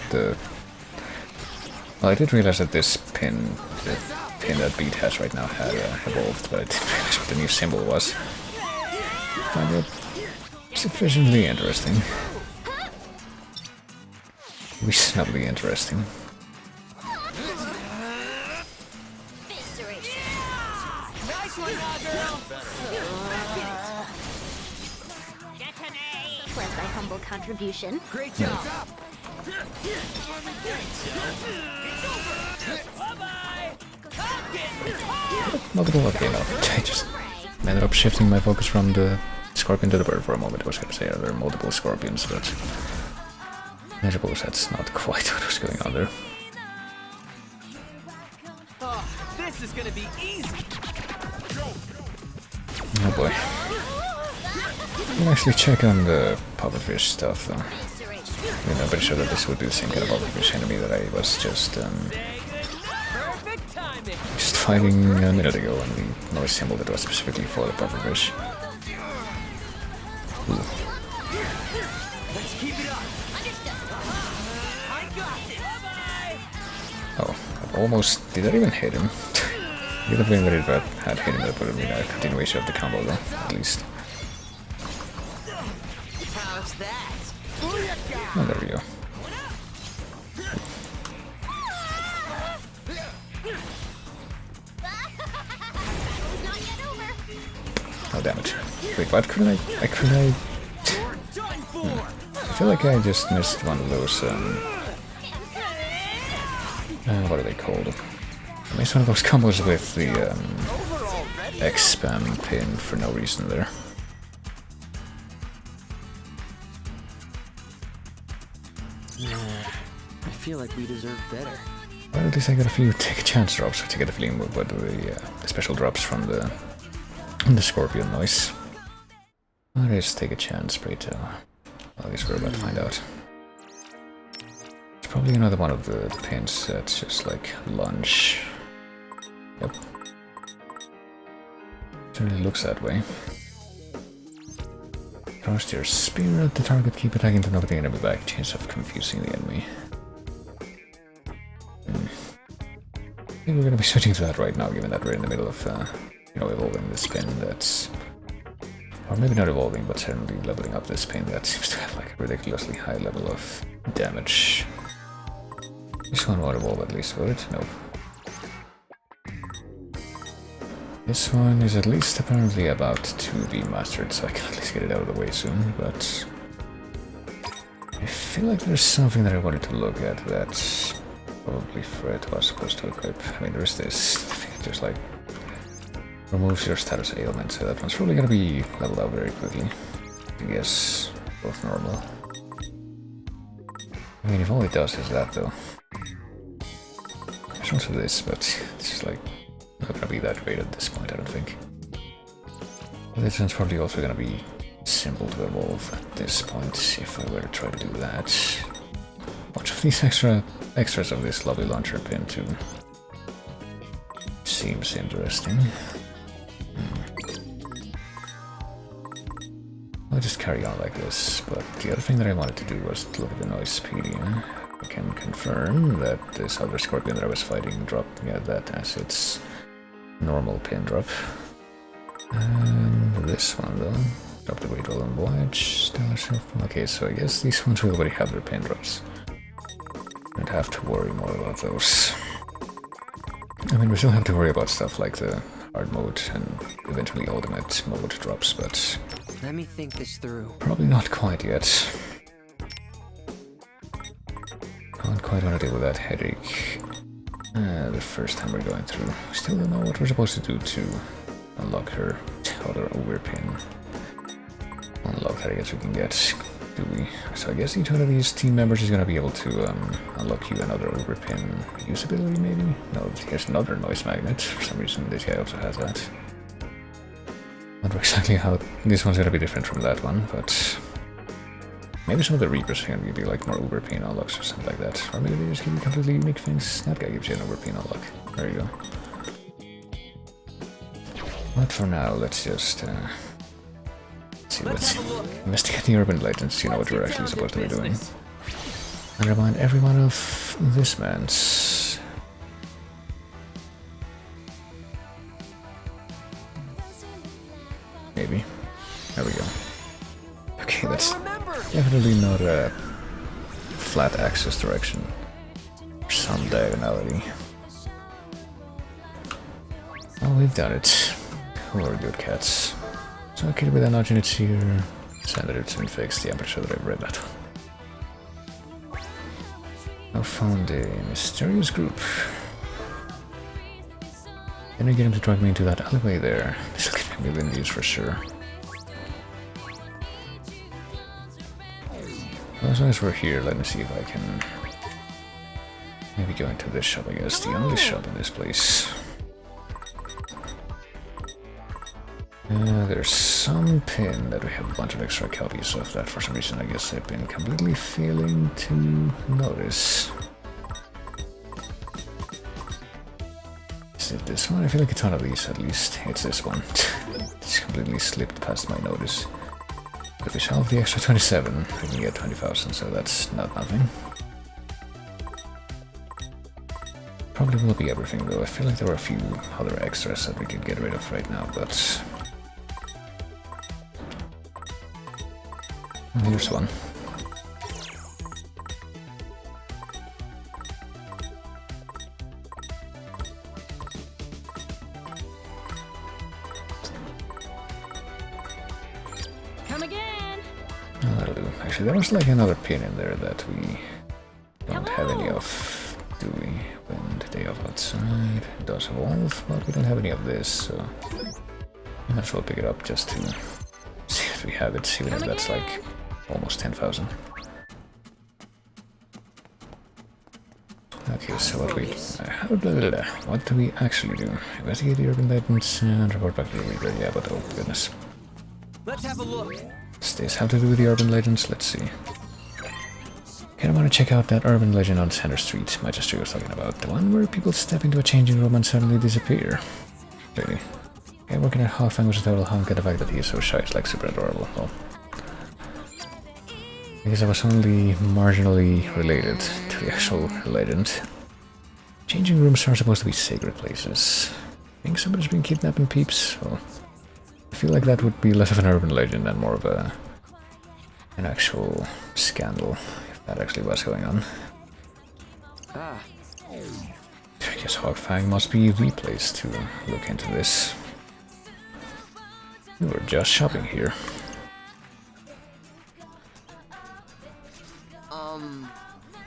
Speaker 1: well, I did realize that this pin, the pin that Beat has right now, had evolved, but I didn't realize what the new symbol was. I find it sufficiently interesting. Reasonably interesting.
Speaker 6: Nice one, now, girl.
Speaker 3: Was my humble contribution.
Speaker 6: Great job.
Speaker 1: Multiple, okay, no. I just ended up shifting my focus from the scorpion to the bird for a moment. I was gonna say there are multiple scorpions, but I suppose that's not quite what was going on there.
Speaker 6: Oh, this is gonna be easy.
Speaker 1: Oh boy. I can actually check on the pufferfish stuff though. I'm pretty sure that this would be the same kind of pufferfish enemy that I was just fighting a minute ago, and the noise symbol that was specifically for the pufferfish. Ooh.
Speaker 6: Let's keep it up. I got this.
Speaker 1: Oh, I almost did I even hit him? You could have been that I had hit him, that would have been a continuation of the combo though, at least.
Speaker 6: How's that?
Speaker 1: Oh, there we go. Oh, damn it. Wait, what? Couldn't I? I feel like I just missed one of those, what are they called? I missed one of those combos with the, X-spam pin for no reason there.
Speaker 4: I feel like we deserve better.
Speaker 1: Well, at least I got a few take a chance drops, which I get a feeling with the special drops from the scorpion noise. What is take a chance, pray tell? Well, I guess we're about to find out. It's probably another one of the pins that's just like lunge. Yep. Certainly looks that way. Thrust your spear at the target, keep attacking to knock the enemy back. Chance of confusing the enemy. I think we're gonna be switching to that right now, given that we're in the middle of, evolving this pin that's... Or maybe not evolving, but certainly leveling up this pin that seems to have like a ridiculously high level of damage. This one won't evolve at least, will it? Nope. This one is at least apparently about to be mastered, so I can at least get it out of the way soon, but... I feel like there's something that I wanted to look at that probably Fred was supposed to equip. I mean, there's this thing, just like... removes your status ailment, so that one's probably gonna be leveled out very quickly. I guess both normal. I mean, if all it does is that, though. There's also this, but it's just like not gonna be that great at this point, I don't think. But this one's probably also gonna be simple to evolve at this point, if I were to try to do that. Watch of these extras of this lovely launcher pin too. Seems interesting. I'll just carry on like this, but the other thing that I wanted to do was to look at the noise speeding. I can confirm that this other scorpion that I was fighting dropped that as its normal pin drop. And this one though, drop the Great Golden Voyage, Stellar Self. Okay, so I guess these ones will already have their pin drops. Don't have to worry more about those. I mean, we still have to worry about stuff like the hard mode and eventually ultimate mode drops, but...
Speaker 4: Let me think this through.
Speaker 1: Probably not quite yet. Don't quite want to deal with that headache the first time we're going through. Still don't know what we're supposed to do to unlock her other overpin. Unlock that, I guess we can get, do we? So I guess each one of these team members is going to be able to unlock you another overpin usability, maybe? No, here's another noise magnet. For some reason this guy also has that. Not exactly how this one's going to be different from that one, but Maybe some of the Reapers can give you like more Uber Pain unlocks or something like that. Or maybe they just give you completely unique things. That guy gives you an Uber Pain unlock. There you go. But for now, let's just see what's investigate the urban legends, you know what we're actually supposed to be doing. And remind everyone of this man's. Maybe. There we go. Okay, that's definitely not a flat axis direction. Some diagonality. Oh, we've done it. Who are good cats? So okay, with an notch in its here. Send it to fix. Yeah, I'm pretty sure that I've read that one. I found a mysterious group. Can I get him to drag me into that alleyway there? This will give me a million views for sure. Well, as long as we're here, let me see if I can maybe go into this shop, I guess. The only shop in this place. There's some pin that we have a bunch of extra copies of that for some reason. I guess I've been completely failing to notice. Is it this one? I feel like it's one of these at least. It's this one. It's completely slipped past my notice. But if we solve the extra 27, we can get 20,000, so that's not nothing. Probably will be everything though. I feel like there were a few other extras that we could get rid of right now, but... here's one.
Speaker 6: Come again.
Speaker 1: Oh, that'll do. Actually, there was like another pin in there that we don't have any of, do we? Wind, day of outside, does evolve, but we don't have any of this, so I might as well pick it up just to see if we have it, even if that's like almost 10,000. Okay, so what do we actually do? Investigate the urban legends and report back to the reader. Yeah, but oh goodness.
Speaker 4: Let's have a look.
Speaker 1: Does this have to do with the urban legends? Let's see. Okay, I want to check out that urban legend on Center Street Magistry was talking about. The one where people step into a changing room and suddenly disappear. Really? Okay, working at Hofang was a total hunk, and the fact that he is so shy is like super adorable. Well, because I was only marginally related to the actual legend. Changing rooms are supposed to be sacred places. Think somebody's been kidnapping peeps? Well, I feel like that would be less of an urban legend and more of an actual scandal, if that actually was going on. I guess Hogfang must be the place to look into this. We were just shopping here.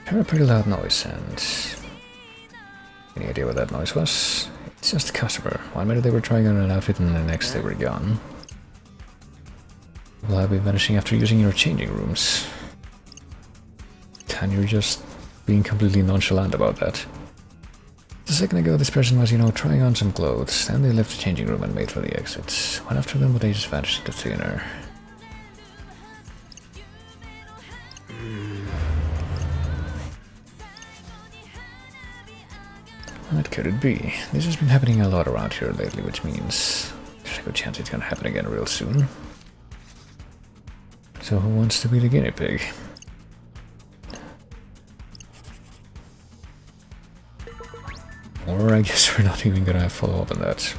Speaker 1: I heard a pretty loud noise, and any idea what that noise was? It's just a customer. 1 minute they were trying on an outfit and the next they were gone. Will I be vanishing after using your changing rooms? And you're just being completely nonchalant about that. A second ago this person was, you know, trying on some clothes, then they left the changing room and made for the exit. Went after them, but they just vanished into thin air. What could it be? This has been happening a lot around here lately, which means there's a good chance it's gonna happen again real soon. So who wants to be the guinea pig? Or I guess we're not even gonna follow up on that.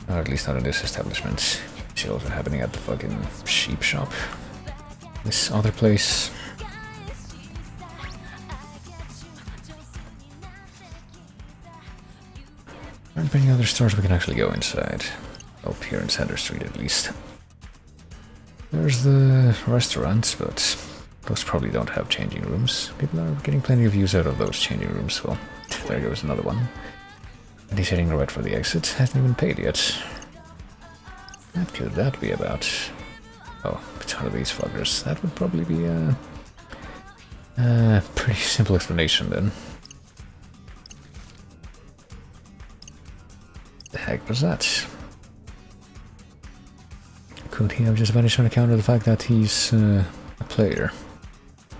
Speaker 1: Or at least not in this establishment. It's also happening at the fucking sheep shop. This other place. Aren't many other stores we can actually go inside. Up here in Center Street at least. There's the restaurants, but those probably don't have changing rooms. People are getting plenty of views out of those changing rooms. Well, there goes another one. And he's heading right for the exit. Hasn't even paid yet. What could that be about? Oh, it's one of these fuckers. That would probably be a pretty simple explanation then. The heck was that? Could he have just vanished on account of the fact that he's a player?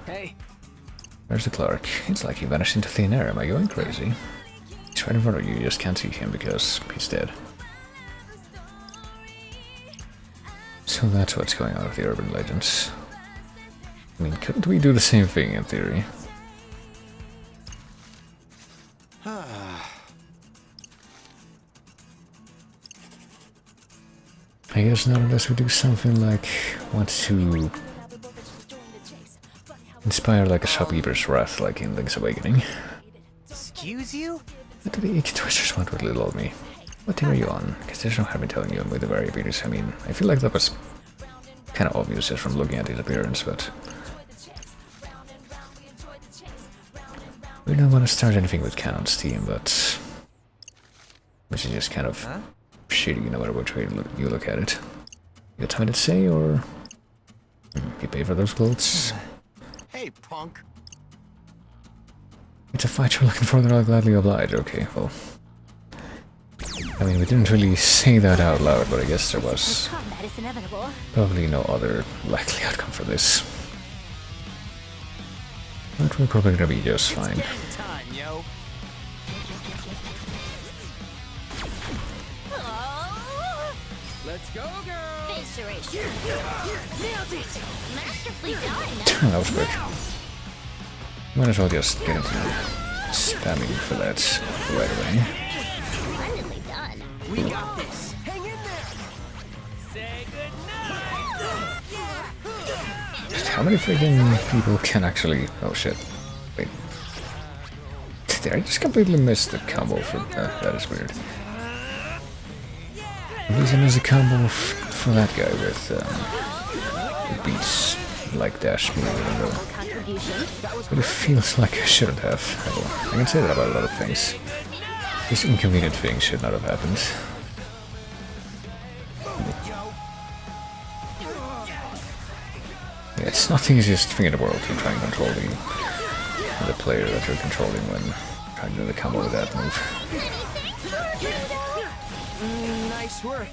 Speaker 4: Hey.
Speaker 1: Where's the clerk? It's like he vanished into thin air. Am I going crazy? He's right in front of you. You just can't see him because he's dead. So that's what's going on with the urban legends. I mean, couldn't we do the same thing in theory? I guess not unless we do something like want to inspire like a shopkeeper's wrath like in Link's Awakening.
Speaker 6: Excuse you?
Speaker 1: What do the Icky Twisters want with little old me? What team are you on? Because there's no harm in telling you I'm with the variabilities. I mean, I feel like that was kind of obvious just from looking at his appearance, but we don't want to start anything with Cannon's team, but which is just kind of shitty no matter which way you look at it. You got something to say, or you pay for those clothes?
Speaker 2: Hey, punk.
Speaker 1: It's a fight you're looking for, then I'll gladly oblige. Okay, well, I mean, we didn't really say that out loud, but I guess there was
Speaker 3: Combat is inevitable.
Speaker 1: probably no other likely outcome for this. But we're probably gonna be just fine.
Speaker 6: Time, yo. Let's go, girl.
Speaker 3: Visceration. Nailed it. Masterfully done.
Speaker 1: That was quick. Might as well just get into spamming for that right away.
Speaker 3: Splendidly done.
Speaker 6: We got this. Hang in there. Say goodnight.
Speaker 1: Just how many freaking people can actually... Oh shit. Wait. Did I just completely miss the combo for... that is weird. The reason is a combo for that guy with beats like dash me, even though... But it feels like I shouldn't have. I can say that about a lot of things. This inconvenient thing should not have happened. Yeah, it's not the easiest thing in the world to try and control the player that you're controlling when trying to do the combo with that move.
Speaker 6: Nice work.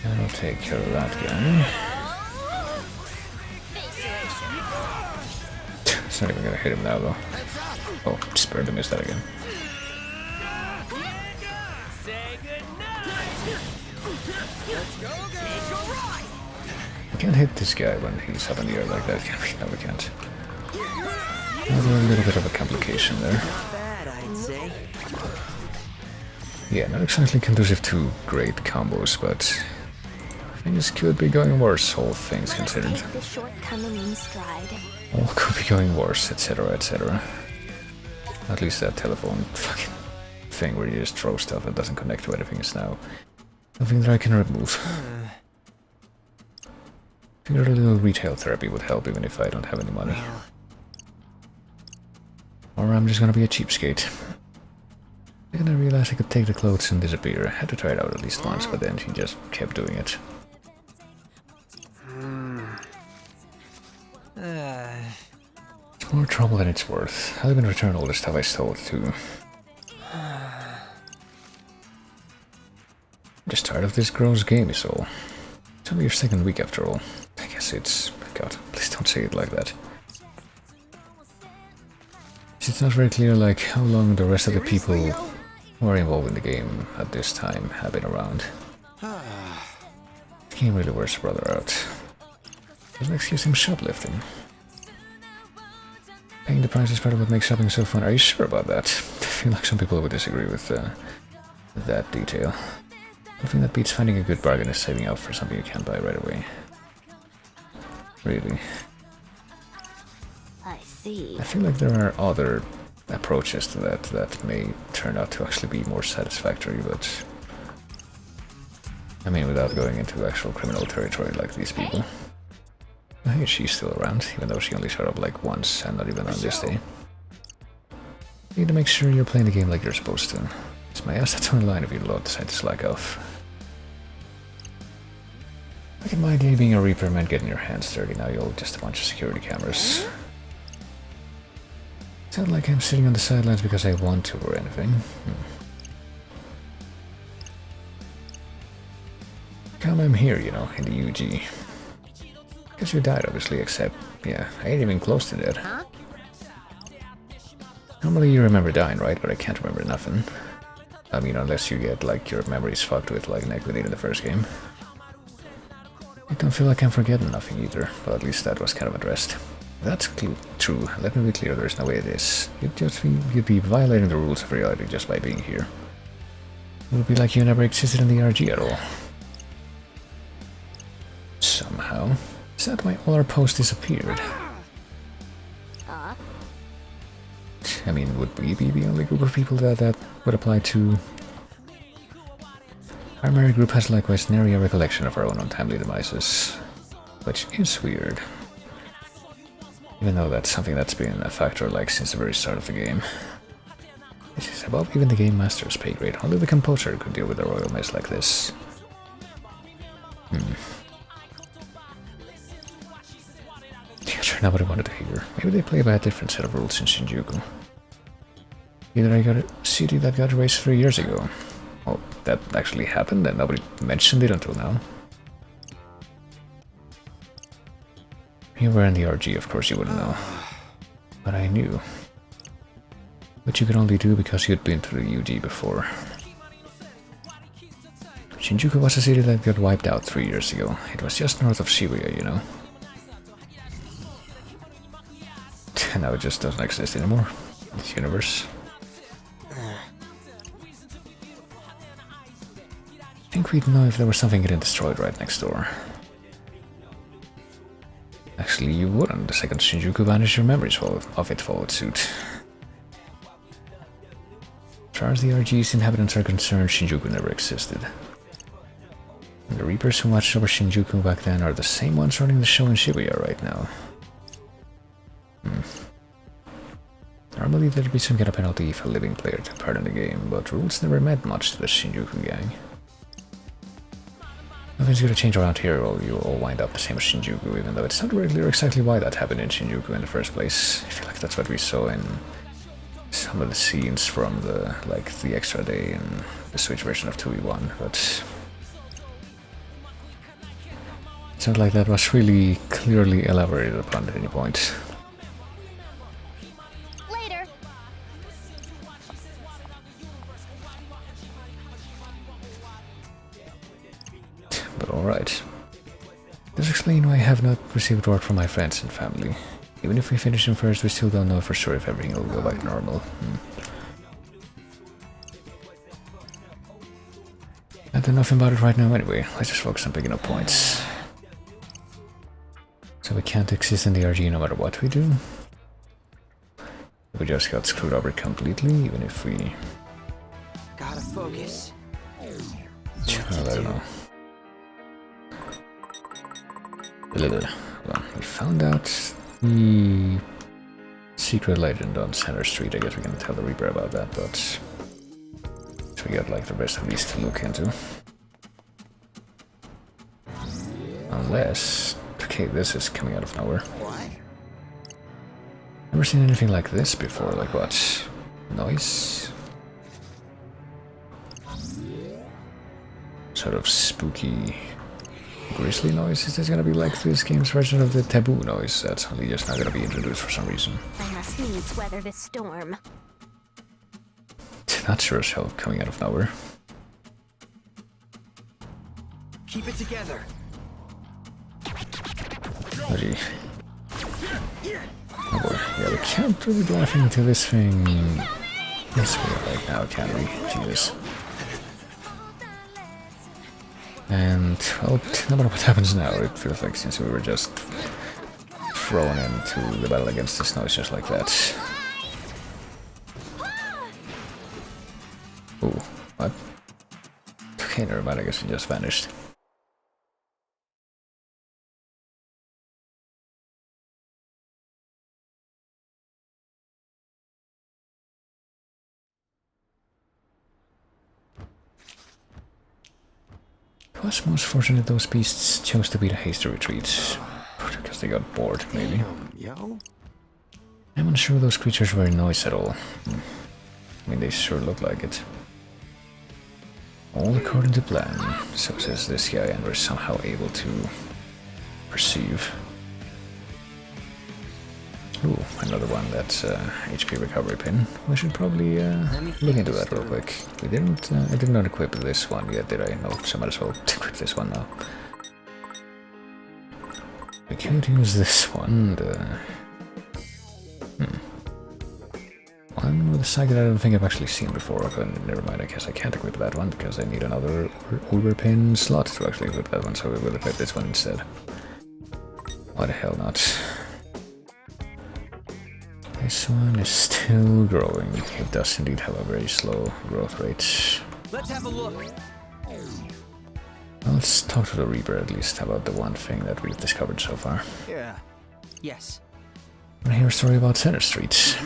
Speaker 1: I'll take care of that guy. It's not even gonna hit him now though. Oh, spared to miss that again.
Speaker 6: Say goodnight. Let's go, girl.
Speaker 1: We can't hit this guy when he's up in the air like that, can we? No, we can't. Another little bit of a complication there.
Speaker 4: Not bad, I'd say.
Speaker 1: Yeah, not exactly conducive to great combos, but things could be going worse, all things considered.
Speaker 3: Take the shortcoming in stride.
Speaker 1: All could be going worse, etc, etc. At least that telephone fucking thing where you just throw stuff that doesn't connect to anything is now something that I can remove. Figured a little retail therapy would help even if I don't have any money. Or I'm just gonna be a cheapskate. Then I realized I could take the clothes and disappear. I had to try it out at least once, but then she just kept doing it. It's more trouble than it's worth. I'll even return all the stuff I stole too. Just tired of this gross game is all. It's only your second week after all. I guess it's... God, please don't say it like that. It's not very clear like how long the rest of the people who are involved in the game at this time have been around. The game really wears a brother out. Doesn't excuse him shoplifting. Paying the price is part of what makes shopping so fun. Are you sure about that? I feel like some people would disagree with that detail. I think that beats finding a good bargain is saving up for something you can't buy right away. Really.
Speaker 3: I see.
Speaker 1: I feel like there are other approaches to that that may turn out to actually be more satisfactory, but... I mean, without going into actual criminal territory like these people. I think she's still around, even though she only showed up like once and not even on this day. You need to make sure you're playing the game like you're supposed to. It's my ass that's on the line if you decide to slack off. Back in my day, being a Reaper meant getting your hands dirty. Now you're just a bunch of security cameras. It's not like I'm sitting on the sidelines because I want to or anything. come I'm here, you know, in the UG. Because you died, obviously, except, yeah, I ain't even close to dead.
Speaker 3: Huh?
Speaker 1: Normally you remember dying, right? But I can't remember nothing. I mean, unless you get, like, your memories fucked with, like Nick did in the first game. I don't feel like I'm forgetting nothing either, but at least that was kind of addressed. That's true. Let me be clear, there's no way it is. You'd be violating the rules of reality just by being here. It would be like you never existed in the RG at all. Somehow. Is that why all our posts disappeared? I mean, would we be the only group of people that would apply to? Our merry group has likewise nary a recollection of our own untimely demises, which is weird. Even though that's something that's been a factor like since the very start of the game. This is above even the game master's pay grade. Only the composer could deal with a royal mess like this. Yeah, sure, not what I wanted to hear. Maybe they play by a different set of rules in Shinjuku. Either I got a CD that got erased 3 years ago. Well, that actually happened and nobody mentioned it until now. You were in the RG, of course you wouldn't know. But I knew. But you could only do because you'd been to the UG before. Shinjuku was a city that got wiped out 3 years ago. It was just north of Shibuya, you know. And now it just doesn't exist anymore. This universe. I think we'd know if there was something getting destroyed right next door. Actually, you wouldn't. The second Shinjuku vanished, your memories of it followed suit. As far as the RG's inhabitants are concerned, Shinjuku never existed. And the Reapers who watched over Shinjuku back then are the same ones running the show in Shibuya right now. Normally there'd be some kind of penalty if a living player took part in the game, but rules never meant much to the Shinjuku gang. Nothing's gonna change around here, or you'll all wind up the same as Shinjuku, even though it's not really clear exactly why that happened in Shinjuku in the first place. I feel like that's what we saw in some of the scenes from the extra day in the Switch version of TWEWY, but it's not like that was really clearly elaborated upon at any point.
Speaker 3: Later.
Speaker 1: But alright. This explains why I have not received word from my friends and family. Even if we finish them first, we still don't know for sure if everything will go back normal. I don't know nothing about it right now anyway. Let's just focus on picking up points. So we can't exist in the RG no matter what we do? We just got screwed over completely, even if we...
Speaker 4: Gotta focus.
Speaker 1: Well, I don't know. Well, we found out the secret legend on Center Street. I guess we can tell the Reaper about that, but so we got like the rest of these to look into. Unless, okay, this is coming out of nowhere.
Speaker 2: What?
Speaker 1: Never seen anything like this before. Like what? Noise? Sort of spooky, grisly noise. Is this gonna be like this game's version of the taboo noise? That's only just not gonna be introduced for some reason.
Speaker 3: I must needs weather this storm.
Speaker 1: Not sure as hell coming out of nowhere.
Speaker 4: Keep it together.
Speaker 1: Oh gee. Oh boy. Yeah, we can't really do anything to this thing. Yes, we are right now, can we? Jesus. And, well, no matter what happens now, it feels like since we were just thrown into the battle against this noise just like that. Ooh, what? Okay, never mind, I guess it just vanished. It was most fortunate those beasts chose to beat a hasty retreat. Because they got bored, maybe.
Speaker 2: Damn, yo.
Speaker 1: I'm unsure those creatures were in noise at all. I mean, they sure look like it. All according to plan, so says this guy, and we're somehow able to perceive. Ooh, another one that's HP recovery pin. We should probably look into that real quick. We didn't, I did not equip this one yet, did I? No, so I might as well equip this one now. We could use this one, one with a psychic that I don't think I've actually seen before, but never mind, I guess I can't equip that one because I need another Uber pin slot to actually equip that one, so we will equip this one instead. Why the hell not? This one is still growing. It does indeed have a very slow growth rate.
Speaker 4: Let's have a look.
Speaker 1: Well, let's talk to the Reaper at least about the one thing that we've discovered so far.
Speaker 4: Yeah. Yes.
Speaker 1: I hear a story about Center Street.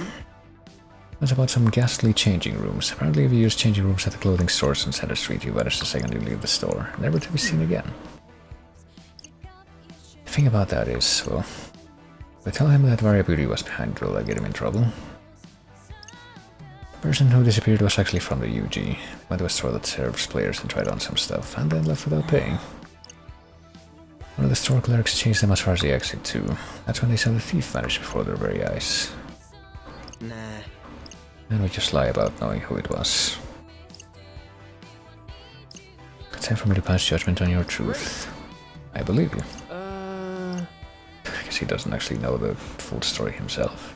Speaker 1: It's about some ghastly changing rooms. Apparently if you use changing rooms at the clothing stores on Center Street, you vanish the second you leave the store, never to be seen again. The thing about that is, well, we tell him that Varia Beauty was behind it, will get him in trouble. The person who disappeared was actually from the UG, went to a store that serves players and tried on some stuff, and then left without paying. One of the store clerks chased them as far as the exit too. That's when they saw the thief vanish before their very eyes.
Speaker 4: Nah.
Speaker 1: And we just lie about knowing who it was. It's time for me to pass judgment on your truth. I believe you. I guess he doesn't actually know the full story himself.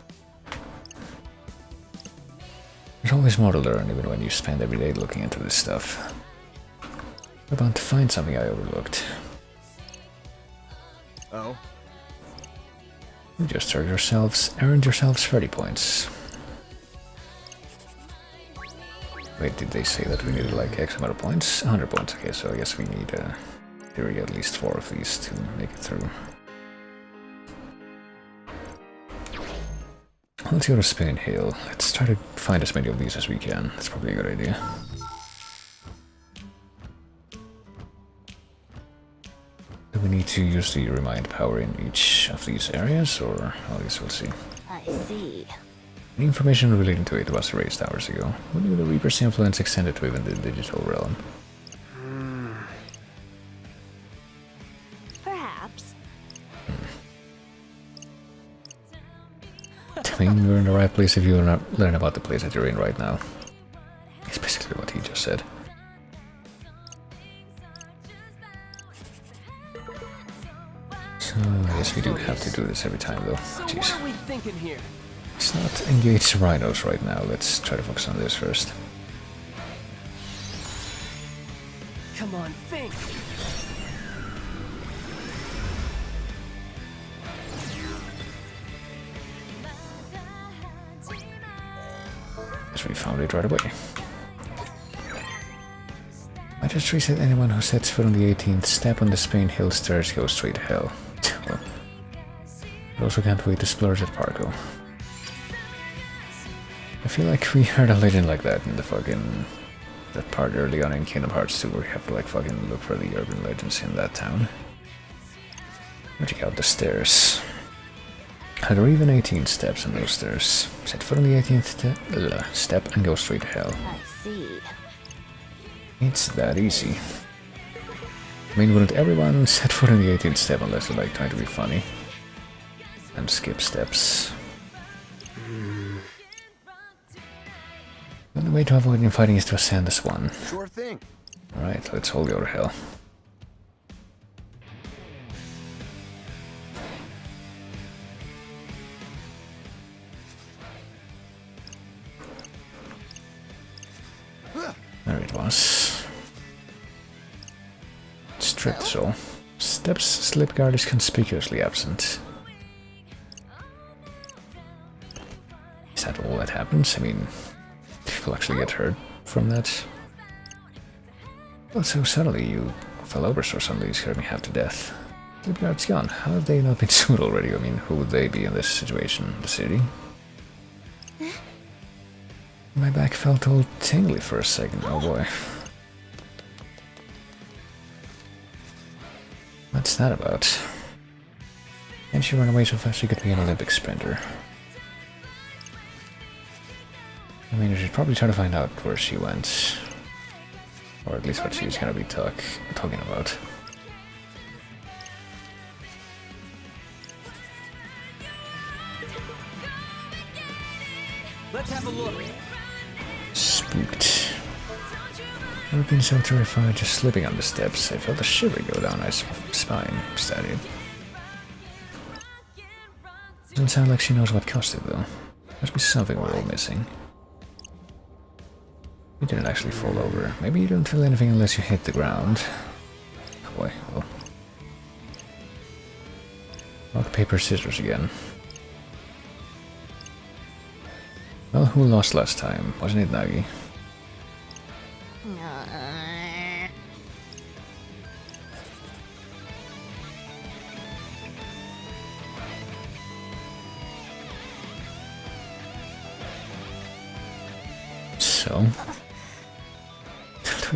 Speaker 1: There's always more to learn even when you spend every day looking into this stuff. We're bound to find something I overlooked.
Speaker 4: Oh?
Speaker 1: You just earned yourselves 30 points. Wait, did they say that we needed like X amount of points? 100 points, okay, so I guess we need theory at least 4 of these to make it through. Let's go to Spain Hill. Let's try to find as many of these as we can. That's probably a good idea. Do we need to use the remind power in each of these areas, or I guess we'll see.
Speaker 3: I see.
Speaker 1: The information relating to it was erased hours ago. Who knew the Reaper's influence extended to even the digital realm?
Speaker 3: Perhaps.
Speaker 1: I mean, you're in the right place if you learn about the place that you're in right now. It's basically what he just said. So, I guess we do have to do this every time, though. Jeez.
Speaker 4: So what are we thinking here?
Speaker 1: Let's not engage rhinos right now. Let's try to focus on this first.
Speaker 4: Come on, think.
Speaker 1: Guess we found it right away. Magistrate said anyone who sets foot on the 18th step on the Spain Hill stairs goes straight to hell. Well, I also can't wait to splurge at Parco. I feel like we heard a legend like that in the fucking... that part early on in Kingdom Hearts 2 where you have to like fucking look for the urban legends in that town. Check out the stairs. Are there even 18 steps on those stairs? Set foot on the 18th step and go straight to hell.
Speaker 3: I see.
Speaker 1: It's that easy. I mean, wouldn't everyone set foot on the 18th step unless they're like trying to be funny? And skip steps. The only way to avoid infighting is to ascend this one.
Speaker 2: Sure thing.
Speaker 1: Alright, let's all go to hell. There it was. Stripped soul. Steps slip guard is conspicuously absent. Is that all that happens? I mean, people actually get hurt from that. Well, so suddenly you fell over so suddenly you scared me half to death. Slip guard's gone. How have they not been sued already? I mean, who would they be in this situation? The city? My back felt all tingly for a second, oh boy. What's that about? Can't she run away so fast she could be an Olympic sprinter? I mean, I should probably try to find out where she went. Or at least what she's gonna be talking about.
Speaker 4: Let's have a look.
Speaker 1: Spooked. I've been so terrified just slipping on the steps. I felt a shiver go down my spine. Steady. Doesn't sound like she knows what caused it though. Must be something we're all missing. You didn't actually fall over. Maybe you don't feel anything unless you hit the ground. Oh boy, well. Rock, paper, scissors again. Well, who lost last time? Wasn't it Nagi? So,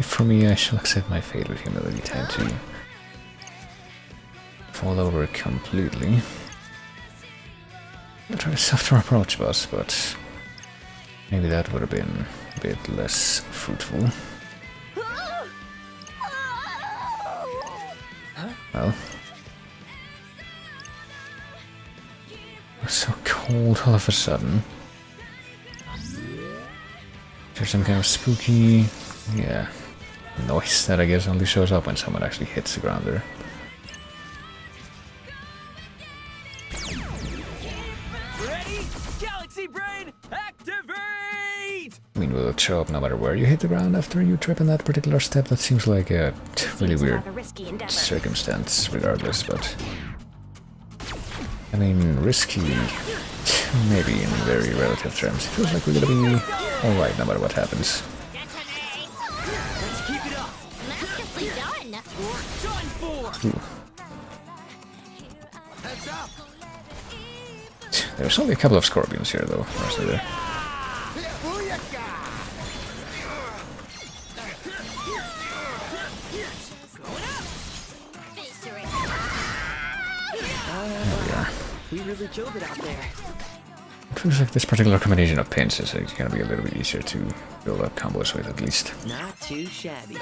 Speaker 1: for me, I shall accept my fate with humility. Time to fall over completely. I'll try a softer approach, boss, but maybe that would have been a bit less fruitful. Well, it was so cold all of a sudden. There's some kind of spooky, yeah, noise that I guess only shows up when someone actually hits the ground there.
Speaker 4: Ready? Galaxy Brain, activate!
Speaker 1: I mean, will it show up no matter where you hit the ground after you trip on that particular step? That seems like a really weird circumstance regardless, but I mean, risky, maybe in very relative terms. It feels like we're gonna be alright no matter what happens.
Speaker 4: Let's keep it up.
Speaker 3: Masterfully done.
Speaker 4: Done for.
Speaker 1: Ooh.
Speaker 2: Heads up!
Speaker 1: There's only a couple of scorpions here though, mostly there. There we are.
Speaker 4: We really killed it out there.
Speaker 1: It feels like this particular combination of pins is gonna be a little bit easier to build up combos with at least.
Speaker 4: Not too shabby.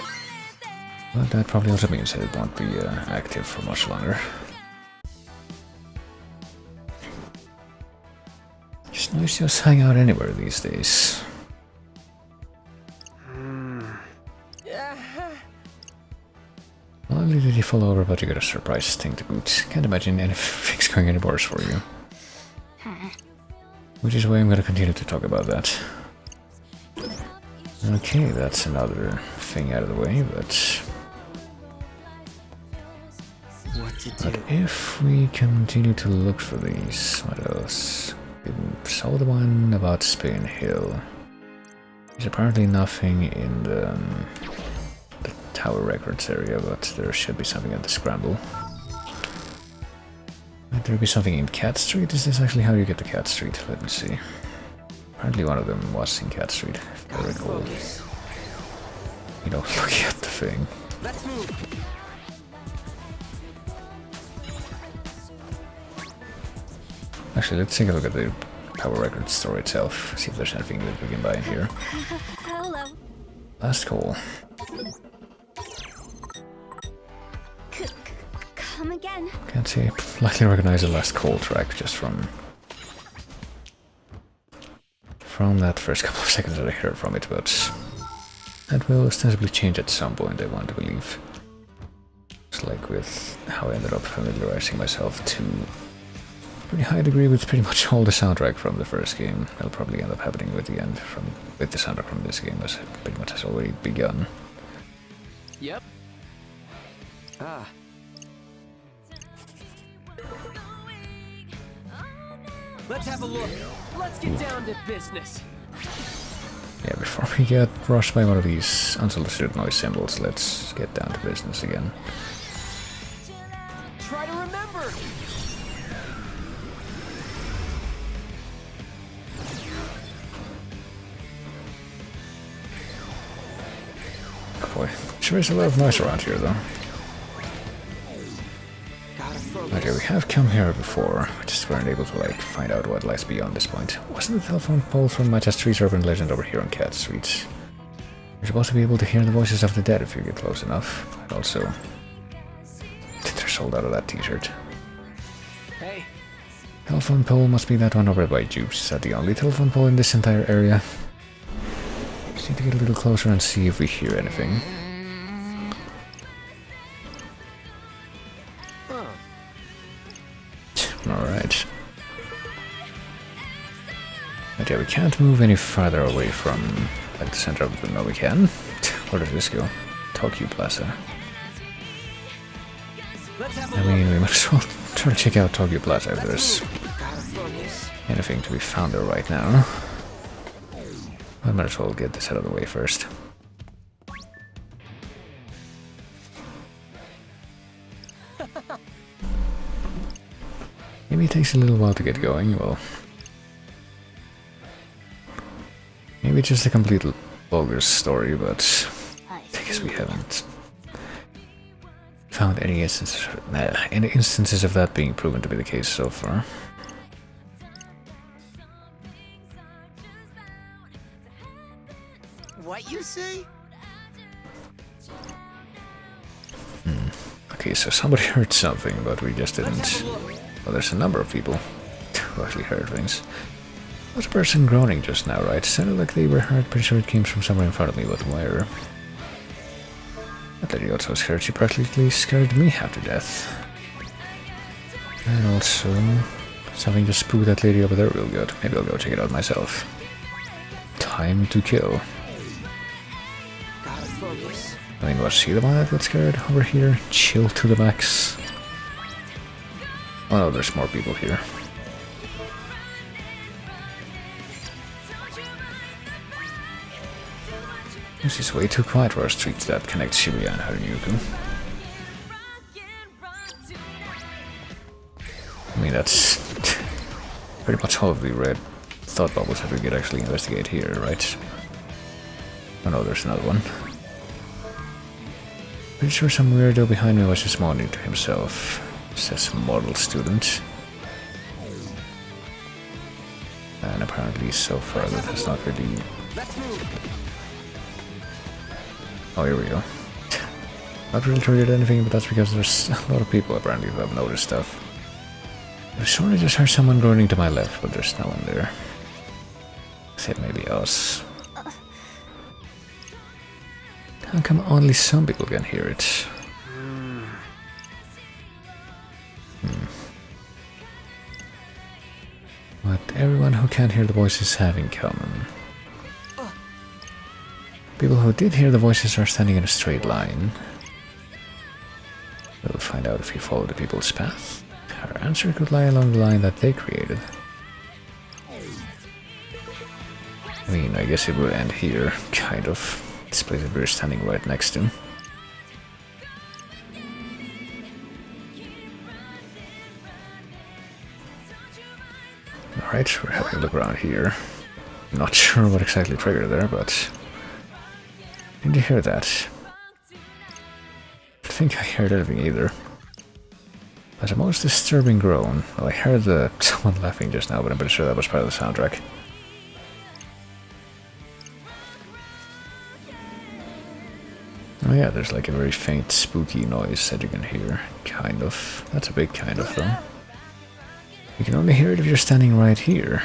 Speaker 1: But that probably also means that it won't be active for much longer. It's nice to just hang out anywhere these days. Not only did you fall over, but you got a surprise thing to boot. Can't imagine anything's going any worse for you. Which is why I'm gonna continue to talk about that. Okay, that's another thing out of the way, but
Speaker 4: What to
Speaker 1: But
Speaker 4: do?
Speaker 1: if we continue to look for these, what else? We saw the one about Spain Hill. There's apparently nothing in the Tower Records area, but there should be something at the Scramble. Might there be something in Cat Street? Is this actually how you get to Cat Street? Let me see. Apparently one of them was in Cat Street, if I recall. You know, look at the thing.
Speaker 4: Let's move.
Speaker 1: Actually, let's take a look at the Tower Records store itself, see if there's anything that we can buy in here.
Speaker 5: Hello.
Speaker 1: Last call.
Speaker 5: Come again.
Speaker 1: Can't say I likely recognize the last call track just from that first couple of seconds that I heard from it, but that will ostensibly change at some point, I want to believe. It's like with how I ended up familiarizing myself to a pretty high degree with pretty much all the soundtrack from the first game. That'll probably end up happening with the soundtrack from this game, as it pretty much has already begun.
Speaker 4: Yep. Ah. Let's have a look. Let's get down to business.
Speaker 1: Yeah, before we get rushed by one of these unsolicited noise symbols, let's get down to business again.
Speaker 4: Try to remember.
Speaker 1: Oh boy, sure is a lot of noise around here though.
Speaker 4: Gotta focus.
Speaker 1: Okay, we have come here before, we just weren't able to like find out what lies beyond this point. Wasn't the telephone pole from my Tree Serpent Legend over here on Cat Street? You're supposed to be able to hear the voices of the dead if you get close enough. And also, they're sold out of that t-shirt.
Speaker 4: Hey.
Speaker 1: Telephone pole must be that one over by Juice. Is that the only telephone pole in this entire area? Just need to get a little closer and see if we hear anything. Alright. But yeah, we can't move any farther away from like the center of the... No, we can. Where does this go? Tokyo Plaza. I mean, we might as well try to check out Tokyo Plaza if there's anything to be found there right now. I might as well get this out of the way first. Maybe it takes a little while to get going, well... Maybe it's just a complete bogus story, but... I guess we haven't found any instances of that being proven to be the case so far.
Speaker 2: What you say?
Speaker 1: Okay, so somebody heard something, but we just didn't... Well, there's a number of people who actually heard things. There was a person groaning just now, right? Sounded like they were hurt, pretty sure it came from somewhere in front of me, but where? That lady also scared, she practically scared me half to death. And also, something just spooked that lady over there real good. Maybe I'll go check it out myself. Time to kill. I mean, was she the one that got scared over here? Chill to the max. Oh no, there's more people here. This is way too quiet for our streets that connect Shibuya and Harajuku. I mean, that's pretty much all of the red thought bubbles that we could actually investigate here, right? Oh no, there's another one. Pretty sure some weirdo behind me was just moaning to himself. Says model student. And apparently so far that has not really... Oh, here we go. Not really triggered anything, but that's because there's a lot of people apparently who have noticed stuff. I sort of just heard someone groaning to my left, but there's no one there. Except maybe us. How come only some people can hear it? What everyone who can't hear the voices have in common. People who did hear the voices are standing in a straight line. We'll find out if we follow the people's path. Our answer could lie along the line that they created. I mean, I guess it would end here, kind of. This place that we're standing right next to. Alright, we're having a look around here. Not sure what exactly triggered there, but... Did you hear that? I don't think I heard anything either. That's a most disturbing groan. Well, I heard someone laughing just now, but I'm pretty sure that was part of the soundtrack. Oh yeah, there's like a very faint, spooky noise that you can hear. Kind of. That's a big kind of, though. You can only hear it if you're standing right here.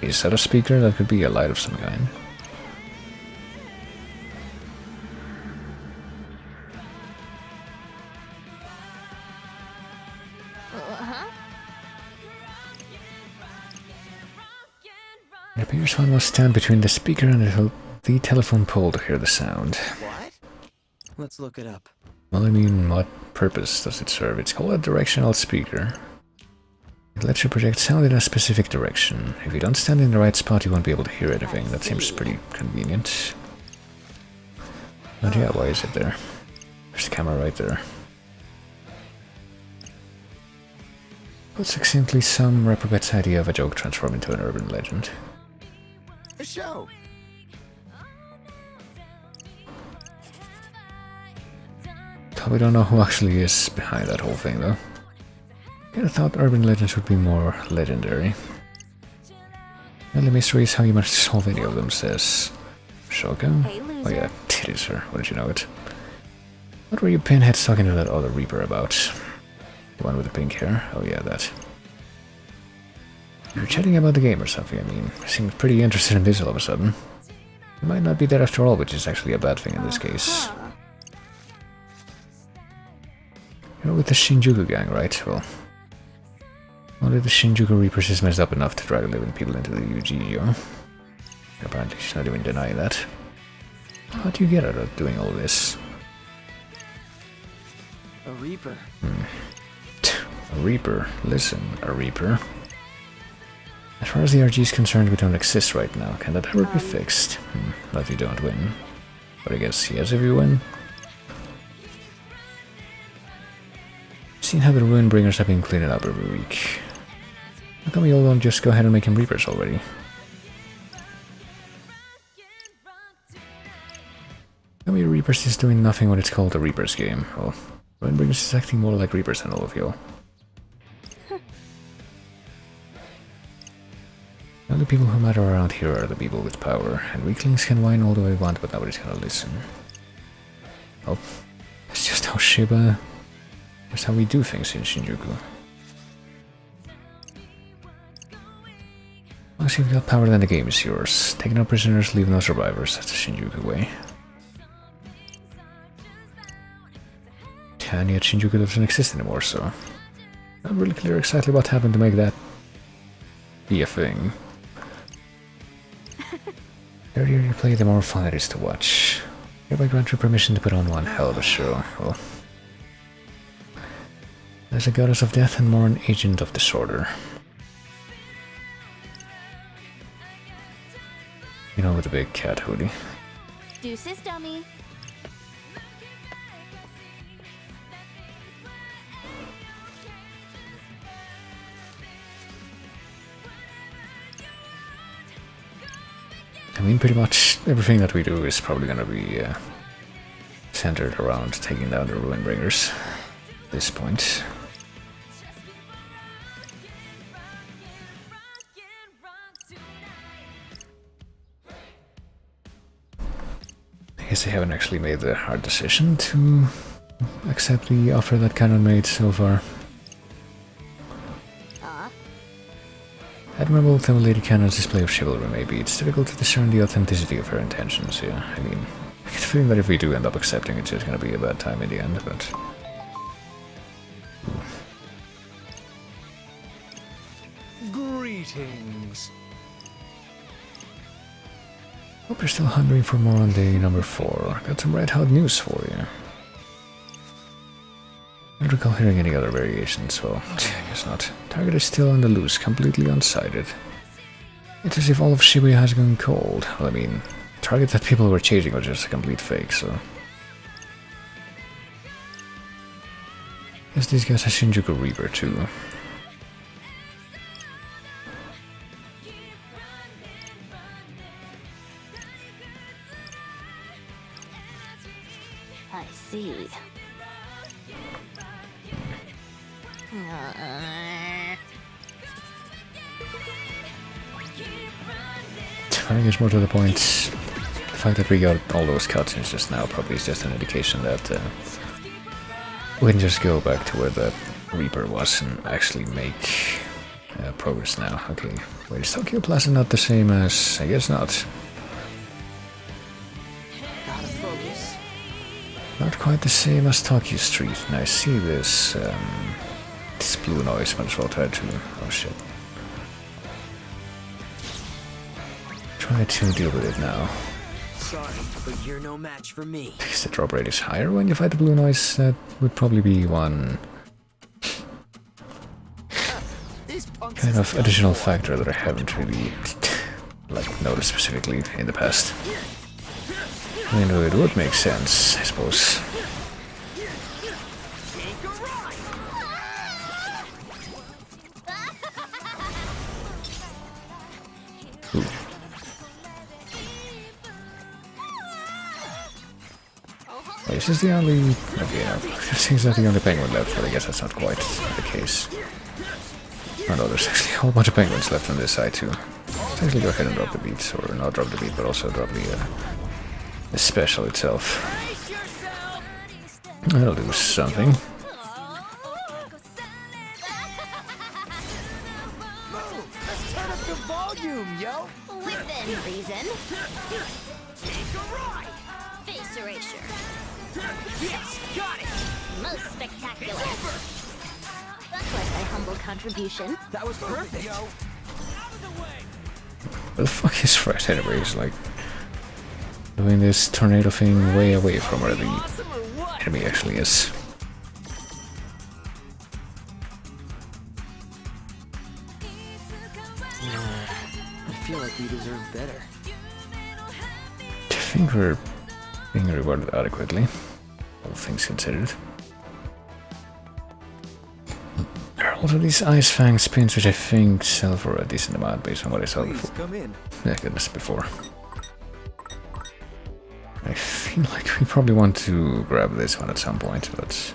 Speaker 1: Is that a speaker? That could be a light of some kind. It appears one must stand between the speaker and the telephone pole to hear the sound.
Speaker 4: What? Let's look it up.
Speaker 1: Well, I mean, what purpose does it serve? It's called a directional speaker. It lets you project sound in a specific direction. If you don't stand in the right spot, you won't be able to hear anything. That seems pretty convenient. But yeah, why is it there? There's the camera right there. Put succinctly, some reprobate's idea of a joke transformed into an urban legend.
Speaker 2: For show.
Speaker 1: We don't know who actually is behind that whole thing, though. I thought urban legends would be more legendary. And the mystery is how you managed to solve any of them, says Shoka.
Speaker 3: Hey,
Speaker 1: Oh
Speaker 3: loser.
Speaker 1: yeah, it is her. Why did you know it? What were you pinheads talking to that other Reaper about? The one with the pink hair? Oh yeah, that. You were chatting about the game or something, I mean. You seemed pretty interested in this all of a sudden. You might not be there after all, which is actually a bad thing in this case. You're with the Shinjuku gang, right? Well, only the Shinjuku Reapers is messed up enough to drag 11 people into the UG, apparently she's not even denying that. How do you get out of doing all this?
Speaker 4: A Reaper.
Speaker 1: A Reaper. Listen, a Reaper. As far as the RG is concerned, we don't exist right now. Can that ever be fixed? Not if you don't win. But I guess yes if you win. Seen how the Ruinbringers have been cleaning up every week. How come we all don't just go ahead and make him Reapers already? How come Reapers is doing nothing when it's called a Reapers game? Well, Ruinbringers is acting more like Reapers than all of you. The only people who matter around here are the people with power, and weaklings can whine all the way they want, but nobody's gonna listen. Oh, that's just how Shiba... That's how we do things in Shinjuku. Once you've got power, then the game is yours. Take no prisoners, leave no survivors. That's the Shinjuku way. And yet Shinjuku doesn't exist anymore, so... Not really clear exactly what happened to make that... be a thing. The earlier you play, the more fun it is to watch. Hereby grant you permission to put on one hell of a show. Well... Less a goddess of death and more an agent of disorder. You know, with the big cat hoodie.
Speaker 5: Deuces, dummy.
Speaker 1: I mean, pretty much everything that we do is probably gonna be centered around taking down the Ruinbringers at this point. I guess they haven't actually made the hard decision to accept the offer that Canon made so far. Admirable though Lady Canon's display of chivalry may be, it's difficult to discern the authenticity of her intentions, yeah. I mean, I get the feeling that if we do end up accepting, it's just gonna be a bad time in the end, but...
Speaker 7: Greetings.
Speaker 1: Hope you're still hungry for more on day number 4. Got some red-hot news for you. I don't recall hearing any other variations, well, I guess not. Target is still on the loose, completely unsighted. It's as if all of Shibuya has gone cold. Well, I mean, target that people were chasing was just a complete fake, so... Guess these guys are Shinjuku Reaper too.
Speaker 3: I see.
Speaker 1: I think it's more to the point, the fact that we got all those cutscenes just now probably is just an indication that we can just go back to where the Reaper was and actually make progress now. Okay, wait, is Tokyo Plaza not the same as... I guess not.
Speaker 4: Gotta focus.
Speaker 1: Not quite the same as Tokyo Street, and I see this, this blue noise, might as well try to... oh shit. Try to deal with it now.
Speaker 4: Sorry, but you're no match for me.
Speaker 1: Because the drop rate is higher when you fight the blue noise, that would probably be one kind of additional factor that I haven't really like noticed specifically in the past. I mean, it would make sense, I suppose. Ooh. Wait, is this the only... okay, no. It seems like the only penguin left, but I guess that's not quite the case. Oh no, there's actually a whole bunch of penguins left on this side too. actually go ahead and drop the beat, or not drop the beat, but also drop the special itself. That'll do something.
Speaker 2: Let's turn up the volume, yo!
Speaker 3: Within reason. Face erasure.
Speaker 6: Yes, got it.
Speaker 3: Most spectacular. That's like my humble contribution.
Speaker 6: That was perfect.
Speaker 1: What the fuck is Fred anyways? Like, doing this tornado thing way away from where the enemy actually is.
Speaker 4: I feel like we deserve better.
Speaker 1: I think we're being rewarded adequately, all things considered. There are also these Ice Fang spins, which I think sell for a decent amount based on what I saw before.
Speaker 2: Come in.
Speaker 1: Yeah, goodness, before. I feel like we probably want to grab this one at some point, but...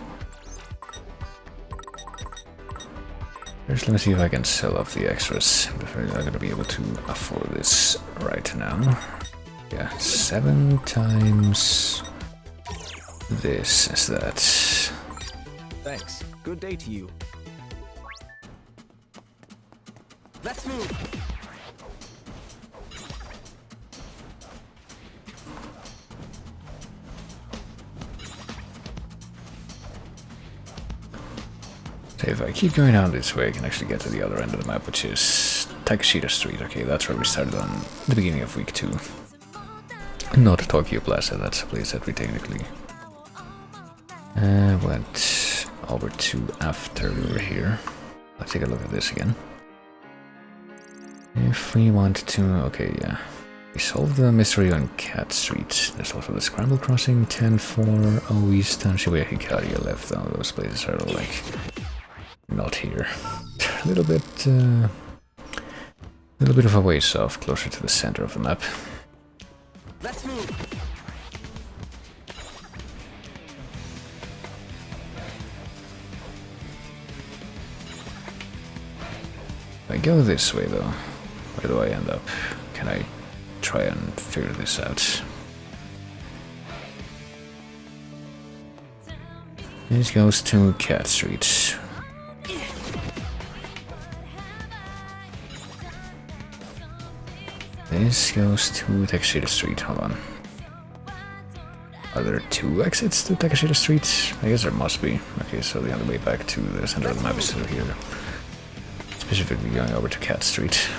Speaker 1: First, let me see if I can sell off the extras. I'm not going to be able to afford this right now. Yeah, 7 times this is that.
Speaker 6: Thanks. Good day to you. Let's move.
Speaker 1: So if I keep going down this way, I can actually get to the other end of the map, which is Takashita Street. Okay, that's where we started on the beginning of week 2. Not Tokyo Plaza, that's a place that we technically went over to after we were here. Let's take a look at this again. If we want to... okay, yeah. We solved the mystery on Cat Street. There's also the Scramble Crossing, 10-4, O East, and Shibuya Hikaria left. All those places are like... not here. A little bit of a ways off, closer to the center of the map.
Speaker 6: Let's move.
Speaker 1: If I go this way though, where do I end up? Can I try and figure this out? This goes to Cat Street. This goes to Takashita Street. Hold on. Are there 2 exits to Takashita Street? I guess there must be. Okay, so the only way back to the center of the map is through here. Specifically going over to Cat Street.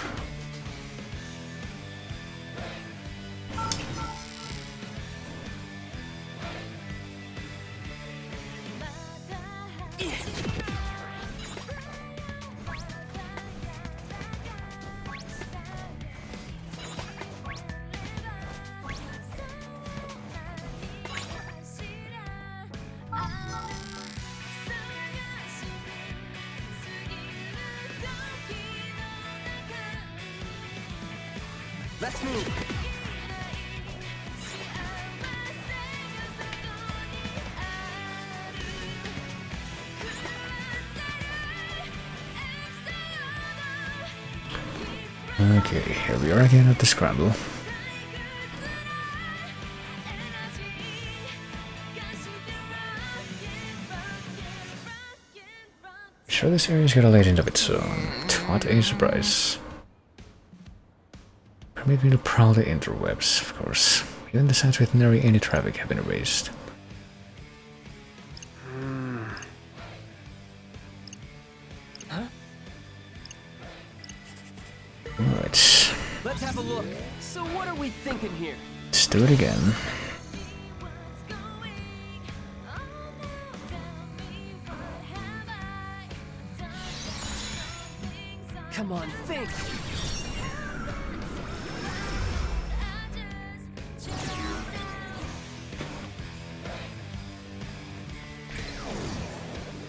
Speaker 6: Let's move.
Speaker 1: Okay, here we are again at the Scramble. Sure, this area's got a legend of its own. What a surprise. Permit me to prowl the interwebs, of course. Even the sites with nary any traffic have been erased. Alright.
Speaker 6: Let's have a look. So what are we thinking here?
Speaker 1: Let's do it again.
Speaker 6: Come on, think.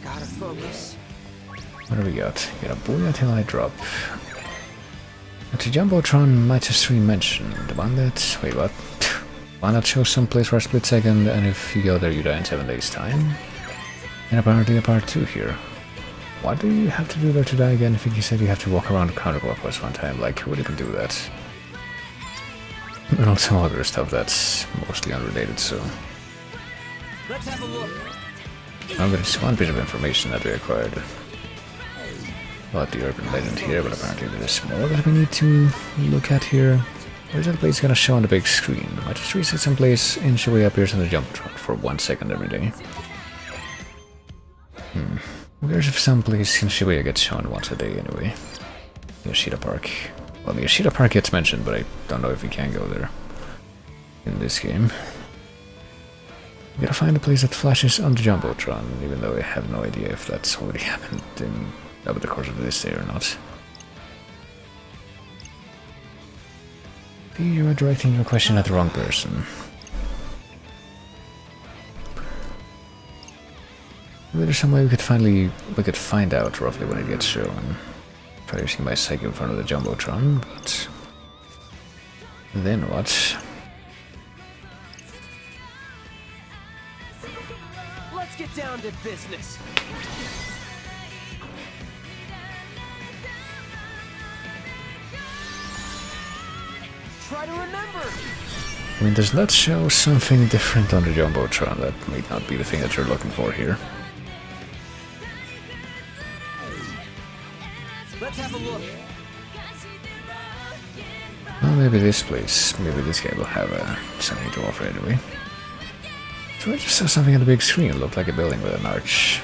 Speaker 6: Gotta focus.
Speaker 1: What do we got? Get a booyah till I drop. What's a Jumbotron Mighty mention? The one that... wait, what? One that shows some place for a split second, and if you go there you die in 7 days time? And apparently a part 2 here. Why do you have to do that to die again? I think you said you have to walk around counterclockwise one time. Like, who would even do that? And also other stuff that's mostly unrelated, so...
Speaker 4: Let's have a look.
Speaker 1: Oh, there's one bit of information that we acquired about the urban legend here, but apparently there's more that we need to look at here. Where's that place gonna show on the big screen? I just reset some place in Shibuya appears on the jump truck for 1 second every day. Where's if some place in Shibuya gets shown once a day anyway? Yoshida Park. Well, the Yoshida Park gets mentioned, but I don't know if we can go there in this game. We gotta find a place that flashes on the Jumbotron, even though I have no idea if that's already happened over the course of this day or not. You are directing your question at the wrong person. Maybe there's some way we could find out roughly when it gets shown. Try using my psyche in front of the Jumbotron, but then what?
Speaker 4: Let's get down to business. Try to remember.
Speaker 1: I mean, does that show something different on the Jumbotron that may not be the thing that you're looking for here?
Speaker 4: Let's have a look.
Speaker 1: Well, maybe this place, maybe this guy will have something to offer anyway. So I just saw something on the big screen. It looked like a building with an arch.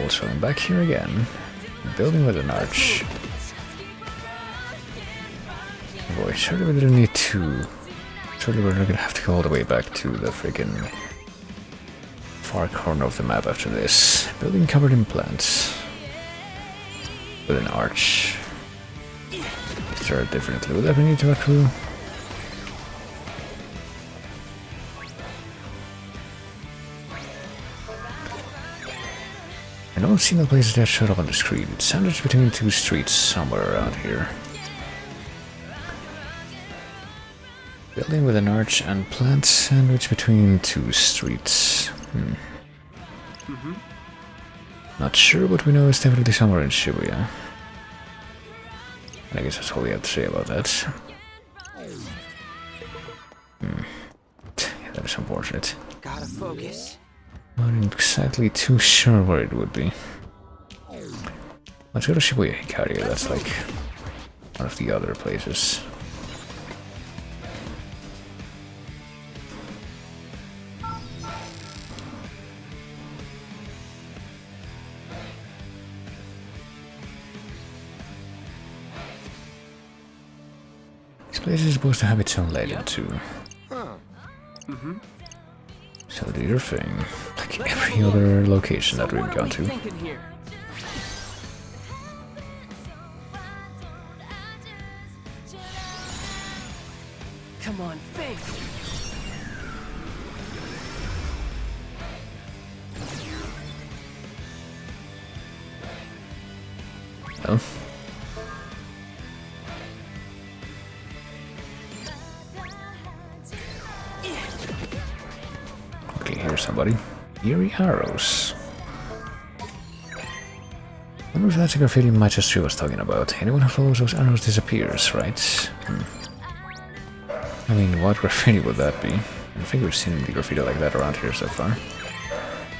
Speaker 1: Also, I'm back here again. A building with an arch. Boy, surely we didn't need to... Surely we're not gonna have to go all the way back to the freaking far corner of the map after this. Building covered in plants. With an arch. Is there a different clue that we need to accrue? I don't see no places that showed up on the screen. It's sandwiched between two streets somewhere around here. Building with an arch and plant sandwich between two streets. Not sure, but we know it's definitely somewhere in Shibuya. And I guess that's all we have to say about that. Yeah, that is unfortunate.
Speaker 4: Gotta focus.
Speaker 1: Not exactly too sure where it would be. Let's go to Shibuya Hikaria, that's like one of the other places. This place is supposed to have its own legend too. So do your thing, like every other location that we've gone to.
Speaker 4: Come on, think.
Speaker 1: Well. Okay, here's somebody. Eerie arrows. I wonder if that's a graffiti Maestro was talking about. Anyone who follows those arrows disappears, right? I mean, what graffiti would that be? I think we've seen the graffiti like that around here so far.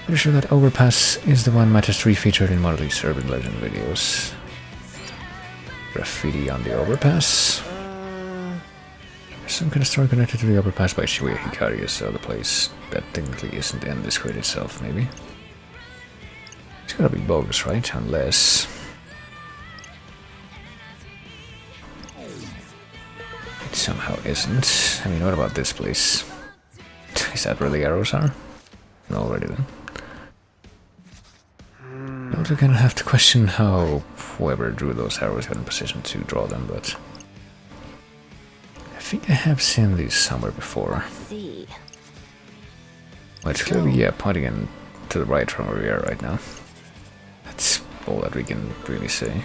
Speaker 1: Pretty sure that overpass is the one Maestro featured in one of these urban legend videos. Graffiti on the overpass? Some kind of story connected to the overpass by Shibuya Hikaria, so the place that technically isn't in this grid itself, maybe. It's gotta be bogus, right? Unless... it somehow isn't. I mean, what about this place? Is that where the arrows are? No, already then. You also kind of have to question how whoever drew those arrows got in position to draw them, but... I think I have seen these somewhere before.
Speaker 3: See.
Speaker 1: Well, it's clearly, yeah, pointing in to the right from where we are right now. That's all that we can really say.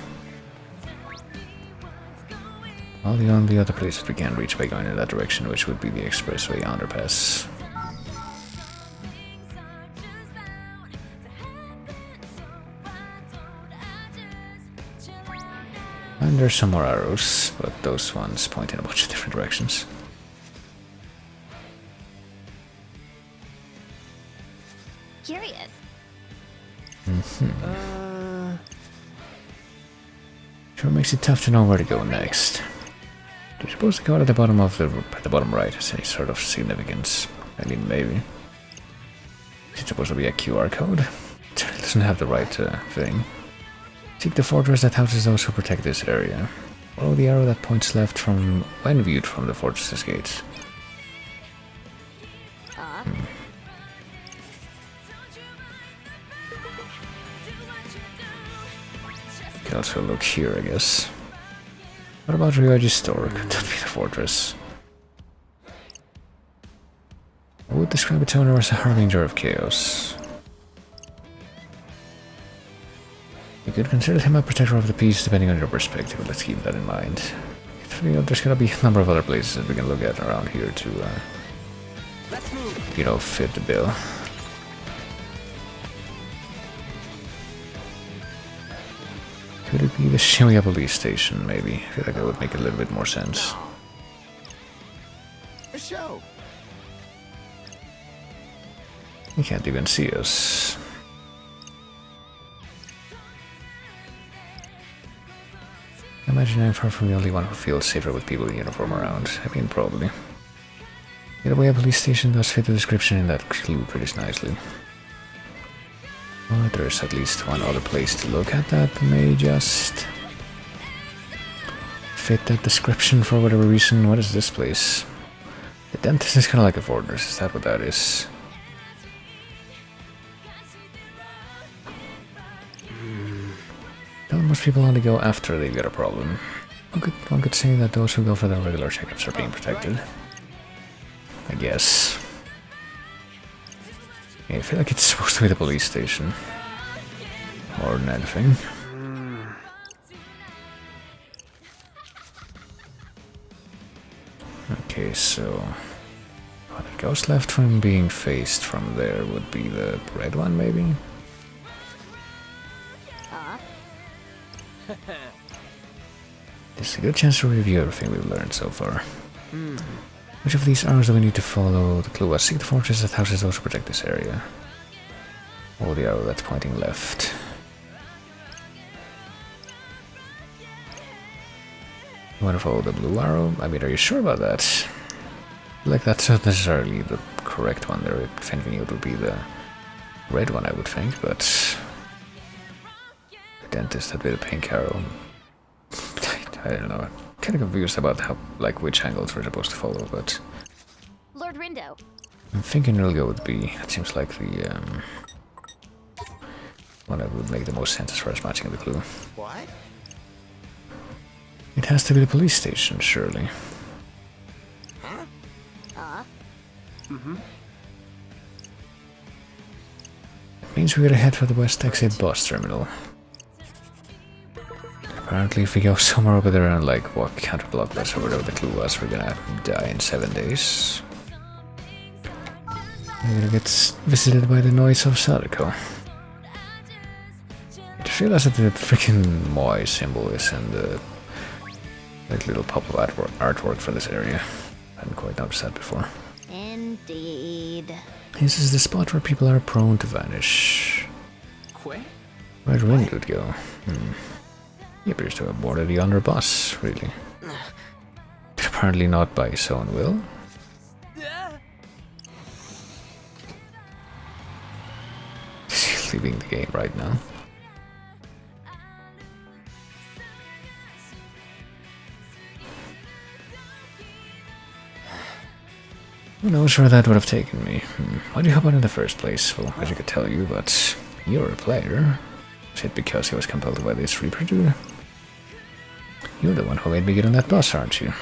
Speaker 1: Well, the only other place that we can reach by going in that direction, which would be the expressway underpass. And there's some more arrows, but those ones point in a bunch of different directions.
Speaker 3: Curious.
Speaker 1: Sure makes it tough to know where to go next. Do you suppose the code at the bottom right has any sort of significance? I mean, maybe. Is it supposed to be a QR code? It doesn't have the right thing. Seek the fortress that houses those who protect this area. Follow the arrow that points left from when viewed from the fortress's gates. Can also look here, I guess. What about Ryoji's store? Could that be the fortress? I would describe its owner as a harbinger of chaos. You could consider him a protector of the peace depending on your perspective, let's keep that in mind. You know, there's gonna be a number of other places that we can look at around here to, you know, fit the bill. Could it be the Shibuya police station, maybe? I feel like that would make a little bit more sense.
Speaker 2: A show.
Speaker 1: He can't even see us. I imagine I'm far from the only one who feels safer with people in uniform around. I mean, probably. Either way, a police station does fit the description in that clue pretty nicely. But there's at least one other place to look at that may just fit that description for whatever reason. What is this place? The dentist is kind of like a fortress. Is that what that is? Though most people only go after they've got a problem. One could say that those who go for their regular checkups are being protected. I guess. Yeah, I feel like it's supposed to be the police station. More than anything. Okay, so what it goes left from being faced from there would be the red one, maybe? There's a good chance to review everything we've learned so far. Which of these arrows do we need to follow? The clue was seek the fortress that houses those who protect this area. Or the arrow that's pointing left. You want to follow the blue arrow? I mean, are you sure about that? Like, that's not necessarily the correct one there. If anything, it would be the red one, I would think, but the dentist had with a pink arrow. I don't know. I'm kind of confused about how, like, which angles we're supposed to follow, but
Speaker 3: Lord Rindo.
Speaker 1: I'm thinking it'll go with B. That seems like the one that would make the most sense as far as matching the clue.
Speaker 2: What?
Speaker 1: It has to be the police station, surely.
Speaker 2: Huh?
Speaker 1: It means we gotta head for the west exit bus terminal. Apparently, if we go somewhere over there and like walk counter block bus or whatever the clue was, we're gonna die in 7 days. We're gonna get visited by the noise of Sadako. I just realized that the freaking Moai symbol is in the like little pop-up artwork for this area. I hadn't quite noticed that before.
Speaker 3: Indeed.
Speaker 1: This is the spot where people are prone to vanish. Where'd Rindude go? He appears to have boarded the under bus, really. But apparently not by his own will. He's leaving the game right now. Who knows where that would have taken me? Why'd you hop on in the first place? Well, as you could tell you, but you're a player. Is it because he was compelled by this Reaper dude? You're the one who made me get on that bus, aren't you?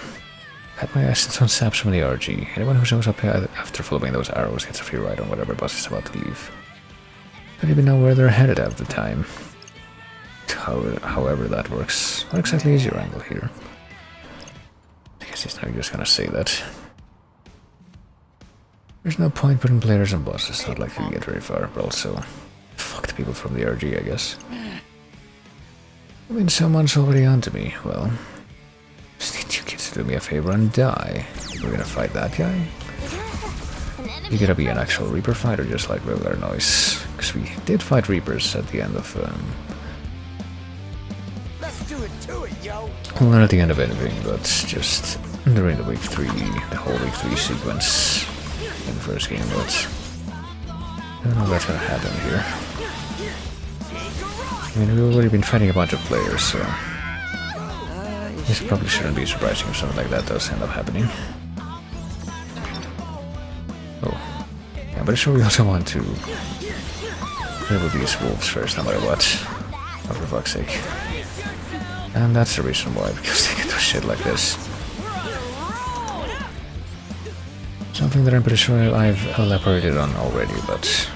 Speaker 1: Had my essence on saps from the RG. Anyone who shows up here after following those arrows gets a free ride on whatever bus is about to leave. Don't even know where they're headed at the time. However that works. What exactly is your angle here? I guess he's not just gonna say that. There's no point putting players on buses, not like you get very far, but also fuck the people from the RG, I guess. I mean, someone's already onto me. Well, just need you kids to do me a favor and die. We're gonna fight that guy? You gotta be an actual Reaper fighter, just like regular noise. Because we did fight Reapers at the end of...
Speaker 2: Let's do it to it, yo.
Speaker 1: well, not at the end of anything, but just during the week 3, the whole week 3 sequence in the first game, but... I don't know what's gonna happen here. I mean, we've already been fighting a bunch of players, so... this probably shouldn't be surprising if something like that does end up happening. Oh. Yeah, but I'm sure we also want to... deal with these wolves first, no matter what. Oh, for fuck's sake. And that's the reason why, because they can do shit like this. Something that I'm pretty sure I've elaborated on already, but...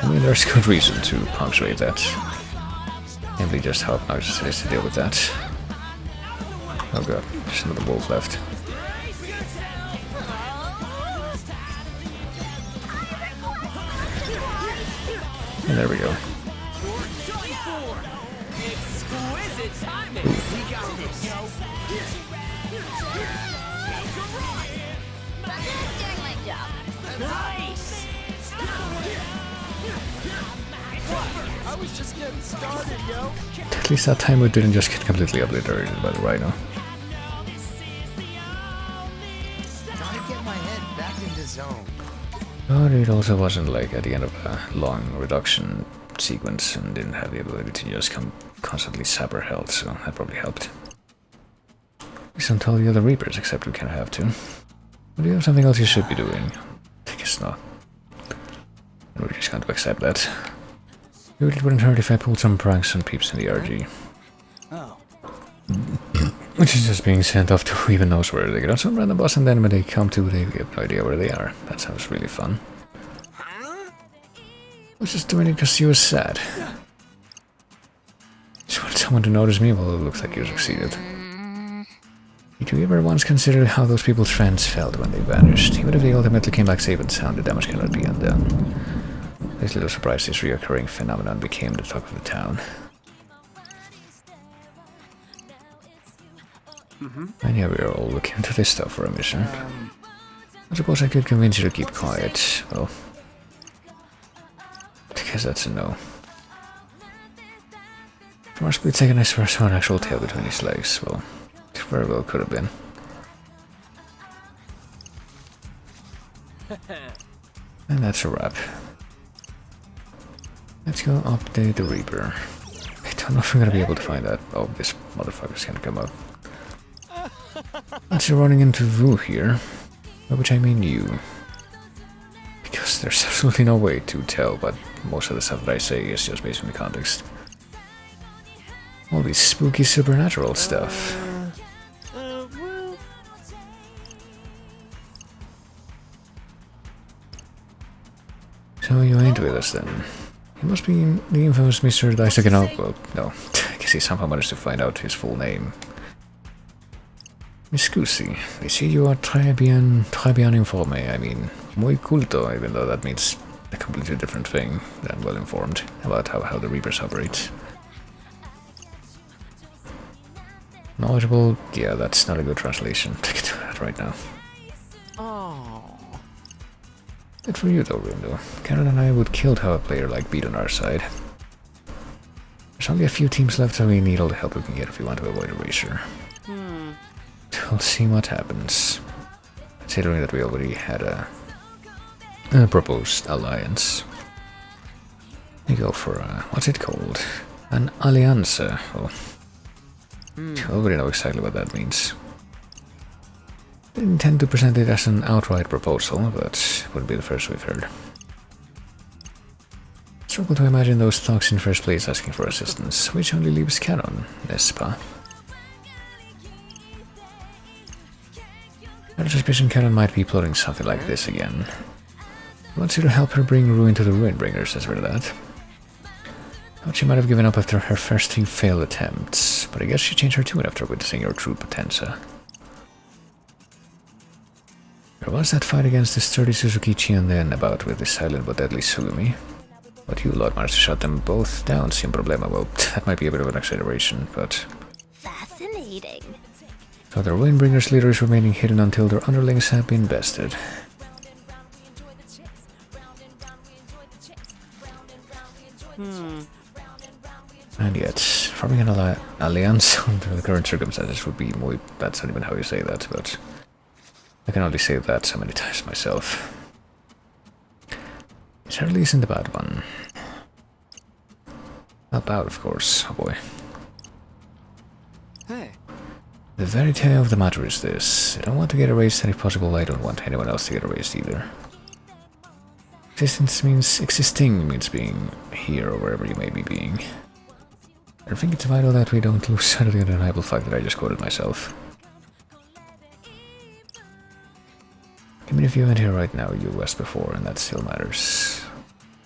Speaker 1: I mean, there's good reason to punctuate that. Namely just how obnoxious it is to deal with that. Oh god, there's another wolf left. And there we go. Ooh. At least that time we didn't just get completely obliterated by the rhino.
Speaker 2: Gotta get my head back into zone.
Speaker 1: But it also wasn't like at the end of a long reduction sequence and didn't have the ability to just constantly sap our health, so that probably helped. At least until the other Reapers, except we kind of have to. But do you have something else you should be doing? I guess not. And we're just going to accept that. Maybe it wouldn't hurt if I pulled some pranks on peeps in the RG. Which is just being sent off to who even knows where they get on some random boss, and then when they come to, they have no idea where they are. That sounds really fun. I was just doing it because you were sad. Just wanted someone to notice me. Well, it looks like you succeeded. Did you ever once consider how those people's friends felt when they vanished? Even if they ultimately came back safe and sound, the damage cannot be undone. This little surprise, this reoccurring phenomenon became the talk of the town. And yeah, we are all looking into this stuff for a mission. I suppose I could convince you to keep quiet. Well, I guess that's a no. For a split second I swear I saw an actual tail between his legs. Well, it very well could have been. And that's a wrap. Let's go update the Reaper. I don't know if we're gonna be able to find that. Oh, this motherfucker's gonna come up. Let's running into Vu here. By which I mean you. Because there's absolutely no way to tell, but most of the stuff that I say is just based on the context. All these spooky supernatural stuff. So you ain't with us then. He must be the infamous Mr. Daisagenal. Well, no, I guess he somehow managed to find out his full name. Miss Scusi, we see you are très bien informe. I mean, muy culto, even though that means a completely different thing than well informed about how the Reapers operate. Knowledgeable? Yeah, that's not a good translation. I can do that right now. Good for you though, Rindo. Karen and I would kill to have a player like Beat on our side. There's only a few teams left, so we need all the help we can get if we want to avoid erasure. We'll see what happens. Considering that we already had a proposed alliance. We go for what's it called? An alliance. Well, I already know exactly what that means. Didn't intend to present it as an outright proposal, but it wouldn't be the first we've heard. Struggle to imagine those thugs in first place asking for assistance, which only leaves canon, n'est-ce pas? I have a suspicion Karen might be plotting something like this again. He wants you to help her bring ruin to the Ruin Bringers, as well as that. Thought she might have given up after her first 3 failed attempts, but I guess she changed her tune after witnessing your true potenza. There was that fight against the sturdy Suzukichi and then about with the silent but deadly Sugumi. But you lot managed to shut them both down, sin problema. Well, that might be a bit of an exaggeration, but...
Speaker 3: Fascinating.
Speaker 1: So the Ruinbringer's leader is remaining hidden until their underlings have been bested. And yet, forming an alliance under the current circumstances would be muy... That's not even how you say that, but... I can only say that so many times myself. It certainly isn't a bad one. Not bad, of course. Oh boy.
Speaker 4: Hey.
Speaker 1: The verity of the matter is this. I don't want to get erased, and if possible, I don't want anyone else to get erased either. Existing means being here or wherever you may be being. I think it's vital that we don't lose sight of the undeniable fact that I just quoted myself. Even if you weren't here right now, you was before, and that still matters.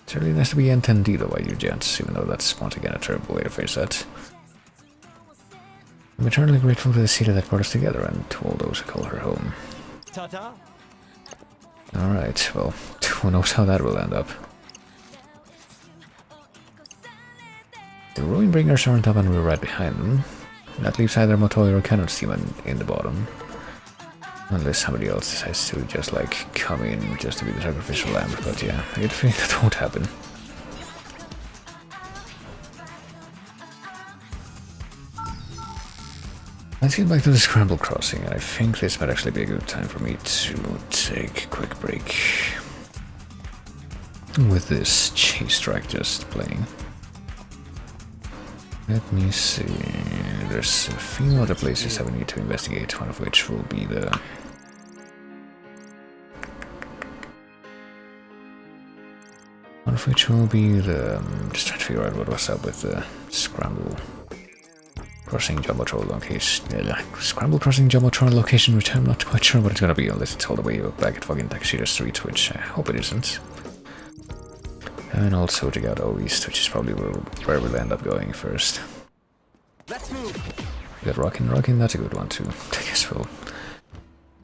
Speaker 1: It certainly has to be entendido by you gents, even though that's once again a terrible way to phrase that. I'm eternally grateful to the city that brought us together, and to all those who call her home.
Speaker 4: Ta-ta.
Speaker 1: Alright, well, who knows how that will end up. The Ruinbringers aren't up and we're right behind them. That leaves either Motoy or Cannon's team in the bottom. Unless somebody else decides to just like come in just to be the sacrificial lamb, but yeah, I get a feeling that won't happen. Let's get back to the Scramble Crossing, and I think this might actually be a good time for me to take a quick break. With this chase track just playing. Let me see, there's a few other places that we need to investigate, one of which will be the... just trying to figure out what was up with the Scramble Crossing Jumbotron location. Scramble Crossing Jumbotron location, which I'm not quite sure what it's gonna be unless it's all the way back at fucking Takashita Street, which I hope it isn't. And also check out O East, which is probably where we'll end up going first.
Speaker 4: Let's move.
Speaker 1: We got Rockin', that's a good one too. I guess we'll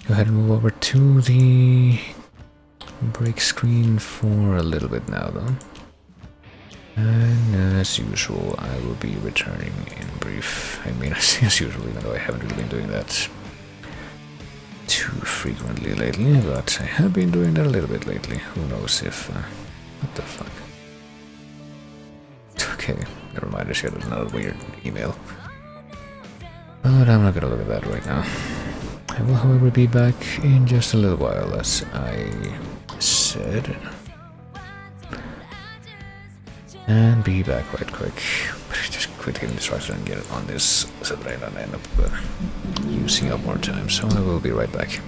Speaker 1: go ahead and move over to the break screen for a little bit now though. And as usual, I will be returning in brief. I mean, as usual, even though I haven't really been doing that too frequently lately, but I have been doing that a little bit lately. Who knows if... what the fuck? Okay, never mind, I just got another weird email. But I'm not gonna look at that right now. I will, however, be back in just a little while, as I said. And be back quite quick. Just quit getting distracted and get it on this so that I don't end up using up more time. So I will be right back.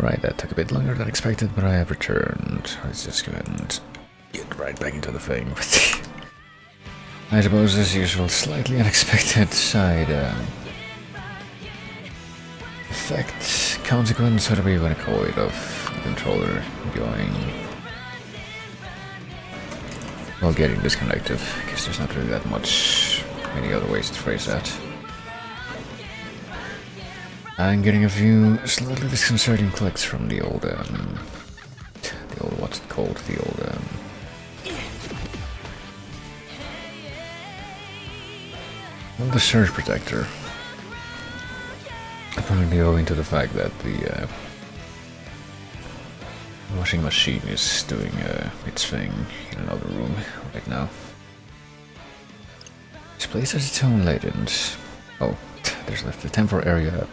Speaker 1: Right, that took a bit longer than expected, but I have returned. Let's just go ahead and get right back into the thing. I suppose, as usual, slightly unexpected side effect, consequence, whatever you want to call it, of the controller going, well, getting disconnected. I guess there's not really that much many other ways to phrase that. I'm getting a few slightly disconcerting clicks from the old, what's it called? The old, well, the surge protector. Probably owing to the fact that the washing machine is doing its thing in another room right now. This place has its own legend. Oh, there's left the temporal area.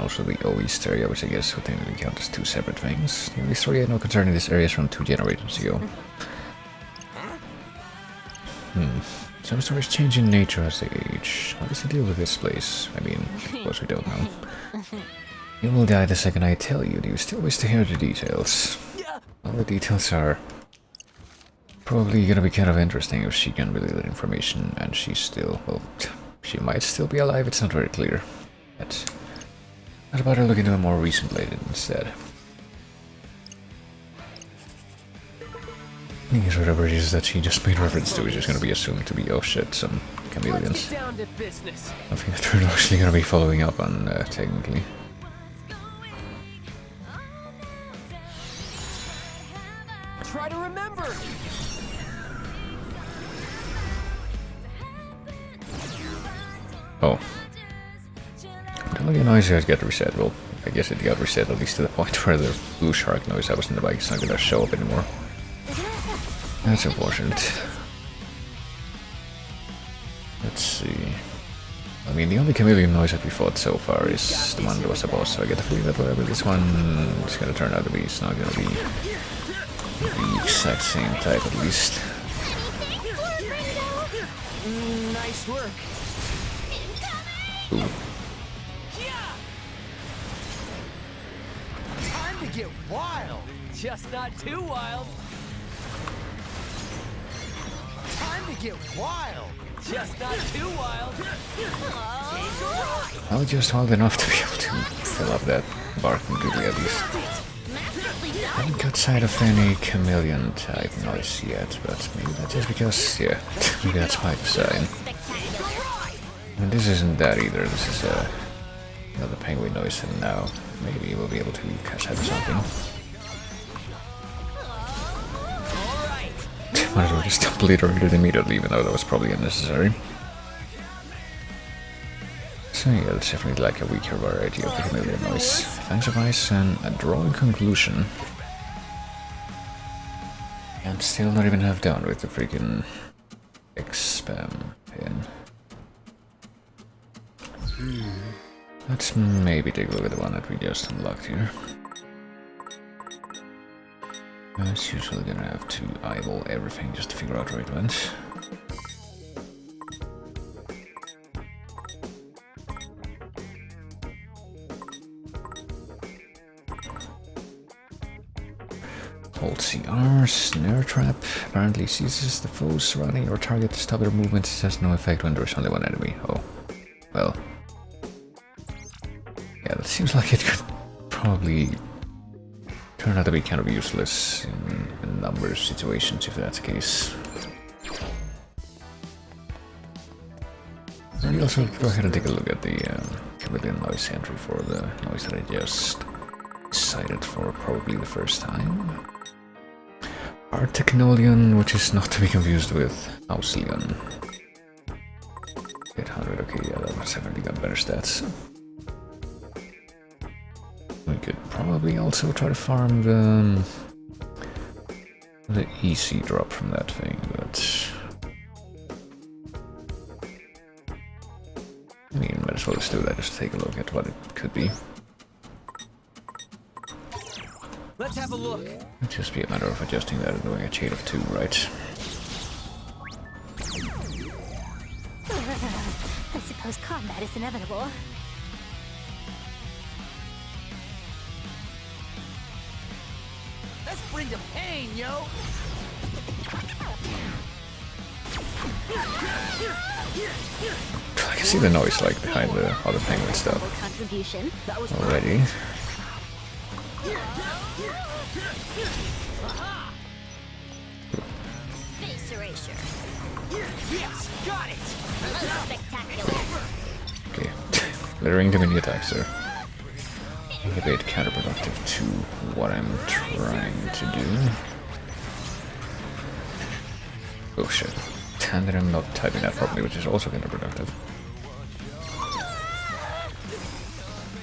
Speaker 1: Also the Oeast area, which I guess would technically count as two separate things. The only story I know concerning this area is from 2 generations ago. Some stories change in nature as they age. How does it deal with this place? I mean, of course we don't know. You will die the second I tell you. Do you still wish to hear the details? All the details are probably gonna be kind of interesting if she can relay that information and she's still, well, she might still be alive, it's not very clear. But how about I look into a more recent legend instead? I guess whatever it is that she just made reference to is just gonna be assumed to be, oh shit, some chameleons. Nothing that we're actually gonna be following up on, technically.
Speaker 6: Try to remember.
Speaker 1: Oh. Don't look at noise guys get reset. Well, I guess it got reset at least to the point where the blue shark noise that was in the bike is not gonna show up anymore. That's unfortunate. Let's see. I mean, the only chameleon noise that we fought so far is the one that was a boss, so I get the feeling that whatever this one is gonna turn out to be, it's not gonna be the exact same type at least.
Speaker 6: Nice work.
Speaker 1: Ooh.
Speaker 6: Time to get wild. Just not too wild. Time to get wild. Just not too wild.
Speaker 1: Well, just wild enough to be able to fill up that bar completely at least. I haven't got sight of any chameleon type noise yet, but maybe that's just because, yeah, maybe that's by design. And this isn't that either, this is another penguin noise, and now maybe we'll be able to catch that or something. Might as well just obliterate it immediately, even though that was probably unnecessary. So yeah, that's definitely like a weaker variety of the chameleon noise. Thanks of ice and a drawing conclusion. I'm still not even half done with the freaking X-spam pin. Let's maybe take a look at the one that we just unlocked here. As usual, gonna have to eyeball everything just to figure out where it went. Hold CR, snare trap, apparently seizes the foes surrounding your target to stop their movements. It has no effect when there is only one enemy. Oh, well. Yeah, that seems like it could probably turn out to be kind of useless in a number of situations if that's the case. And also go ahead and take a look at the chameleon noise entry for the noise that I just cited for probably the first time. Artechnolion, which is not to be confused with Auslion. 800, okay, yeah, that one's definitely got better stats. We could probably also try to farm the EC drop from that thing, but I mean, might as well just do that, just take a look at what it could be.
Speaker 6: Let's have a look.
Speaker 1: It'd just be a matter of adjusting that and doing a chain of 2, right?
Speaker 3: I suppose combat is inevitable.
Speaker 6: bring the pain, yo.
Speaker 1: I can see the noise like behind the other penguin stuff
Speaker 3: Contribution.
Speaker 1: already.
Speaker 3: Face erasure.
Speaker 6: Yes, got it.
Speaker 3: Spectacular.
Speaker 1: Okay, layering the mini attacks there. A bit counterproductive to what I'm trying to do. Oh shit. And then I'm not typing that properly, which is also counterproductive.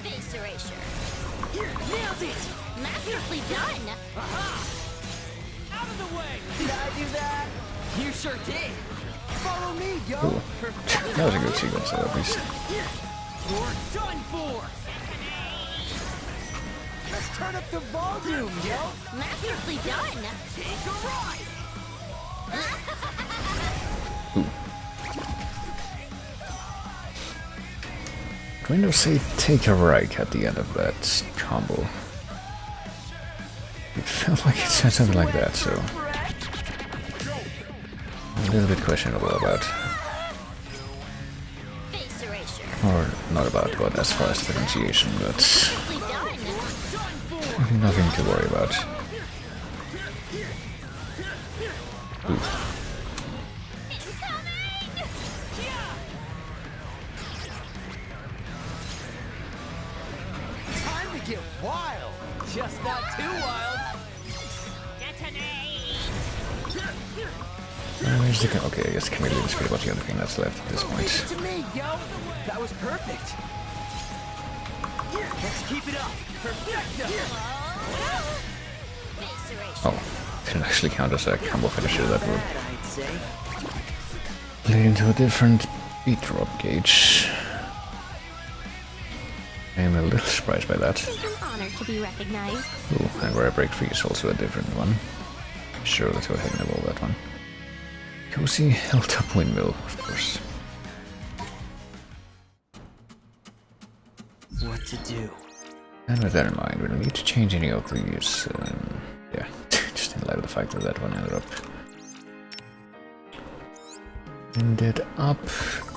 Speaker 3: Face erasure.
Speaker 6: Nailed it.
Speaker 3: Masterfully done.
Speaker 6: Out of the way. Did I do that? You sure did. Follow me, yo.
Speaker 1: Ooh. That was a good sequence there, at least.
Speaker 6: You're done for. Let's turn up the volume, yo.
Speaker 3: Masterfully done.
Speaker 6: Take a ride.
Speaker 1: Do Windows say take a right at the end of that combo? It felt like it said something like that, so a little bit questionable about,
Speaker 3: Face erasure.
Speaker 1: or not about, but as far as the pronunciation, but
Speaker 3: Masterfully done.
Speaker 1: nothing to worry about. Ooh.
Speaker 6: Time to get wild. Just not too wild.
Speaker 1: Where's the okay, I guess the chameleon is pretty much the only thing that's left at this point.
Speaker 6: To me, yo. That was perfect. Let's keep it up. Perfecto.
Speaker 3: Face erasure.
Speaker 1: Oh, didn't actually count as a combo finisher, that would
Speaker 4: Bad, I'd say.
Speaker 1: lead into a different beat drop gauge. I am a little surprised by that.
Speaker 3: It's an honor to be recognized.
Speaker 1: Ooh, and where I break free is also a different one. Sure, let's go ahead and evolve that one. Cozy hilltop windmill, of course.
Speaker 4: What to do?
Speaker 1: And with that in mind, we don't need to change any of these. Yeah, just in light of the fact that that one ended up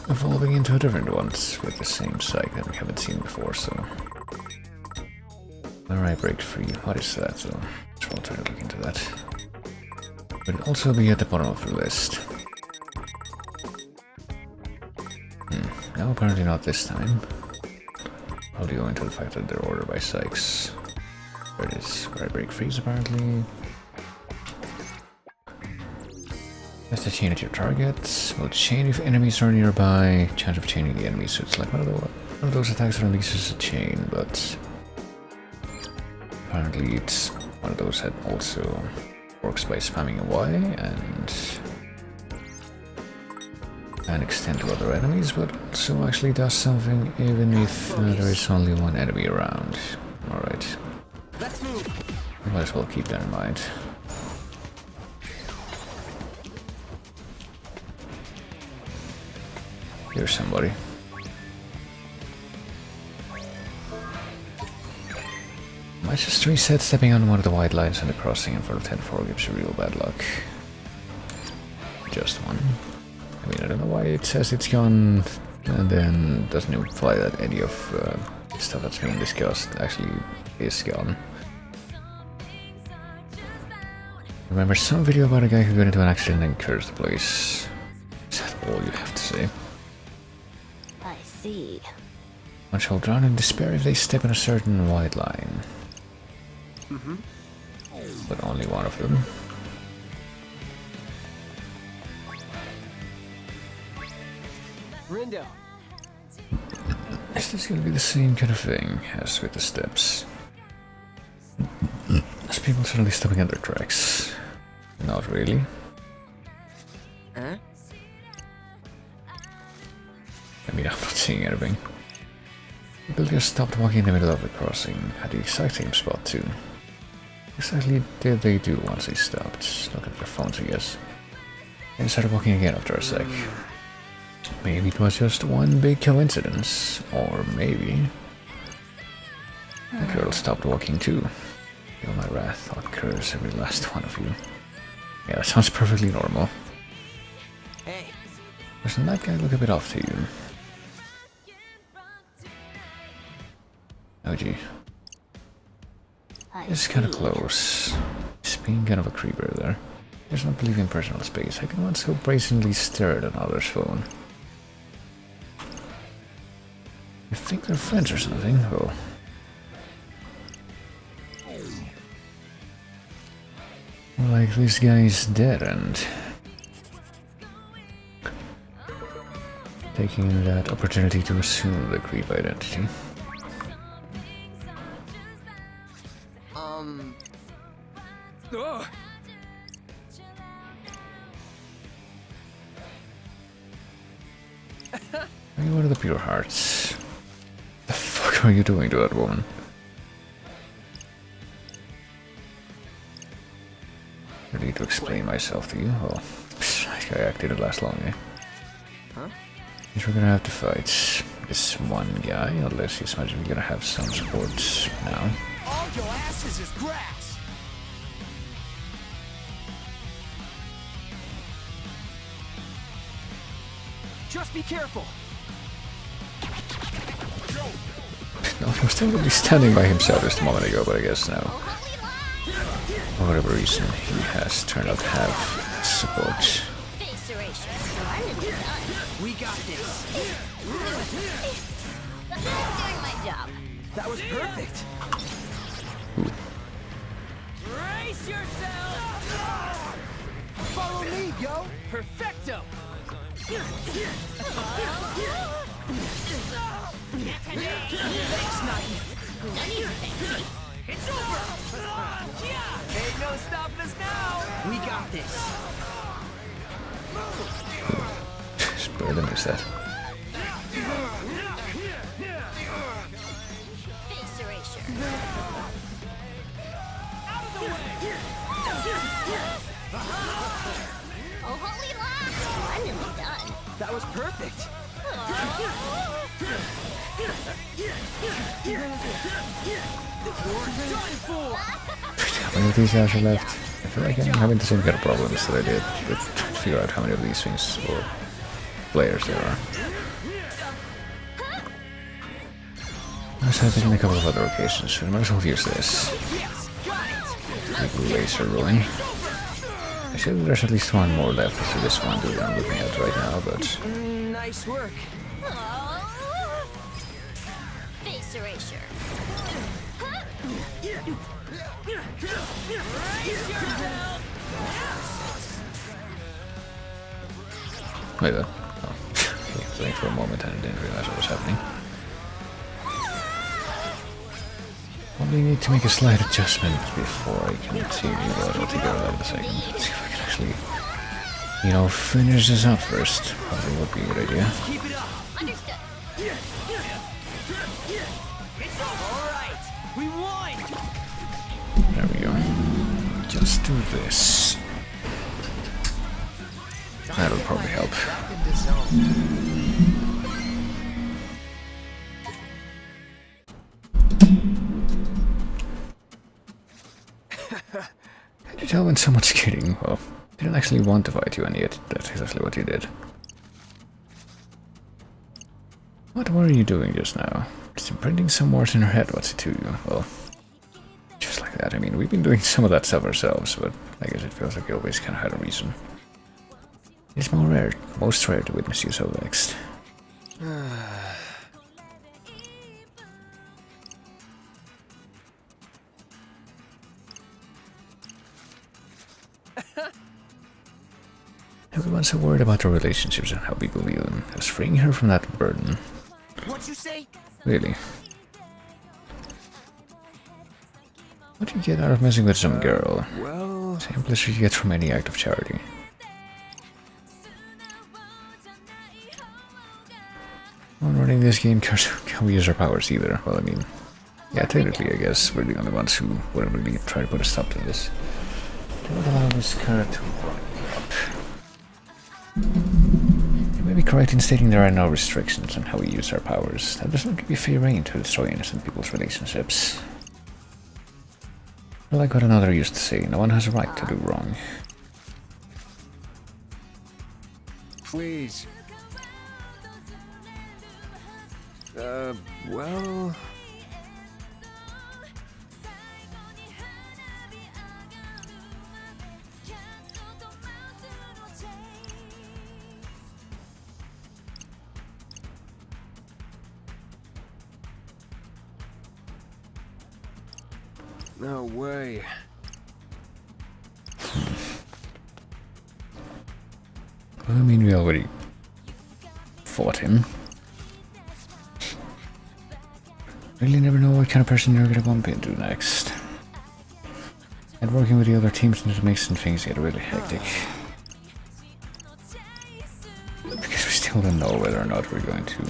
Speaker 1: evolving into a different one with the same psych that we haven't seen before, so. Alright, break free. What is that? So, I'll try to look into that. Will also be at the bottom of the list. No, apparently not this time. I'll go into the fact that they're ordered by psychs. Where it is, where I break freeze apparently. That's the chain at your target. Will chain if enemies are nearby. Chance of chaining the enemies, so it's like one of those attacks that releases a chain, but apparently it's one of those that also works by spamming Y and extend to other enemies, but also actually does something even if there is only one enemy around. Alright.
Speaker 6: Let's move.
Speaker 1: Might as well keep that in mind. Here's somebody. My sister said stepping on one of the white lines on the crossing in front of 10-4 gives you real bad luck. Just one. I mean, I don't know why it says it's gone and then doesn't imply that any of stuff that's being discussed actually is gone. Remember some video about a guy who got into an accident and cursed the place. Is that all you have to say?
Speaker 3: I see.
Speaker 1: One shall drown in despair if they step in a certain white line. But only one of them.
Speaker 6: Rindo.
Speaker 1: Is this gonna be the same kind of thing as with the steps? As people suddenly stopping at their tracks? Not really.
Speaker 4: Huh?
Speaker 1: I mean, I'm not seeing anything. People just stopped walking in the middle of the crossing at the exact same spot too. What exactly did they do once they stopped? Look at their phones, I guess. And started walking again after a sec. Maybe it was just one big coincidence, or maybe the girl stopped walking too. Feel my wrath on curse every last one of you. Yeah, that sounds perfectly normal.
Speaker 4: Hey,
Speaker 1: Doesn't that guy look a bit off to you? Oh gee. This is kind of close. Just being kind of a creeper there. Does not believe in personal space. I can once so brazenly stare at another's phone. You think they're friends or something? Oh. Like this guy's dead and taking that opportunity to assume the creep identity.
Speaker 6: Ugh.
Speaker 1: What are the pure hearts? The fuck are you doing to that woman? Ready to explain myself to you? Oh, I acted it last long, eh?
Speaker 4: Huh?
Speaker 1: Guess we're gonna have to fight this one guy, unless he's magically gonna have some support now.
Speaker 2: All your asses is grass.
Speaker 4: just be careful.
Speaker 1: No, he was still really standing by himself just a moment ago, but I guess now, for whatever reason, he has turned out to have support.
Speaker 4: We got this.
Speaker 7: Doing my job.
Speaker 4: That was perfect.
Speaker 6: Brace yourself!
Speaker 2: Follow me, yo!
Speaker 6: Perfecto!
Speaker 4: Thanks, Nike.
Speaker 6: It's over! Ain't no stopping us now!
Speaker 4: We got this.
Speaker 1: Just better than that.
Speaker 7: Face erasure. Oh, holy laugh! Splendidly done.
Speaker 4: That was perfect.
Speaker 1: How many of these guys are left? I feel like I'm having the same kind of problems that I did with trying to figure out how many of these things or players there are. I said it in a couple of other occasions, so I might as well use this. Big laser ruin. I see that there's at least one more left to this one dude I'm looking at right now, but
Speaker 4: Nice work.
Speaker 7: Face erasure.
Speaker 1: wait a oh. Playing for a moment and I didn't realize what was happening. Probably need to make a slight adjustment before I can see what I'll take out of that in a second. Let's see if I can actually, you know, finish this up first. Probably would be a good idea.
Speaker 4: Keep it up.
Speaker 7: Understood.
Speaker 6: It's alright! We won!
Speaker 1: There we go. Just do this. That'll probably help.
Speaker 2: Back in this zone.
Speaker 1: Can you tell when someone's kidding? Well, they didn't actually want to fight you, and yet that's exactly what you did. What were you doing just now? Just imprinting some words in her head, what's it to you? Well, just like that. I mean, we've been doing some of that stuff ourselves, but I guess it feels like you always kind of had a reason. It's most rare to witness you so vexed. Everyone's so worried about their relationships and how people view them. Just freeing her from that burden.
Speaker 4: What'd you say?
Speaker 1: Really? What do you get out of messing with some girl?
Speaker 4: Well,
Speaker 1: Same pleasure you get from any act of charity. When running this game, can we use our powers either? Well, I mean, yeah, technically, I guess we're the only ones who wouldn't really try to put a stop to this. Don't allow this character to run up. You may be correct in stating there are no restrictions on how we use our powers. That does not give you free rein to destroy innocent people's relationships. Like what another used to say, no one has a right to do wrong.
Speaker 8: Please. Well... No way.
Speaker 1: I mean, we already fought him. Really never know what kind of person you're gonna bump into next. And working with the other teams makes things get really hectic. Because we still don't know whether or not we're going to...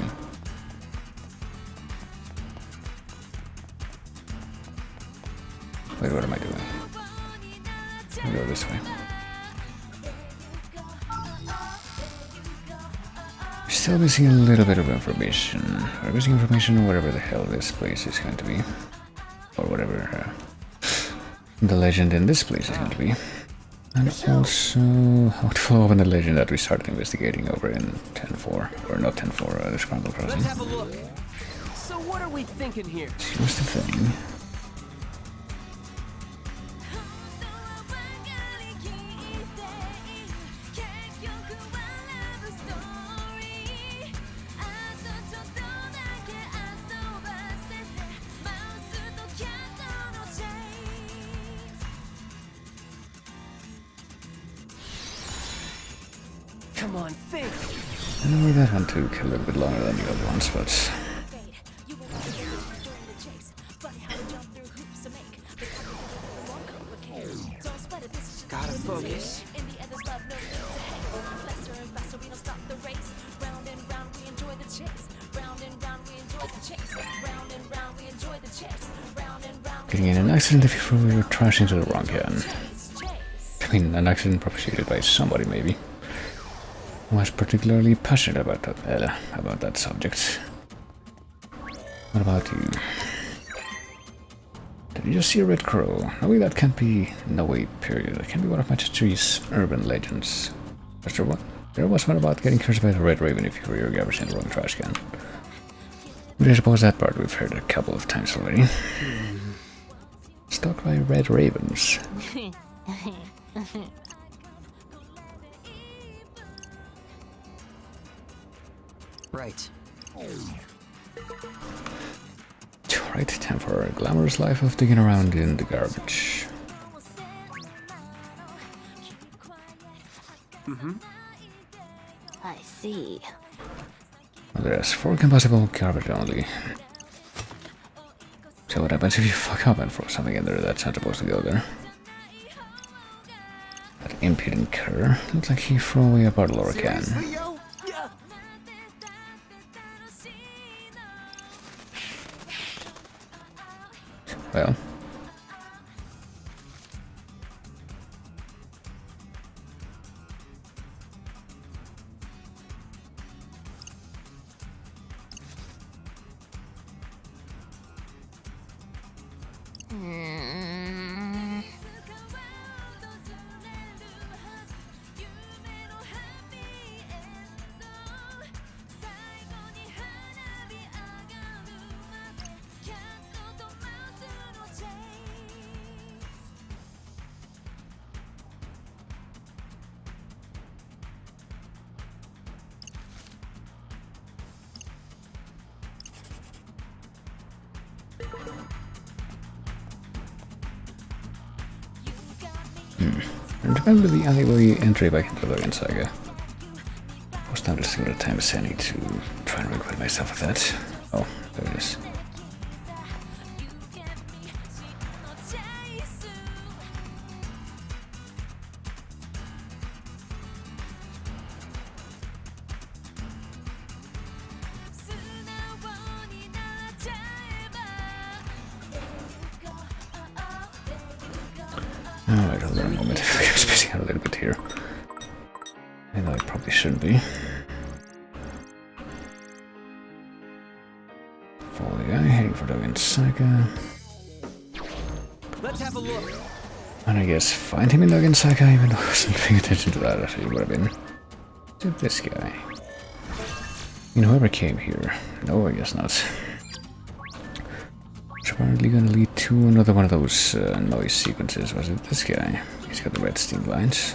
Speaker 1: Wait, what am I doing? I'll go this way. Still missing a little bit of information. We're missing information on whatever the hell this place is going to be. Or whatever the legend in this place is going to be. And also how to follow up on the legend that we started investigating over in 10.4. Or not 10.4, the Scramble Crossing.
Speaker 6: Let's have a look. So what are we thinking here?
Speaker 1: Here's the thing.
Speaker 6: Come on, think.
Speaker 1: I know that one took a little bit longer than the other ones, but...
Speaker 4: Gotta focus.
Speaker 1: Getting in an accident if you were trashed into the wrong can. I mean, an accident propagated by somebody, maybe. Who was particularly passionate about that subject. What about you? Did you just see a red crow? No way, that can't be... No way, period. That can't be one of my tree's urban legends. There was one about getting cursed by the red raven if you were your garbage in the wrong trash can. But I suppose that part we've heard a couple of times already. Stalked by red ravens.
Speaker 4: Right.
Speaker 1: Right, time for a glamorous life of digging around in the garbage.
Speaker 3: I see.
Speaker 1: Well, there's 4 combustible garbage only. So what happens if you fuck up and throw something in there that's not supposed to go there? That impudent cur. Looks like he threw away a bottle or a can.
Speaker 2: Seriously, yo?
Speaker 1: Well. Remember the alleyway entry back into the Saga? Was time to single time as any to try and reacquaint myself with that. Oh, there it is. Alright, hold on a moment. I feel like I'm spacing out a little bit here. I know I probably shouldn't be. Follow the guy, heading for the Saga.
Speaker 6: Let's have a look.
Speaker 1: And I guess find him in the Saga, even though I wasn't paying attention to that, actually would have been. To this guy. You know, whoever came here. No, I guess not. It's apparently gonna lead to another one of those noise sequences. Was it this guy? He's got the red steam lines.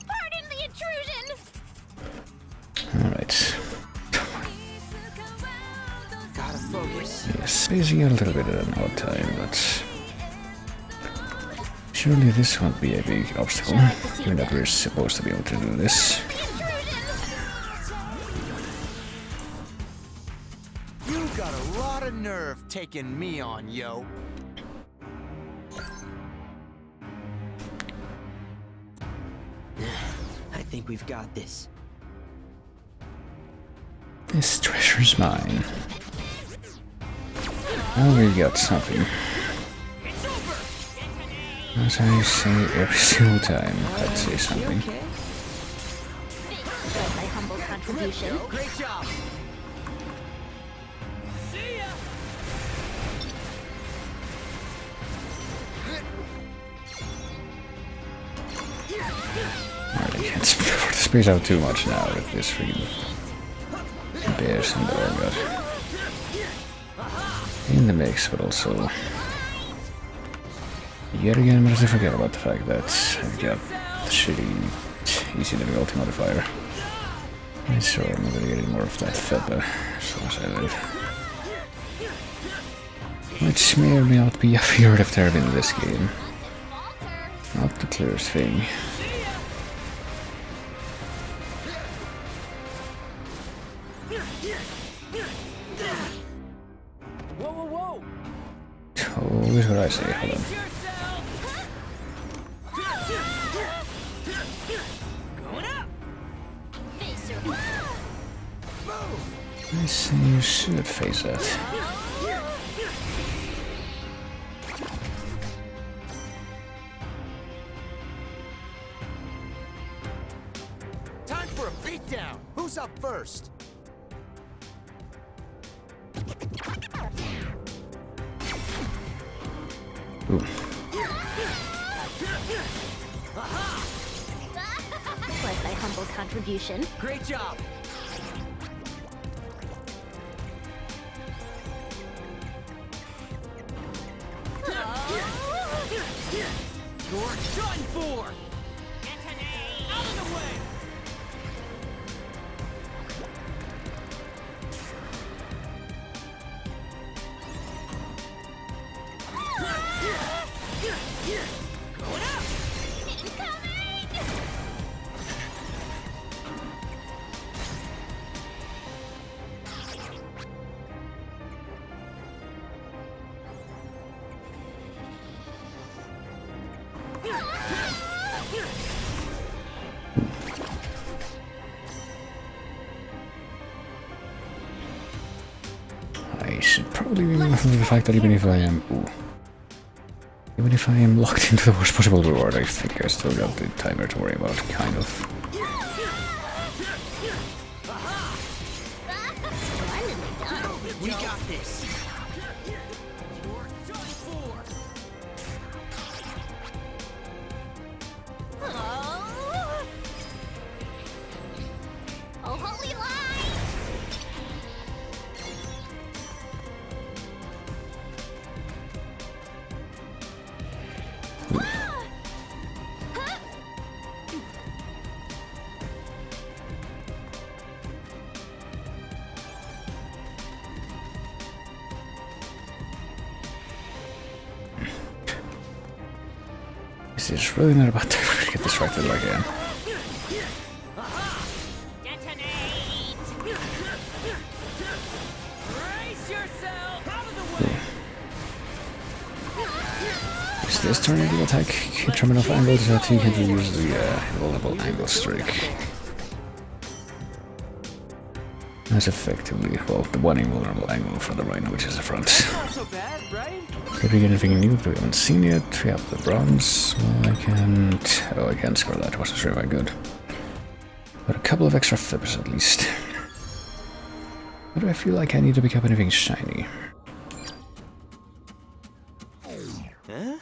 Speaker 7: Pardon the intrusion!
Speaker 1: Alright.
Speaker 4: Gotta focus.
Speaker 1: Yeah, spacing out a little bit at an odd time, but surely this won't be a big obstacle, given that we're supposed to be able to do this.
Speaker 2: You got a lot of nerve taking me on, yo.
Speaker 4: I think we've got this.
Speaker 1: This treasure's mine. Oh, we got something. As I say every single time, I'd say something.
Speaker 4: Okay.
Speaker 3: That's my humble contribution.
Speaker 6: Great job. See ya.
Speaker 1: Alright, I can't afford to space out too much now with this freaking bears and all that. In the mix, but also yet again I must forget about the fact that I've got the shitty easy difficulty modifier. And so I'm not gonna get any more of that FEPA so as I live. Which may or may not be a fear of terror in this game. Not the clearest thing.
Speaker 6: Whoa, whoa, whoa.
Speaker 1: Always what I say, hold on.
Speaker 6: Going up.
Speaker 7: Face your
Speaker 1: I say you should face that.
Speaker 2: Time for a beatdown. Who's up first?
Speaker 1: Ooh.
Speaker 3: Was my humble contribution.
Speaker 6: Great job. You're done for. Out of the way. Going up.
Speaker 1: I should probably be mindful of the fact that even if I am... Ooh. Even if I am locked into the worst possible reward, I think I still got the timer to worry about, kind of.
Speaker 7: Splendidly done.
Speaker 4: We got this.
Speaker 6: You're done for.
Speaker 7: Oh, holy light!
Speaker 1: This is really not about to get distracted again.
Speaker 7: Detonate!
Speaker 6: Brace yourself! Out of the way!
Speaker 1: Is this tornado attack hit from enough angles that he can use the invulnerable angle streak? That's effectively, well, the one invulnerable angle for the Rhino, which is the front.
Speaker 6: Not so bad, right?
Speaker 1: Could we get anything new that we haven't seen yet? We have the bronze. Well, I can't. Oh, I can't score that. It wasn't very good. But a couple of extra flippers at least. Why do I feel like I need to pick up anything shiny?
Speaker 4: Huh?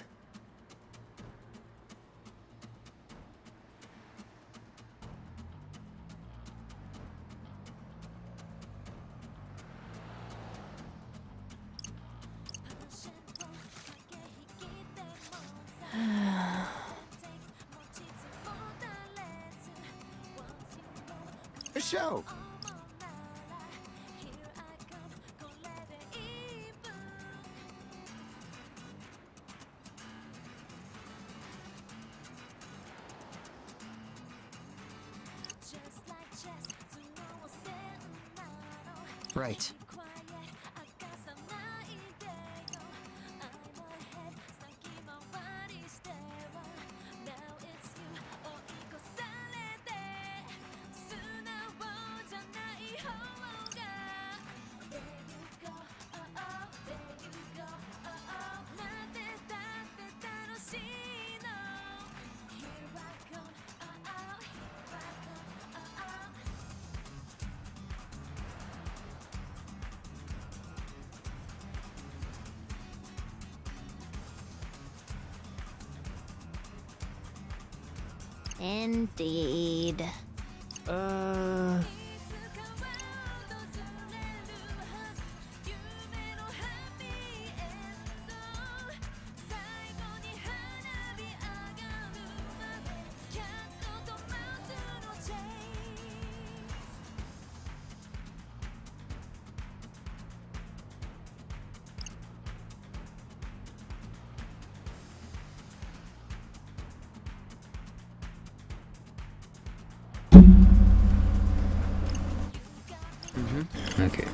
Speaker 2: A show.
Speaker 4: Right.
Speaker 7: Indeed.
Speaker 1: Okay.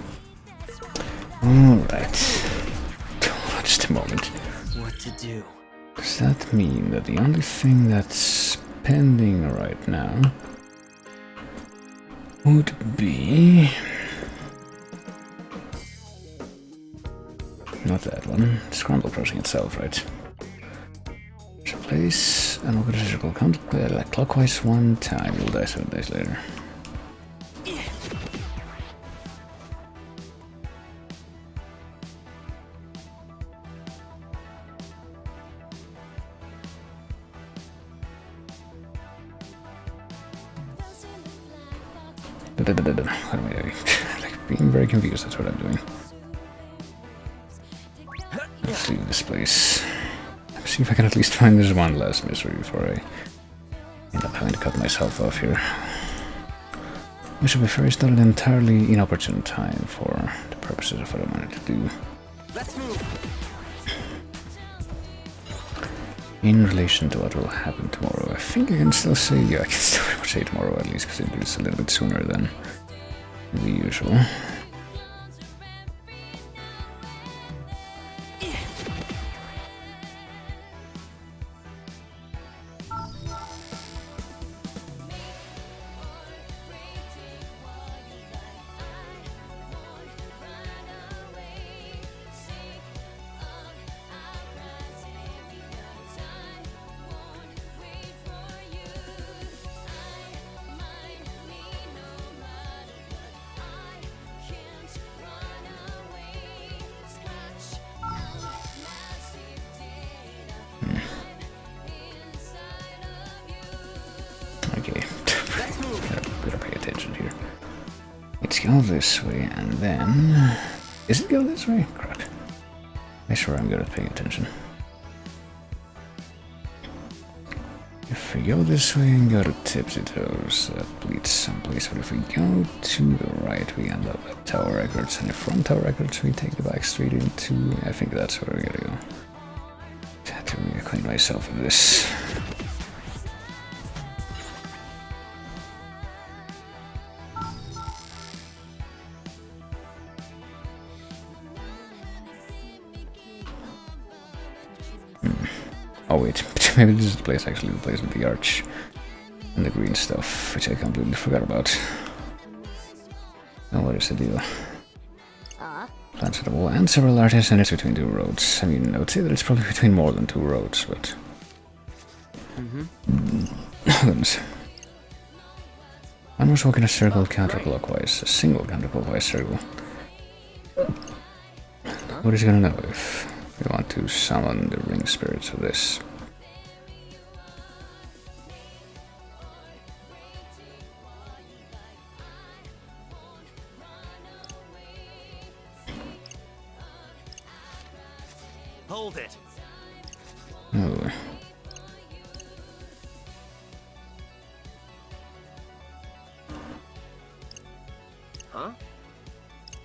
Speaker 1: Alright. Just a moment.
Speaker 4: What to do?
Speaker 1: Does that mean that the only thing that's pending right now would be... not that one. Scramble crossing itself, right? Place and we'll go to circle count clockwise one time. We'll die 7 days later. What am I doing? Like being very confused, that's what I'm doing. Let's leave this place. Let's see if I can at least find this one last mystery before I end up having to cut myself off here. Which will be fair, it's not an entirely inopportune time for the purposes of what I wanted to do.
Speaker 6: Let's move.
Speaker 1: In relation to what will happen tomorrow, I think I can still say, yeah, I can still pretty much say tomorrow at least, because it is a little bit sooner than the usual. Okay, gotta pay attention here. Let's go this way and then... Is it go this way? Crap. I swear I'm good at paying attention. If we go this way and go to Tipsy Toes, that leads someplace. But if we go to the right, we end up at Tower Records. And if from Tower Records we take the back street into... I think that's where we gotta go. to reacquaint myself with this. Oh wait, maybe this is the place actually, the place with the arch and the green stuff, which I completely forgot about. Now what is the deal? Plants at the wall and several arches, and it's between 2 roads. I mean, I would say that it's probably between more than 2 roads, but... Goodness. One was walking a circle counterclockwise, a single counterclockwise circle. What is he gonna know if we want to summon the ring spirits for this?
Speaker 6: Hold it.
Speaker 1: Oh.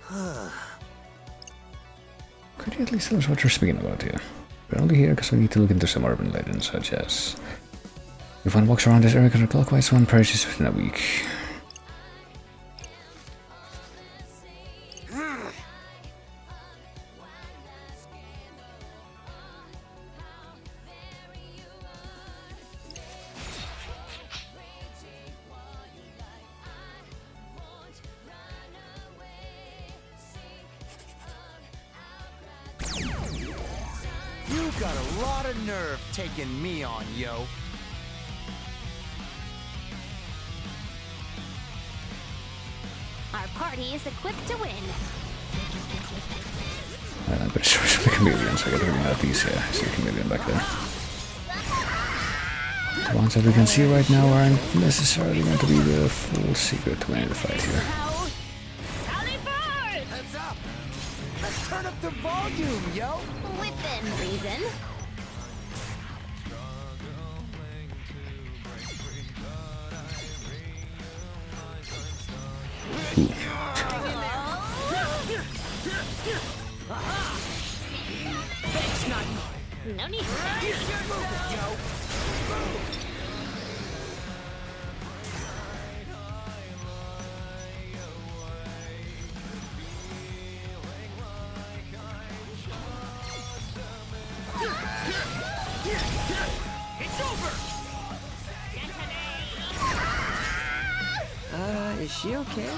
Speaker 6: Huh?
Speaker 1: Could you at least tell us what you're speaking about here? We're only here because we need to look into some urban legends, such as... if one walks around this area counterclockwise, one perishes within a week.
Speaker 2: You got a lot of nerve taking me on, yo.
Speaker 3: Our party is equipped to win.
Speaker 1: I'm pretty sure it's the chameleons. I gotta bring out these here. I see a chameleon back there. The ones that we can see right now aren't necessarily going to be the full secret to winning the fight here.
Speaker 2: Heads up! Let's turn up the volume, yo!
Speaker 3: Within reason. No need for that.
Speaker 6: It's over.
Speaker 4: Is she okay?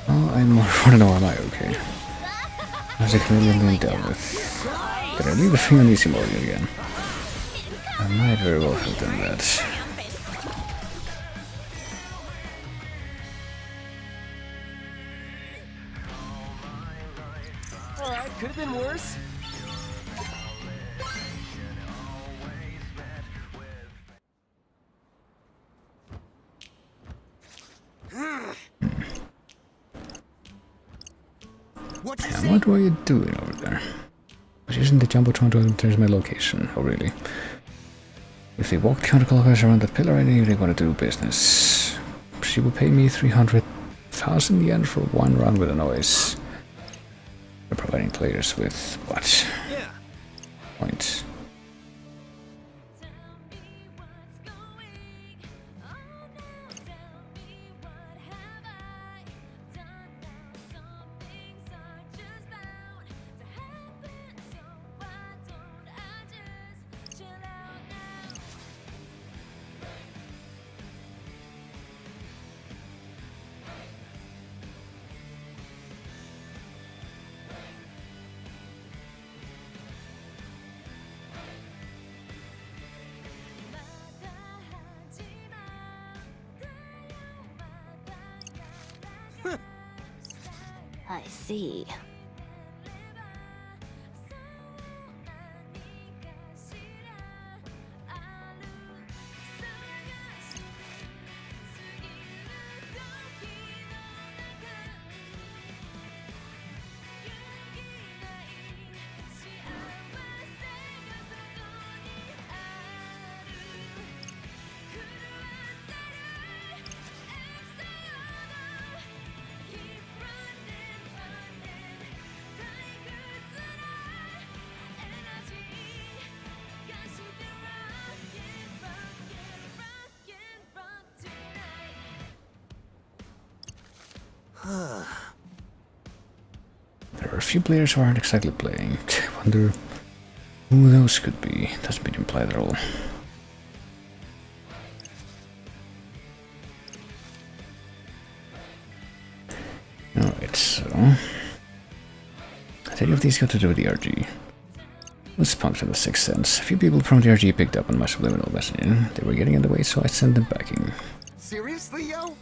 Speaker 1: Oh, I more want to know, am I okay? How's the chameleon being dealt with? Did I leave the thing on easy mode again? I might very well have done that.
Speaker 6: Alright, could have been worse.
Speaker 2: What you
Speaker 1: And
Speaker 2: say?
Speaker 1: what were you doing over there? Which isn't the Jumbotron to enter my location, oh really? If they walked counterclockwise around that pillar, I knew they wanted to do business. She will pay me 300,000 yen for one run with a noise. They're providing players with what?
Speaker 6: Yeah.
Speaker 1: Points.
Speaker 3: I see.
Speaker 1: There are a few players who aren't exactly playing. I wonder who those could be. Doesn't mean implied at all. Alright, so... Has any of these got to do with the RG? Let's puncture the Sixth Sense. A few people from the RG picked up on my subliminal messaging. They were getting in the way, so I sent them packing.
Speaker 2: Seriously, yo?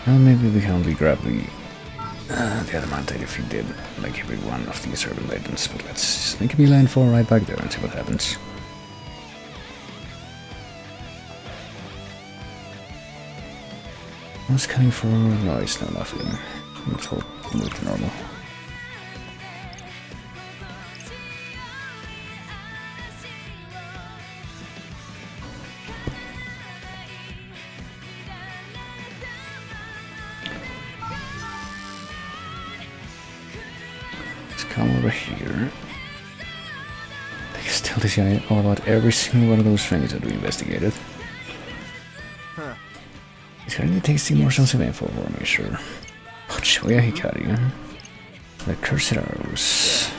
Speaker 1: Well, maybe we can only grab the other mountain if we did, like every one of these urban legends, but let's just make a beeline for right back there and see what happens. I was scanning for noise, no nothing. Let's all move to normal. Come over here. I can tell this guy all about every single one of those things that we investigated. He's got any tasty morsels of info for me, sure. Ochoya Hikari. The cursed arrows.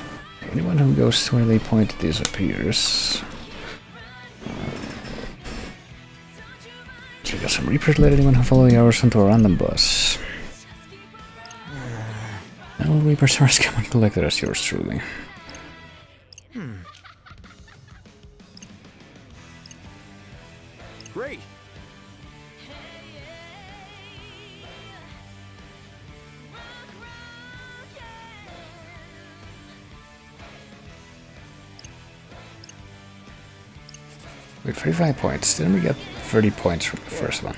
Speaker 1: Anyone who goes to where they point disappears. So we got some Reapers let anyone who follow the arrows onto a random bus. Now Reapers are come and collected as yours truly.
Speaker 4: Great.
Speaker 1: With 35 points, didn't we get 30 points from the first one?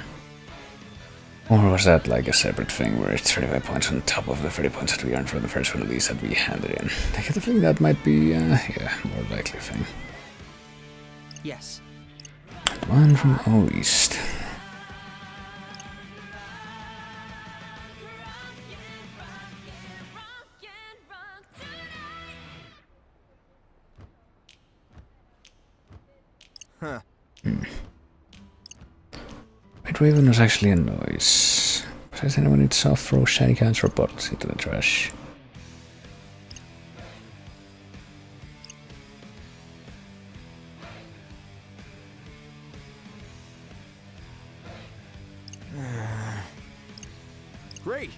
Speaker 1: Or was that like a separate thing where it's 35 points on top of the 30 points that we earned from the first one of these that we handed in? I get the feeling that might be, yeah, more likely thing.
Speaker 4: Yes.
Speaker 1: One from O East.
Speaker 4: Huh.
Speaker 1: Red Raven was actually a noise. Besides anyone it saw throw shiny cans or bottles into the trash.
Speaker 4: Great.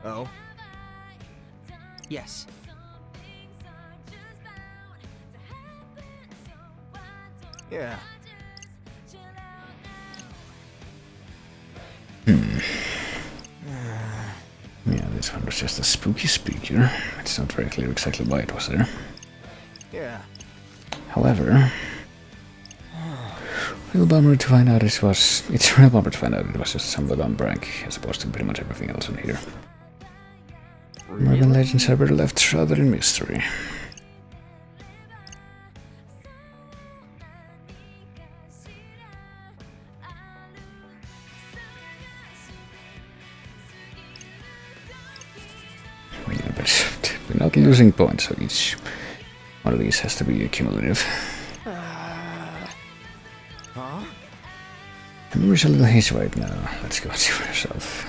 Speaker 4: Oh. Yes. Yeah.
Speaker 1: Yeah, this one was just a spooky speaker. It's not very clear exactly why it was there.
Speaker 4: Yeah.
Speaker 1: However, real bummer to find out it was. It's a real bummer to find out it was just some on Brank as opposed to pretty much everything else in here. Urban legends are better left shrouded in mystery. Yeah, but we're not losing points, so each one of these has to be cumulative. My memory's a little hazy right now. Let's go and see for yourself.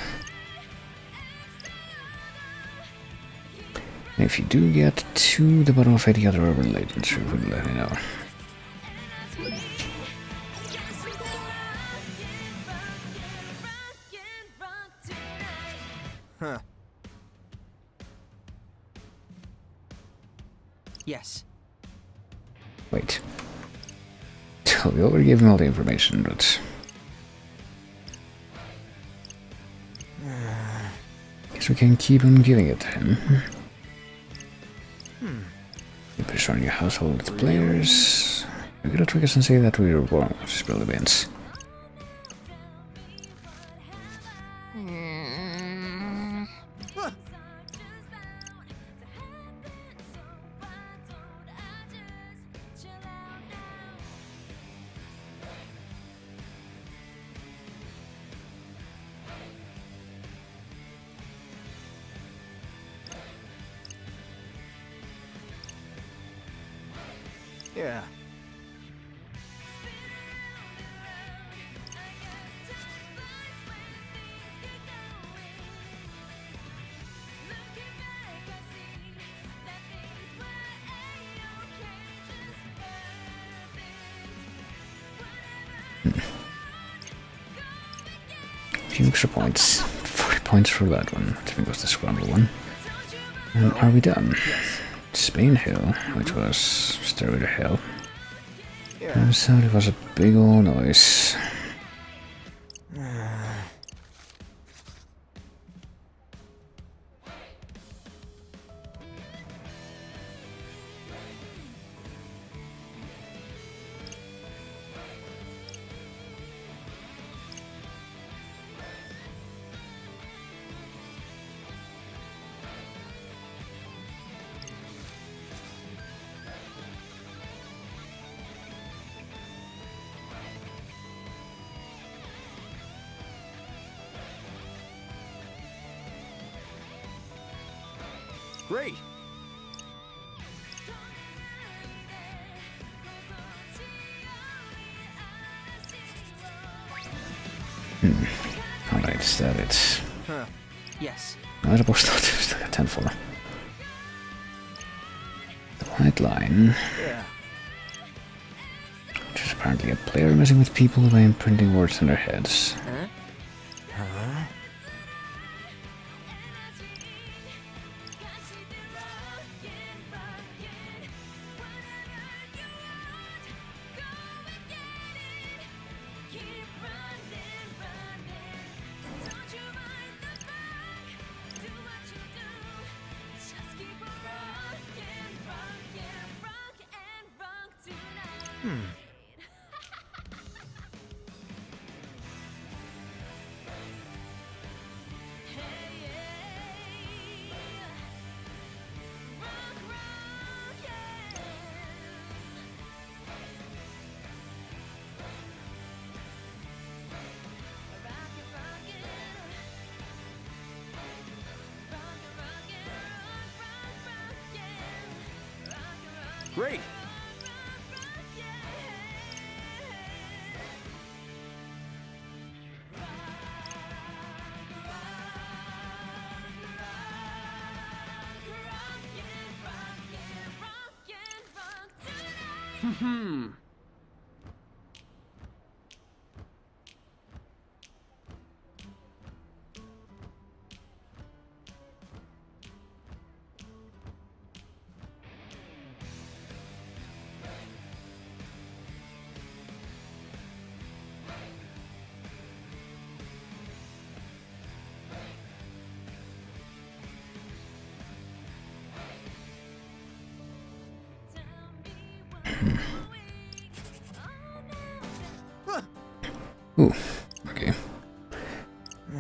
Speaker 1: And if you do get to the bottom of any other urban legends, you would let me know.
Speaker 4: Huh. Yes.
Speaker 1: Wait. So we already gave him all the information, but... guess we can keep on giving it to him. Keep restoring your household with players. We gotta trick us and say that we were wrong to spill the beans.
Speaker 4: Yeah.
Speaker 1: Few extra points. 40 points for that one. I think it was the scramble one. And are we done? Spain Hill, which was Steroid Hill. Turns out it was a big ol' noise.
Speaker 4: Great.
Speaker 1: Alright, is that it?
Speaker 4: Huh. Yes.
Speaker 1: I suppose not. Still got 10 for. The white line.
Speaker 4: Yeah.
Speaker 1: Which is apparently a player messing with people by imprinting words in their heads.
Speaker 4: Huh? Huh? Great. Hmm.
Speaker 1: Ooh, okay.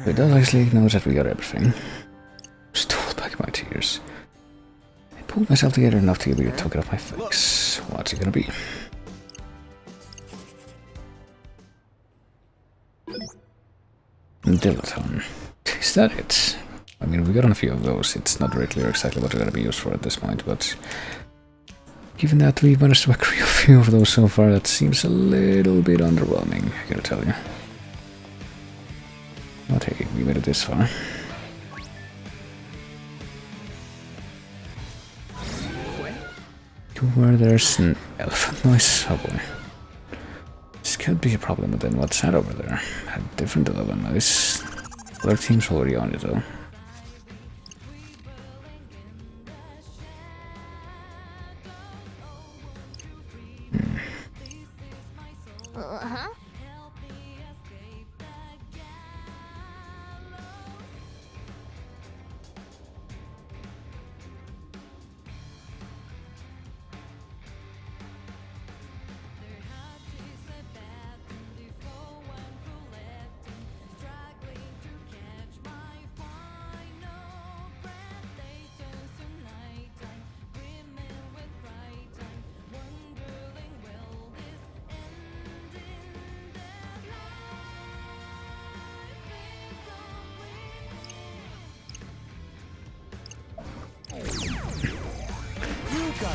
Speaker 1: It does actually acknowledge that we got everything. Stole back my tears. I pulled myself together enough to give you a token of my thanks. What's it gonna be? Dilaton. Is that it? I mean, we got on a few of those. It's not very clear exactly what they're gonna be used for at this point, but... given that we've managed to agree a few of those so far, that seems a little bit underwhelming, I gotta tell you. you made it this far. Where there's an elephant noise. Oh boy. This could be a problem, but then what's that over there? A different elephant noise. Other team's already on it though.
Speaker 3: Uh-huh.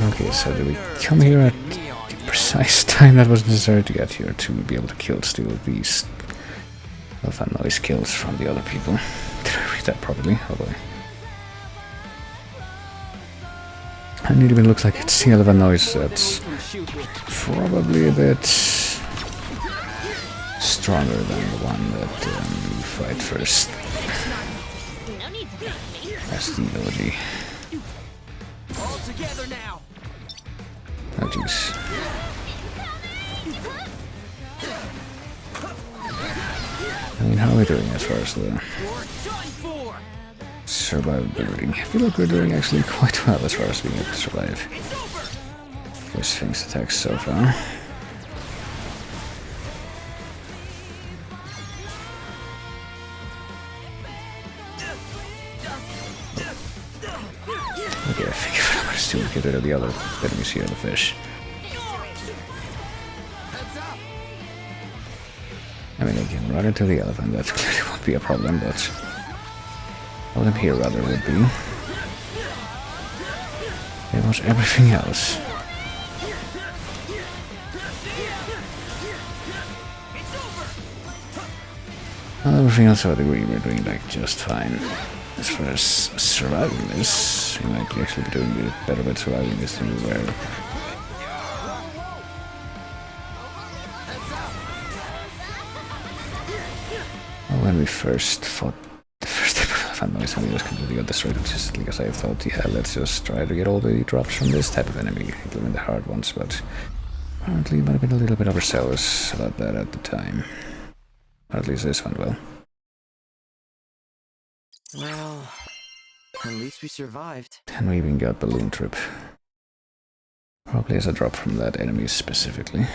Speaker 1: Okay, so do we come here at the precise time that was necessary to get here to be able to kill steal these elephant noise kills from the other people? Did I read that properly? Oh boy. And it even looks like it's the elephant noise that's probably a bit stronger than the one that you fight first.
Speaker 7: No need to thank me.
Speaker 1: That's the OG.
Speaker 6: All together now.
Speaker 1: Oh jeez. I mean, how are we doing as far as the
Speaker 6: You're done for.
Speaker 1: survivability? I feel like we're doing actually quite well as far as being able to survive
Speaker 6: It's over.
Speaker 1: with Sphinx attacks so far. Okay, I think if I was to get rid of the other enemies here, the fish. I mean, again, run into the elephant, that clearly won't be a problem, but all them here rather would be. Pretty much everything else. Well, everything else to a degree we're doing like just fine. As far as surviving this, we might actually be doing a bit better at surviving this than we were. When we first fought the first type of elephant noise, I mean, it was completely destroyed, just because I thought, yeah, let's just try to get all the drops from this type of enemy, including the hard ones, but apparently we might have been a little bit overzealous about that at the time. Or at least this one will.
Speaker 4: Well, at least we survived.
Speaker 1: And we even got Balloon Trip. Probably as a drop from that enemy specifically.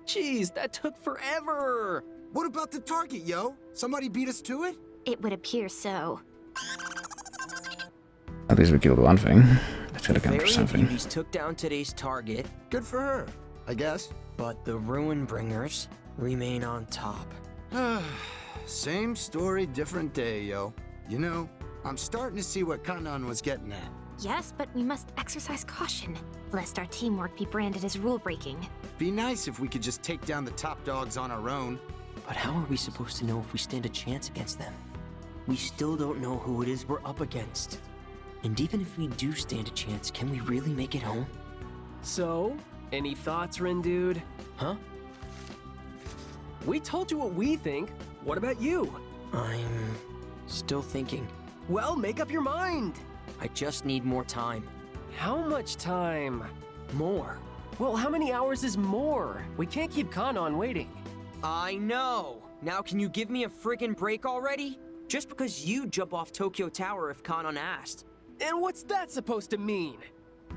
Speaker 4: Jeez, that took forever!
Speaker 2: What about the target, yo? Somebody beat us to it?
Speaker 3: It would appear so.
Speaker 1: At least we killed one thing. Let's try to counter
Speaker 4: Fairy
Speaker 1: something.
Speaker 4: Beauties took down today's target,
Speaker 2: Good for her, I guess.
Speaker 4: but the Ruin Bringers remain on top.
Speaker 2: Same story, different day, yo. You know, I'm starting to see what Kanan was getting at.
Speaker 3: Yes, but we must exercise caution, lest our teamwork be branded as rule-breaking.
Speaker 2: Be nice if we could just take down the top dogs on our own.
Speaker 4: But how are we supposed to know if we stand a chance against them? We still don't know who it is we're up against. And even if we do stand a chance, can we really make it home?
Speaker 8: So, any thoughts, Rin dude?
Speaker 4: Huh?
Speaker 8: We told you what we think. What about you?
Speaker 4: I'm still thinking.
Speaker 8: Well, make up your mind.
Speaker 4: I just need more time.
Speaker 8: How much time?
Speaker 4: More.
Speaker 8: Well, how many hours is more? We can't keep Kanon waiting.
Speaker 4: I know! Now can you give me a friggin' break already? Just because you jump off Tokyo Tower if Kanon asked.
Speaker 8: And what's that supposed to mean?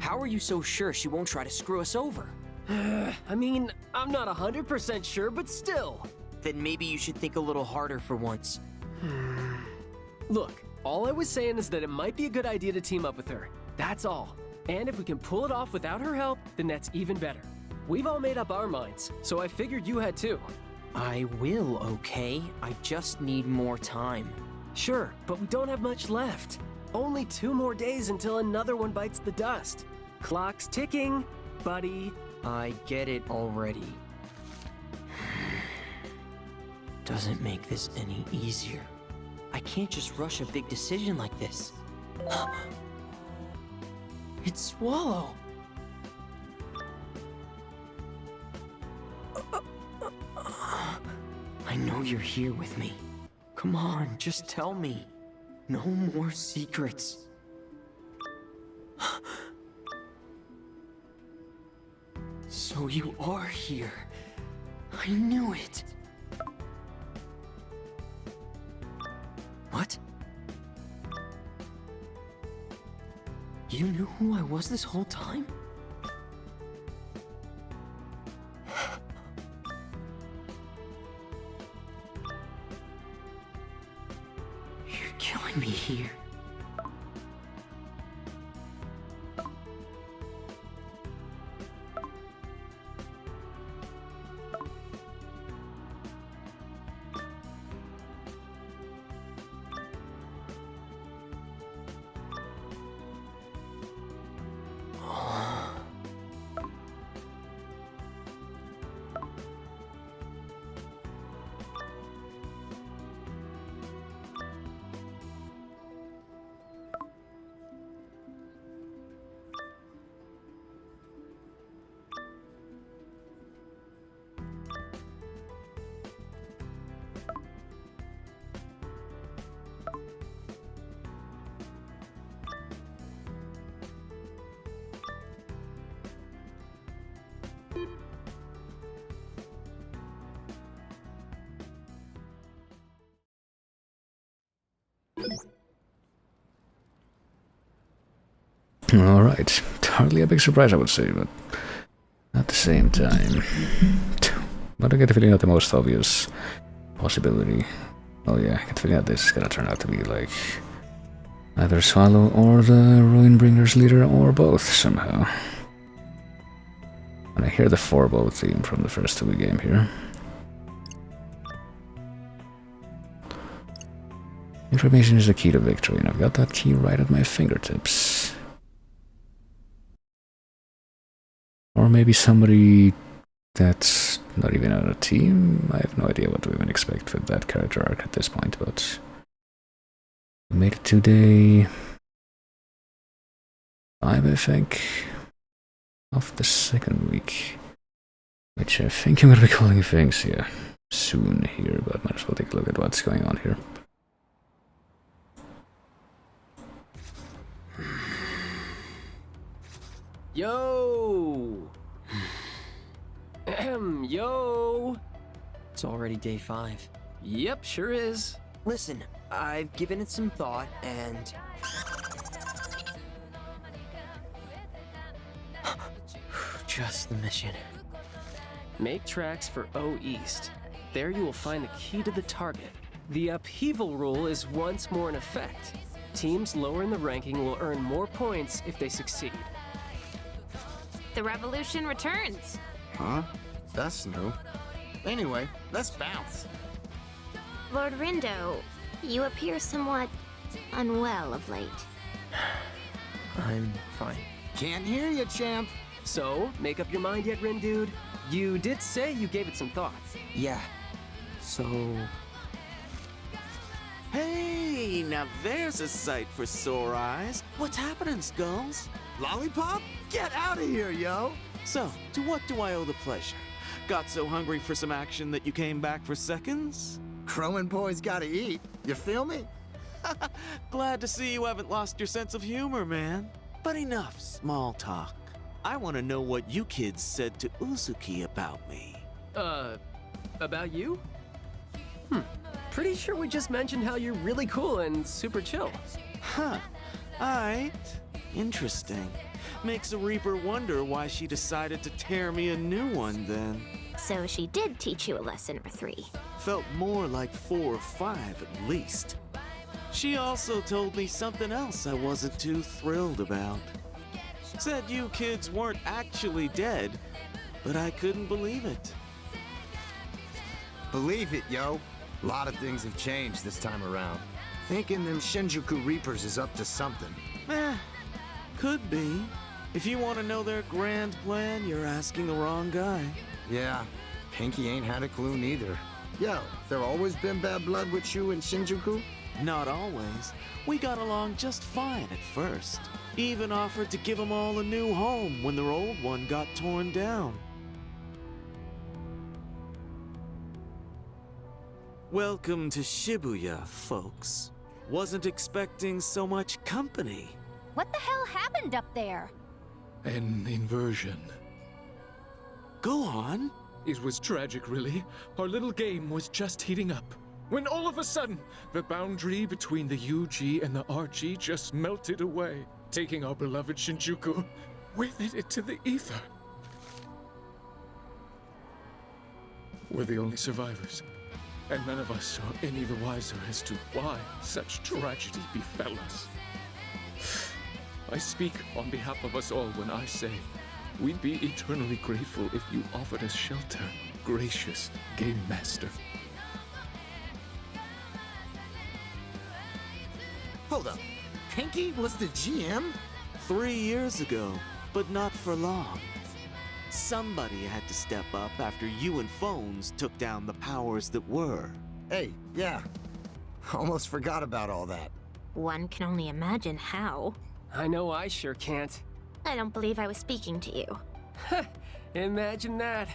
Speaker 4: How are you so sure she won't try to screw us over?
Speaker 8: I mean, I'm not 100% sure, but still.
Speaker 4: Then maybe you should think a little harder for once.
Speaker 8: Look, all I was saying is that it might be a good idea to team up with her. That's all. And if we can pull it off without her help, then that's even better. We've all made up our minds, so I figured you had too.
Speaker 4: I will, okay? I just need more time.
Speaker 8: Sure, but we don't have much left. Only 2 more days until another one bites the dust. Clock's ticking, buddy.
Speaker 4: I get it already. doesn't make this any easier. I can't just rush a big decision like this. It's Swallow! I know you're here with me. Come on, just tell me. No more secrets. So you are here. I knew it. What? You knew who I was this whole time? You're killing me here.
Speaker 1: Alright, hardly a big surprise I would say, but at the same time. But I get the feeling that the most obvious possibility. Oh yeah, I get the feeling that this is gonna turn out to be like either Swallow or the Ruinbringer's leader or both somehow. And I hear the Forbo theme from the first TWEWY game here. Information is the key to victory, and I've got that key right at my fingertips. Or maybe somebody that's not even on a team? I have no idea what to even expect with that character arc at this point, but we made it to day 5, I think, of the second week, which I think I'm gonna be calling things soon here, but might as well take a look at what's going on here.
Speaker 8: Yo! Yo!
Speaker 4: It's already day 5.
Speaker 8: Yep, sure is.
Speaker 4: Listen, I've given it some thought, and... just the mission.
Speaker 8: Make tracks for O East. There you will find the key to the target. The upheaval rule is once more in effect. Teams lower in the ranking will earn more points if they succeed.
Speaker 3: The revolution returns.
Speaker 2: Huh? That's new. Anyway, let's bounce.
Speaker 3: Lord Rindo, you appear somewhat unwell of late.
Speaker 4: I'm fine.
Speaker 2: Can't hear you, champ.
Speaker 8: So, make up your mind yet, Rin Dude? You did say you gave it some thought.
Speaker 4: Yeah. So...
Speaker 9: Hey, now there's a sight for sore eyes. What's happening, Skulls?
Speaker 2: Lollipop? Get out of here, yo!
Speaker 9: So, to what do I owe the pleasure? Got so hungry for some action that you came back for seconds?
Speaker 2: Crowing boys gotta eat. You feel me?
Speaker 9: Glad to see you haven't lost your sense of humor, man. But enough small talk. I want to know what you kids said to Uzuki about me.
Speaker 8: About you? Pretty sure we just mentioned how you're really cool and super chill.
Speaker 9: Huh. Aight. Interesting. Makes a Reaper wonder why she decided to tear me a new one then.
Speaker 3: So she did teach you a lesson or 3.
Speaker 9: Felt more like 4 or 5 at least. She also told me something else I wasn't too thrilled about. Said you kids weren't actually dead, but I couldn't believe it.
Speaker 2: Believe it, yo. A lot of things have changed this time around. Thinking them Shinjuku Reapers is up to something.
Speaker 9: Could be. If you want to know their grand plan, you're asking the wrong guy.
Speaker 2: Yeah, Pinky ain't had a clue neither. Yo, there always been bad blood with you and Shinjuku?
Speaker 9: Not always. We got along just fine at first. Even offered to give them all a new home when their old one got torn down. Welcome to Shibuya, folks. Wasn't expecting so much company.
Speaker 7: What the hell happened up there?
Speaker 10: An inversion.
Speaker 9: Go on.
Speaker 10: It was tragic, really. Our little game was just heating up. When all of a sudden, the boundary between the UG and the RG just melted away, taking our beloved Shinjuku with it into the ether. We're the only survivors, and none of us are any the wiser as to why such tragedy befell us. I speak on behalf of us all when I say we'd be eternally grateful if you offered us shelter, gracious Game Master.
Speaker 2: Hold up. Pinky was the GM?
Speaker 9: 3 years ago, but not for long. Somebody had to step up after you and Phones took down the powers that were.
Speaker 2: Hey, yeah. Almost forgot about all that.
Speaker 3: One can only imagine how.
Speaker 8: I know I sure can't.
Speaker 3: I don't believe I was speaking to you.
Speaker 8: Imagine that.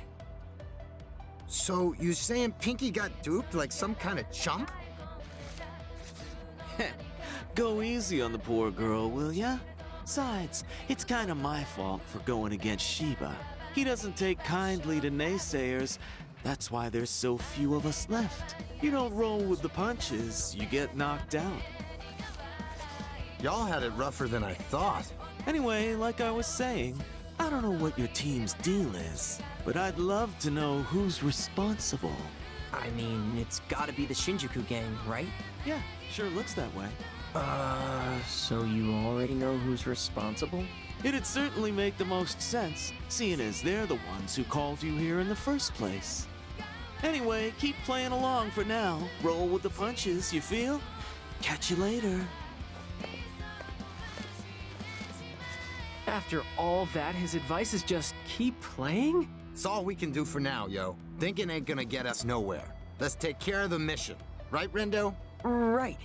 Speaker 2: So, you saying Pinky got duped like some kind of chump?
Speaker 9: Go easy on the poor girl, will ya? Besides, it's kinda my fault for going against Shiba. He doesn't take kindly to naysayers. That's why there's so few of us left. You don't roll with the punches, you get knocked out.
Speaker 2: Y'all had it rougher than I thought.
Speaker 9: Anyway, like I was saying, I don't know what your team's deal is, but I'd love to know who's responsible.
Speaker 4: I mean, it's gotta be the Shinjuku gang, right?
Speaker 9: Yeah, sure looks that way.
Speaker 4: So you already know who's responsible?
Speaker 9: It'd certainly make the most sense, seeing as they're the ones who called you here in the first place. Anyway, keep playing along for now. Roll with the punches, you feel? Catch you later.
Speaker 8: After all that, his advice is just keep playing?
Speaker 2: It's all we can do for now, yo. Thinking ain't gonna get us nowhere. Let's take care of the mission. Right, Rendo?
Speaker 4: Right.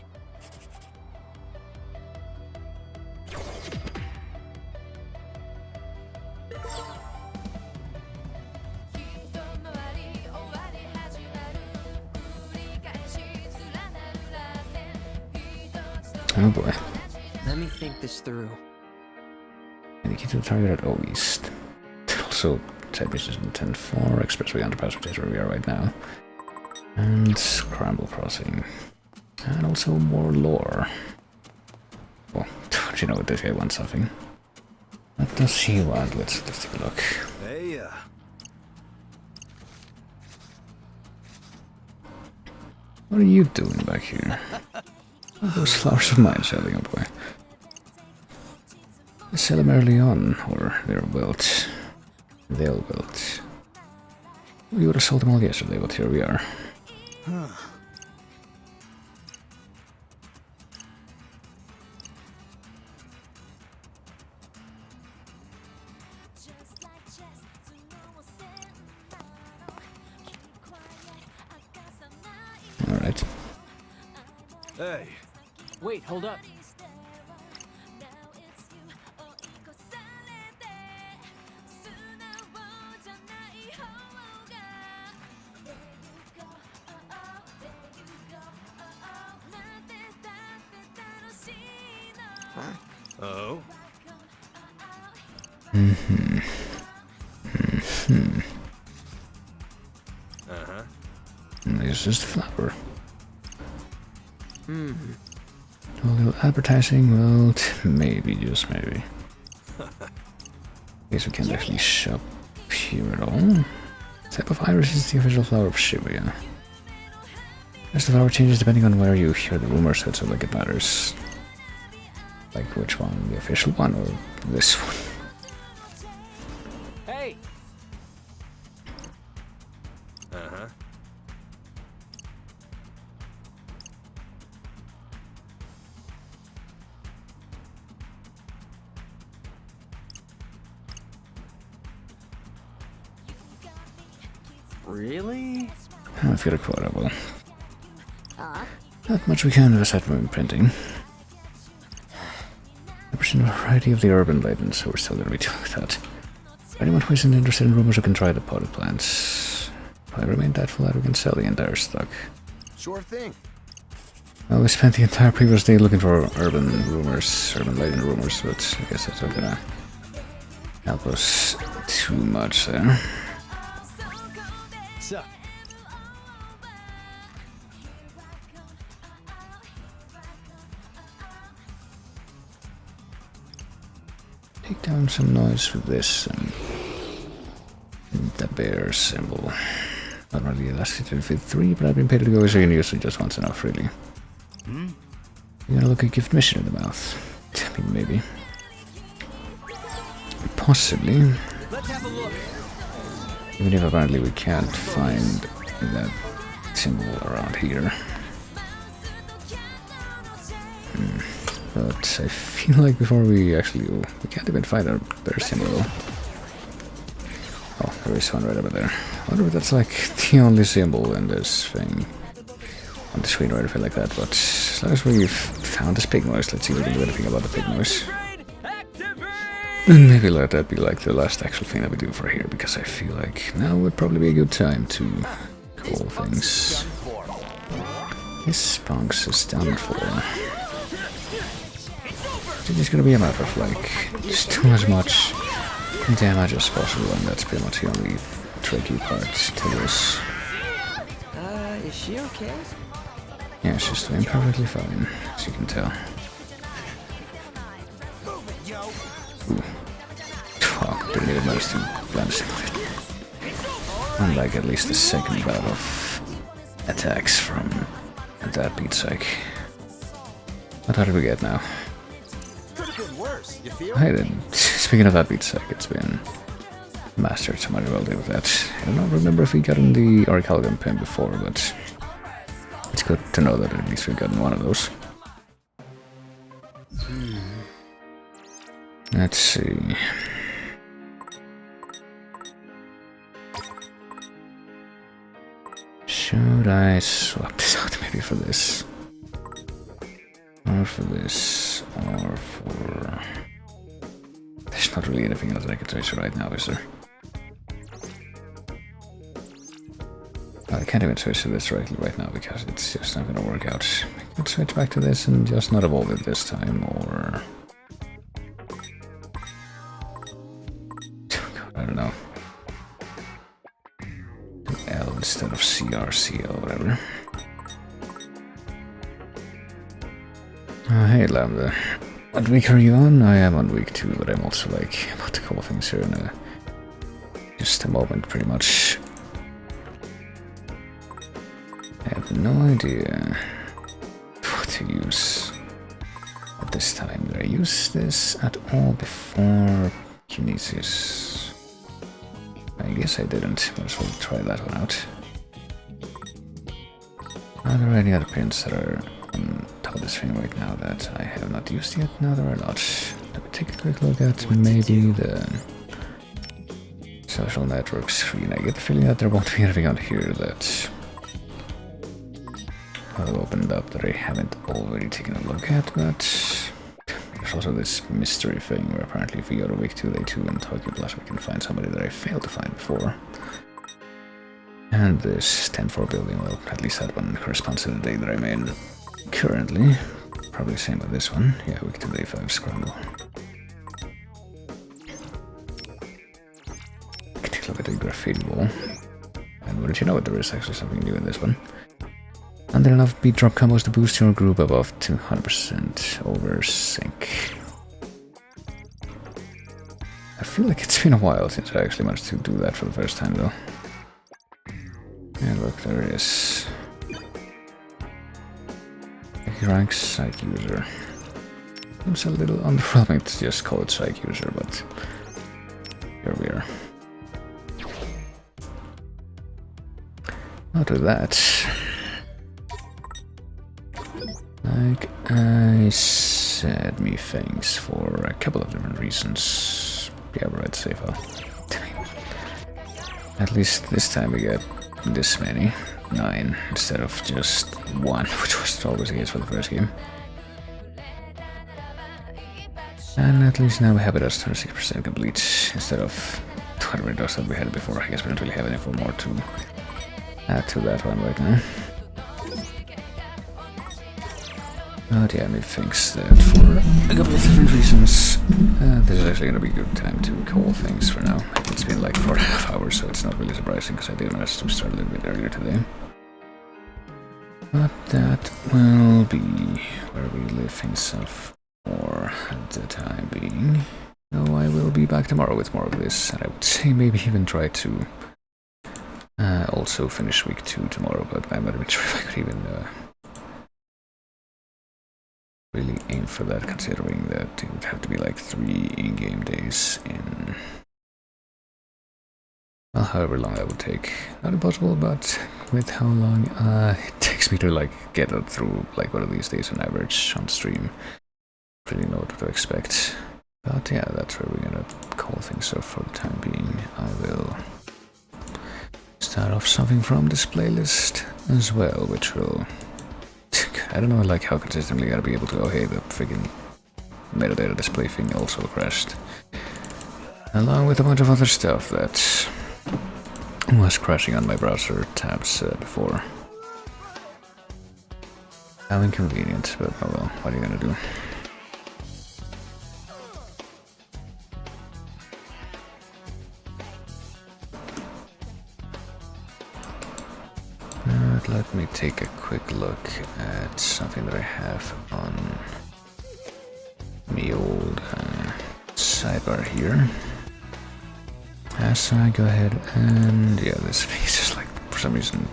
Speaker 1: Oh boy.
Speaker 4: Let me think this through.
Speaker 1: Indicate to the target at O East. Also, side missions in 10-4, expressway underpass, which is where we are right now. And Scramble Crossing. And also more lore. Well, don't you know what this guy wants something? What does he want? Let's take a look.
Speaker 11: Hey,
Speaker 1: What are you doing back here? Oh, those flowers of mine selling, oh boy. Sell them early on, or they're wilt. They'll wilt. We would have sold them all yesterday, but here we are. Alright.
Speaker 11: hey.
Speaker 8: Wait, hold up.
Speaker 11: Oh? Uh-huh.
Speaker 1: This is the flower. A little advertising, well, maybe, just maybe. Guess we can't actually shop here at all. Type of iris is the official flower of Shibuya. As the flower changes depending on where you hear the rumors, so it's not like it matters. Like which one, the official one or this one?
Speaker 8: Hey!
Speaker 11: Uh-huh.
Speaker 4: Really?
Speaker 1: I feel quotable. Not much we can do aside from printing. I present a variety of the urban legends, so we're still gonna be doing that. For anyone who isn't interested in rumors, who can try the potted plants. If I remain doubtful that we can sell the entire stock.
Speaker 2: Sure thing.
Speaker 1: Well, we spent the entire previous day looking for urban rumors, urban legend rumors, but I guess that's not gonna help us too much there.
Speaker 6: So,
Speaker 1: Take down some noise with this and the bear symbol. Not really elasticity to fit 3, but I've been paid to go, so you can use it just once enough, really. You're gonna look a gift mission in the mouth. I mean, maybe. Possibly.
Speaker 6: let's have a look.
Speaker 1: Even if apparently we can't find that symbol around here. But I feel like before we actually... Oh, we can't even find our bear symbol. Oh, there is one right over there. I wonder if that's like the only symbol in this thing. On the screen or anything like that, but as long as we've found this pig noise, let's see if we can do anything about the pig noise. And maybe let that be like the last actual thing that we do for here, because I feel like now would probably be a good time to call things. This punks is done for. It's just gonna be a matter of like just do as much damage as possible, and that's pretty much the only tricky part to this.
Speaker 4: Is she okay?
Speaker 1: Yeah, she's doing perfectly fine, as you can tell. Ooh. Fuck, didn't even manage to land a single hit. Unlike at least the second bout of attacks from that beat psych. What did we get now? I did. Speaking of that beat psych, it's been mastered, so might as well deal with that. I don't remember if we got in the Orichalcum pin before, but it's good to know that at least we've gotten one of those. Let's see. Should I swap this out maybe for this? Or for this? Or for... There's not really anything else that I can trace right now, is there? I can't even switch to this right now because it's just not gonna work out. I can switch back to this and just not evolve it this time, or... I don't know. Do L instead of CRC or whatever. Hey Lambda. What week are you on? I am on week 2, but I'm also like about to call things here in just a moment pretty much. I have no idea what to use at this time. Did I use this at all before Kinesis? I guess I didn't. Might as well try that one out. Are there any other pins that are on top of this thing right now that I have not used yet? No, there are not. Let me take a quick look at maybe the social network screen. I get the feeling that there won't be anything on here that I've opened up that I haven't already taken a look at, but there's also this mystery thing where apparently if we go to week 2, day 2 in Tokyo Plus, we can find somebody that I failed to find before. And this 10-4 building, well, at least that one corresponds to the day that I'm in currently. Probably the same with this one. Yeah, week 2, day 5 scramble. Take a look at the graffiti wall. And wouldn't you know it, there is actually something new in this one. And there are enough beat drop combos to boost your group above 200% over sync. I feel like it's been a while since I actually managed to do that for the first time though. And look, there it is. Rank Psych User. Seems a little underwhelming to just call it Psych User, but here we are. Not with that. Like I said, methinks for a couple of different reasons. Yeah, right, save file. At least this time we get this many. 9 instead of just 1, which was always the case for the first game. And at least now we have it as 26% complete instead of 20 dots that we had before. I guess we don't really have anything more to add to that one right now. But yeah, methinks that for a couple of different reasons, this is actually going to be a good time to call things for now. It's been like 4.5 hours, so it's not really surprising because I did manage to start a little bit earlier today. But that will be where we leave things off for the time being. So I will be back tomorrow with more of this, and I would say maybe even try to also finish week 2 tomorrow, but I'm not even sure if I could even really aim for that, considering that it would have to be like 3 in-game days in, well, however long that would take. Not impossible, but with how long it takes me to like get it through like one of these days on average on stream, really know what to expect. But yeah, that's where we're gonna call things off for the time being. I will start off something from this playlist as well, which will, I don't know like how consistently gotta be able to, oh hey, the friggin' metadata display thing also crashed. Along with a bunch of other stuff that was crashing on my browser tabs before. How inconvenient, but oh well, what are you gonna do? Let me take a quick look at something that I have on the old sidebar here. As I go ahead and yeah, this thing is just like for some reason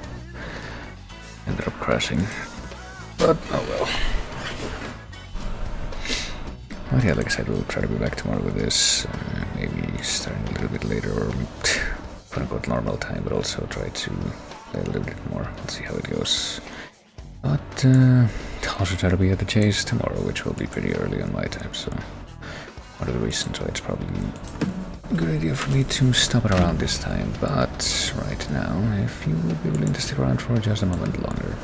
Speaker 1: ended up crashing. But oh well. But yeah, like I said, we'll try to be back tomorrow with this. Maybe starting a little bit later or quote unquote normal time, but also try to play a little bit more. Let's see how it goes. But also try to be at the chase tomorrow, which will be pretty early on my time, so one of the reasons why it's probably a good idea for me to stop it around this time. But right now, if you would be willing to stick around for just a moment longer,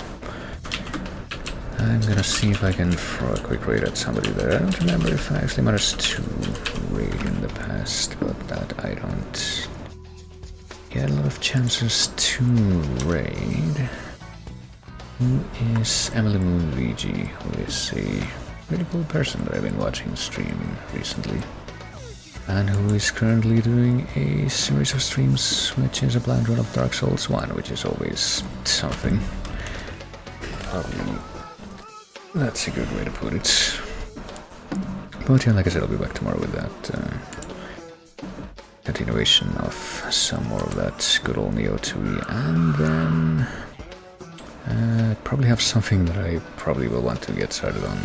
Speaker 1: I'm gonna see if I can throw a quick raid at somebody there. I don't remember if I actually managed to raid in the past, but that I don't get a lot of chances to raid. Who is Emily Moon VG, who is a really cool person that I've been watching stream recently, and who is currently doing a series of streams which is a blind run of Dark Souls 1, which is always something. Probably that's a good way to put it. But yeah, like I said, I'll be back tomorrow with that continuation of some more of that good old Neo TWEWY, and then probably have something that I probably will want to get started on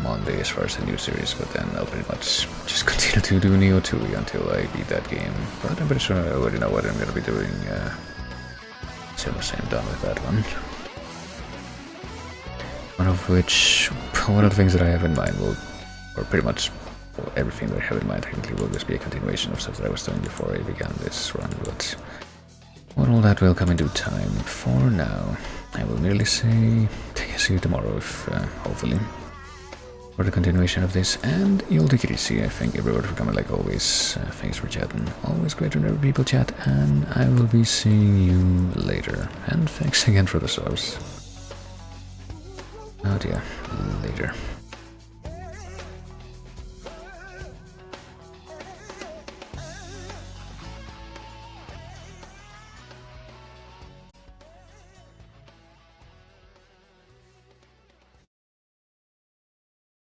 Speaker 1: Monday as far as the new series, but then I'll pretty much just continue to do Neo TWEWY until I beat that game. But I'm pretty sure I already know what I'm going to be doing soon as I'm done with that one. One of the things that I have in mind will, or pretty much everything that I have in mind technically will just be a continuation of stuff that I was doing before I began this run, but all that will come in due time. For now, I will merely say, see you tomorrow, if hopefully, for the continuation of this, and you'll take it easy. I thank everyone for coming like always. Thanks for chatting. Always great whenever people chat, and I will be seeing you later. And thanks again for the subs. Oh dear, later.